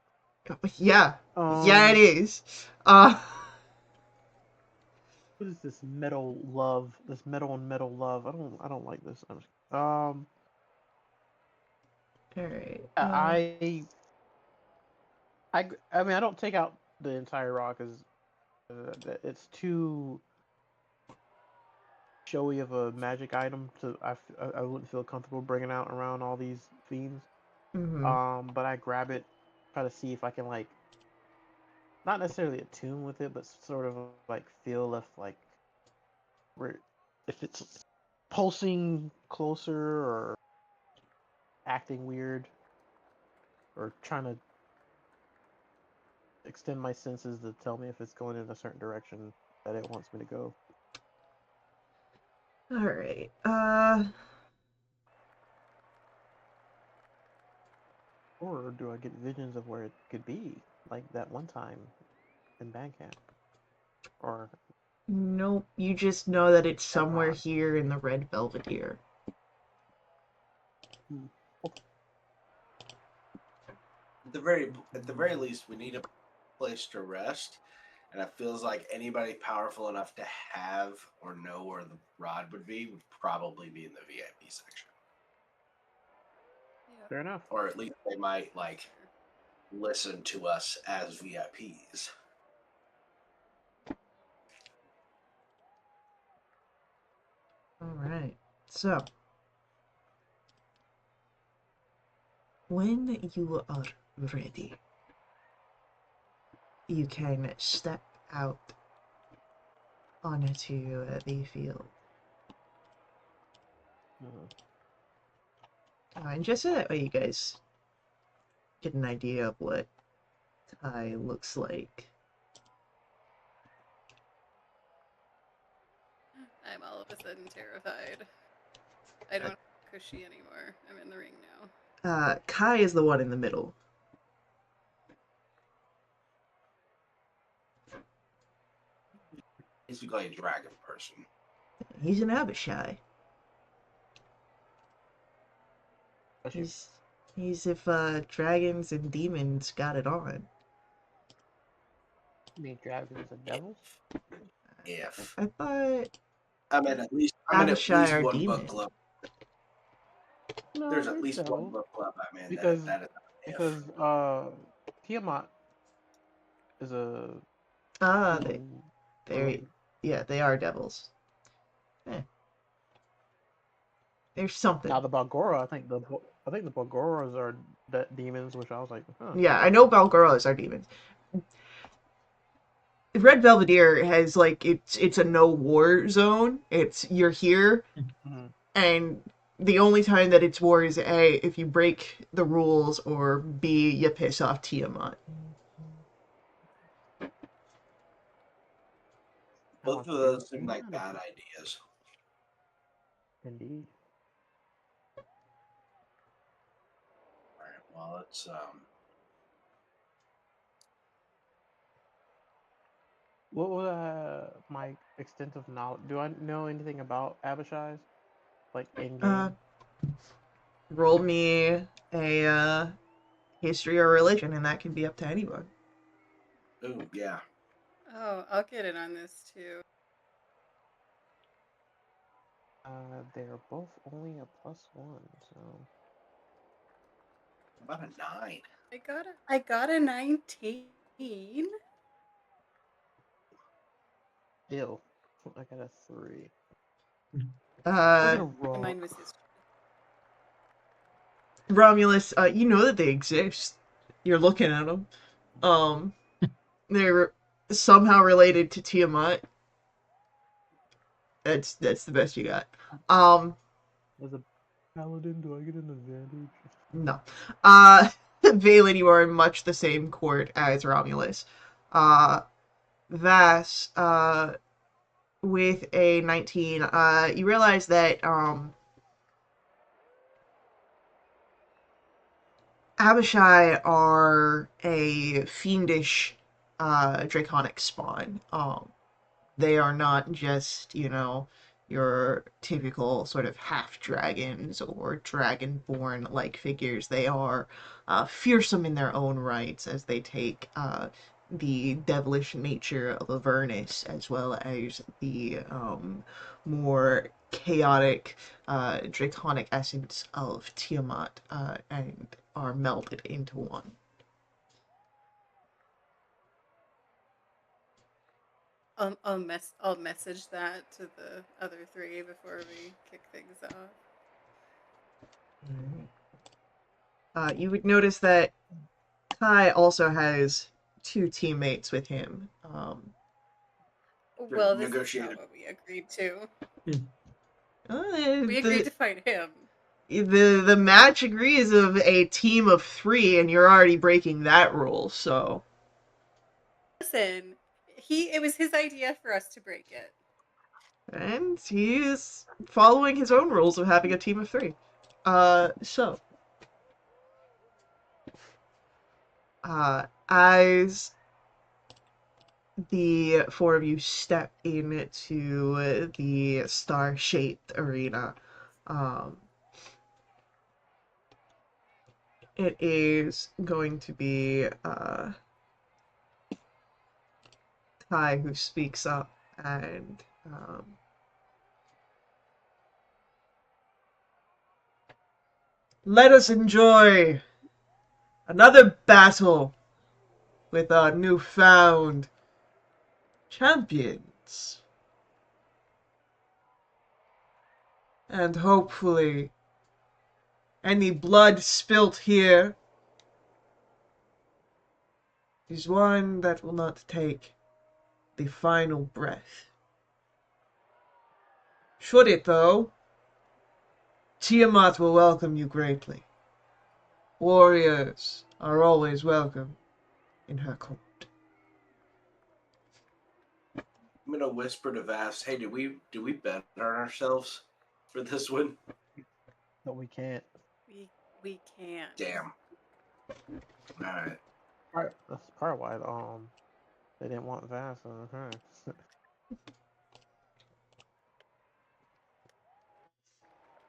Yeah. Yeah, it is. What is this metal love? This metal and metal love. I don't like this. Alright. I mean I don't take out the entire rock because it's too showy of a magic item to I wouldn't feel comfortable bringing out around all these fiends. Mm-hmm. But I grab it, try to see if I can like not necessarily attune with it, but sort of like feel where if it's pulsing closer or acting weird or trying to extend my senses to tell me if it's going in a certain direction that it wants me to go. Alright. Or do I get visions of where it could be, like that one time in Bandcamp? Or Nope. You just know that it's that somewhere not? here in the Red Belvedere. Hmm. At the very least, we need a place to rest, and it feels like anybody powerful enough to have or know where the rod would probably be in the VIP section, Yeah. Fair enough. or at least they might like listen to us as VIPs. Alright. So, when you are ready, you can step out onto the field. Mhm. And just so that way you guys get an idea of what Kai looks like. I'm all of a sudden terrified. I don't have cushy anymore. I'm in the ring now. Kai is the one in the middle. Basically, a dragon person. He's an Abishai. Bless you. He's if dragons and demons got it on. You mean dragons and devils? If I thought I'm in at least Abishai are one book demons. club. No, There's at there's least one devils book club I'm in because that is an if. because Tiamat is a Ah, human they, related. yeah, they are devils. Eh, there's Now something. the Balgora, I think the Balgoras are demons, which I was like, huh. Yeah, I know Balgoros are demons. Red Belvedere has like it's a no war zone. It's you're here Mm-hmm. and the only time that it's war is A, if you break the rules, or B, you piss off Tiamat. I Both want of to do those seem like bad ideas. indeed. All right. Well, it's What was my extent of knowledge? Do I know anything about Abishai's, like in Uh, game? roll me a history or religion, and that can be up to anyone. ooh yeah. Oh, I'll get in on this too. They're both only a +1, so About a 9. I got a 19. ew. I got a 3. I'll get Uh, a And raw. mine was history. Romulus, you know that they exist. You're looking at them. Um, they're somehow related to Tiamat. That's the best you got. Um, As a paladin, do I get an advantage? no. Valen, you are in much the same court as Romulus. Uh, Vass, with a 19, you realize that, Abishai are a fiendish, draconic spawn. They are not just, your typical sort of half dragons or dragonborn like figures. They are fearsome in their own rights as they take the devilish nature of Avernus as well as the more chaotic, draconic essence of Tiamat and are melded into one. I'll message that to the other three before we kick things off. You would notice that Kai also has two teammates with him. Well, this is Negotiated. not what we agreed to. We agreed The to fight him. the match agrees of a team of three, and you're already breaking that rule. So, Listen, it was his idea for us to break it. and he's following his own rules of having a team of three. So, as the four of you step into the star-shaped arena, um, it is going to be Kai who speaks up and let us enjoy another battle with our newfound champions. And hopefully, any blood spilt here is one that will not take the final breath. Should it, though, Tiamat will welcome you greatly. Warriors are always welcome in her court. I'm gonna whisper to Vast, "Hey, did we bet on ourselves for this one?" But we can't. We can't. Damn. All right. That's part why they didn't want Vast on her.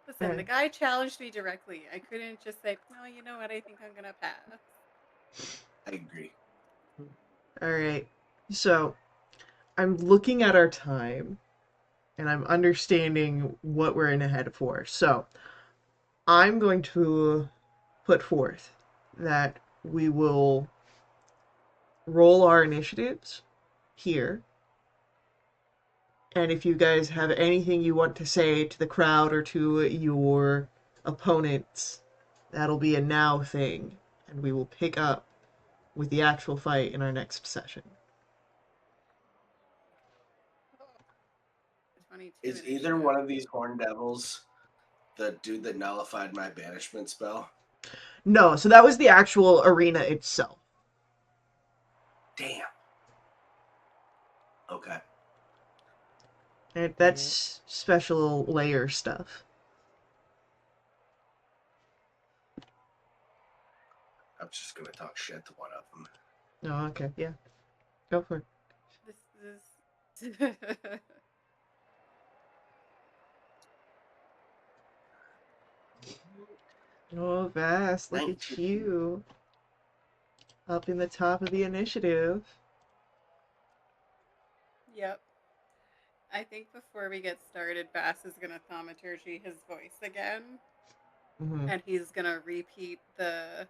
Listen, the guy challenged me directly. I couldn't just say, no, you know what? I think I'm gonna pass. I agree. Alright, so I'm looking at our time and I'm understanding what we're in ahead for. So I'm going to put forth that we will roll our initiatives here. And if you guys have anything you want to say to the crowd or to your opponents, that'll be a now thing. And we will pick up with the actual fight in our next session. Oh, 22 Is either initiative. one of these horn devils the dude that nullified my banishment spell? No, so that was the actual arena itself. Damn. Okay. And that's special layer stuff. I'm just gonna talk shit to one of them. Oh, okay, yeah. Go for it. This is. Oh, Vast, look at 19. you. Up in the top of the initiative. Yep. I think before we get started, Bass is gonna thaumaturgy his voice again, Mm-hmm. and he's gonna repeat the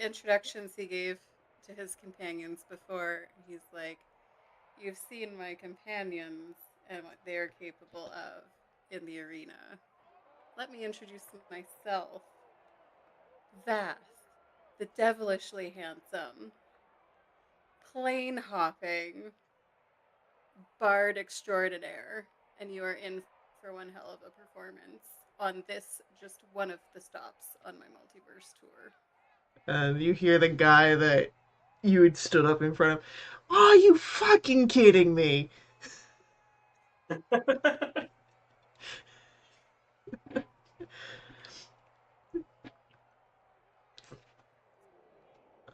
introductions he gave to his companions before. He's like, "You've seen my companions and what they are capable of in the arena. Let me introduce myself. Vast, the devilishly handsome, plane hopping, bard extraordinaire, and you are in for one hell of a performance on this just one of the stops on my multiverse tour." And you hear the guy that you had stood up in front of. Are you fucking kidding me?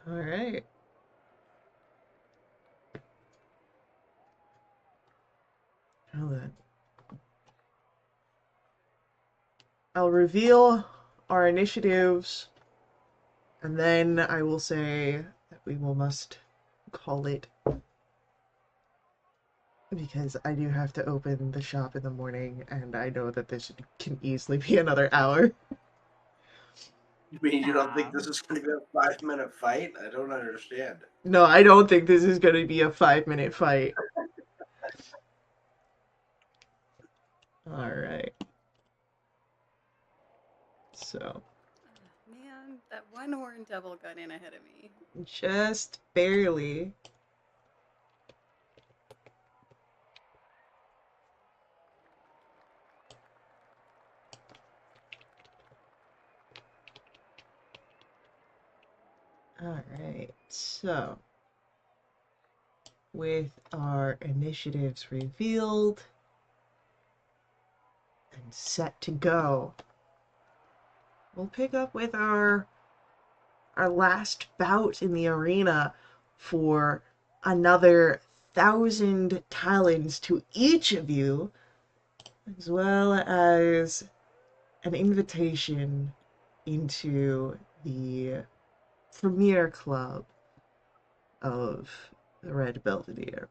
Alright. Well then. I'll reveal our initiatives, and then I will say that we must call it, because I do have to open the shop in the morning, and I know that this can easily be another hour. You mean you don't think this is going to be a 5-minute fight? I don't understand. No, I don't think this is going to be a 5-minute fight. All right. So, Man, that one horn devil got in ahead of me. just barely. All right. So, with our initiatives revealed and set to go, we'll pick up with our last bout in the arena for another 1,000 talons to each of you, as well as an invitation into the premier club of the Red Belvedere.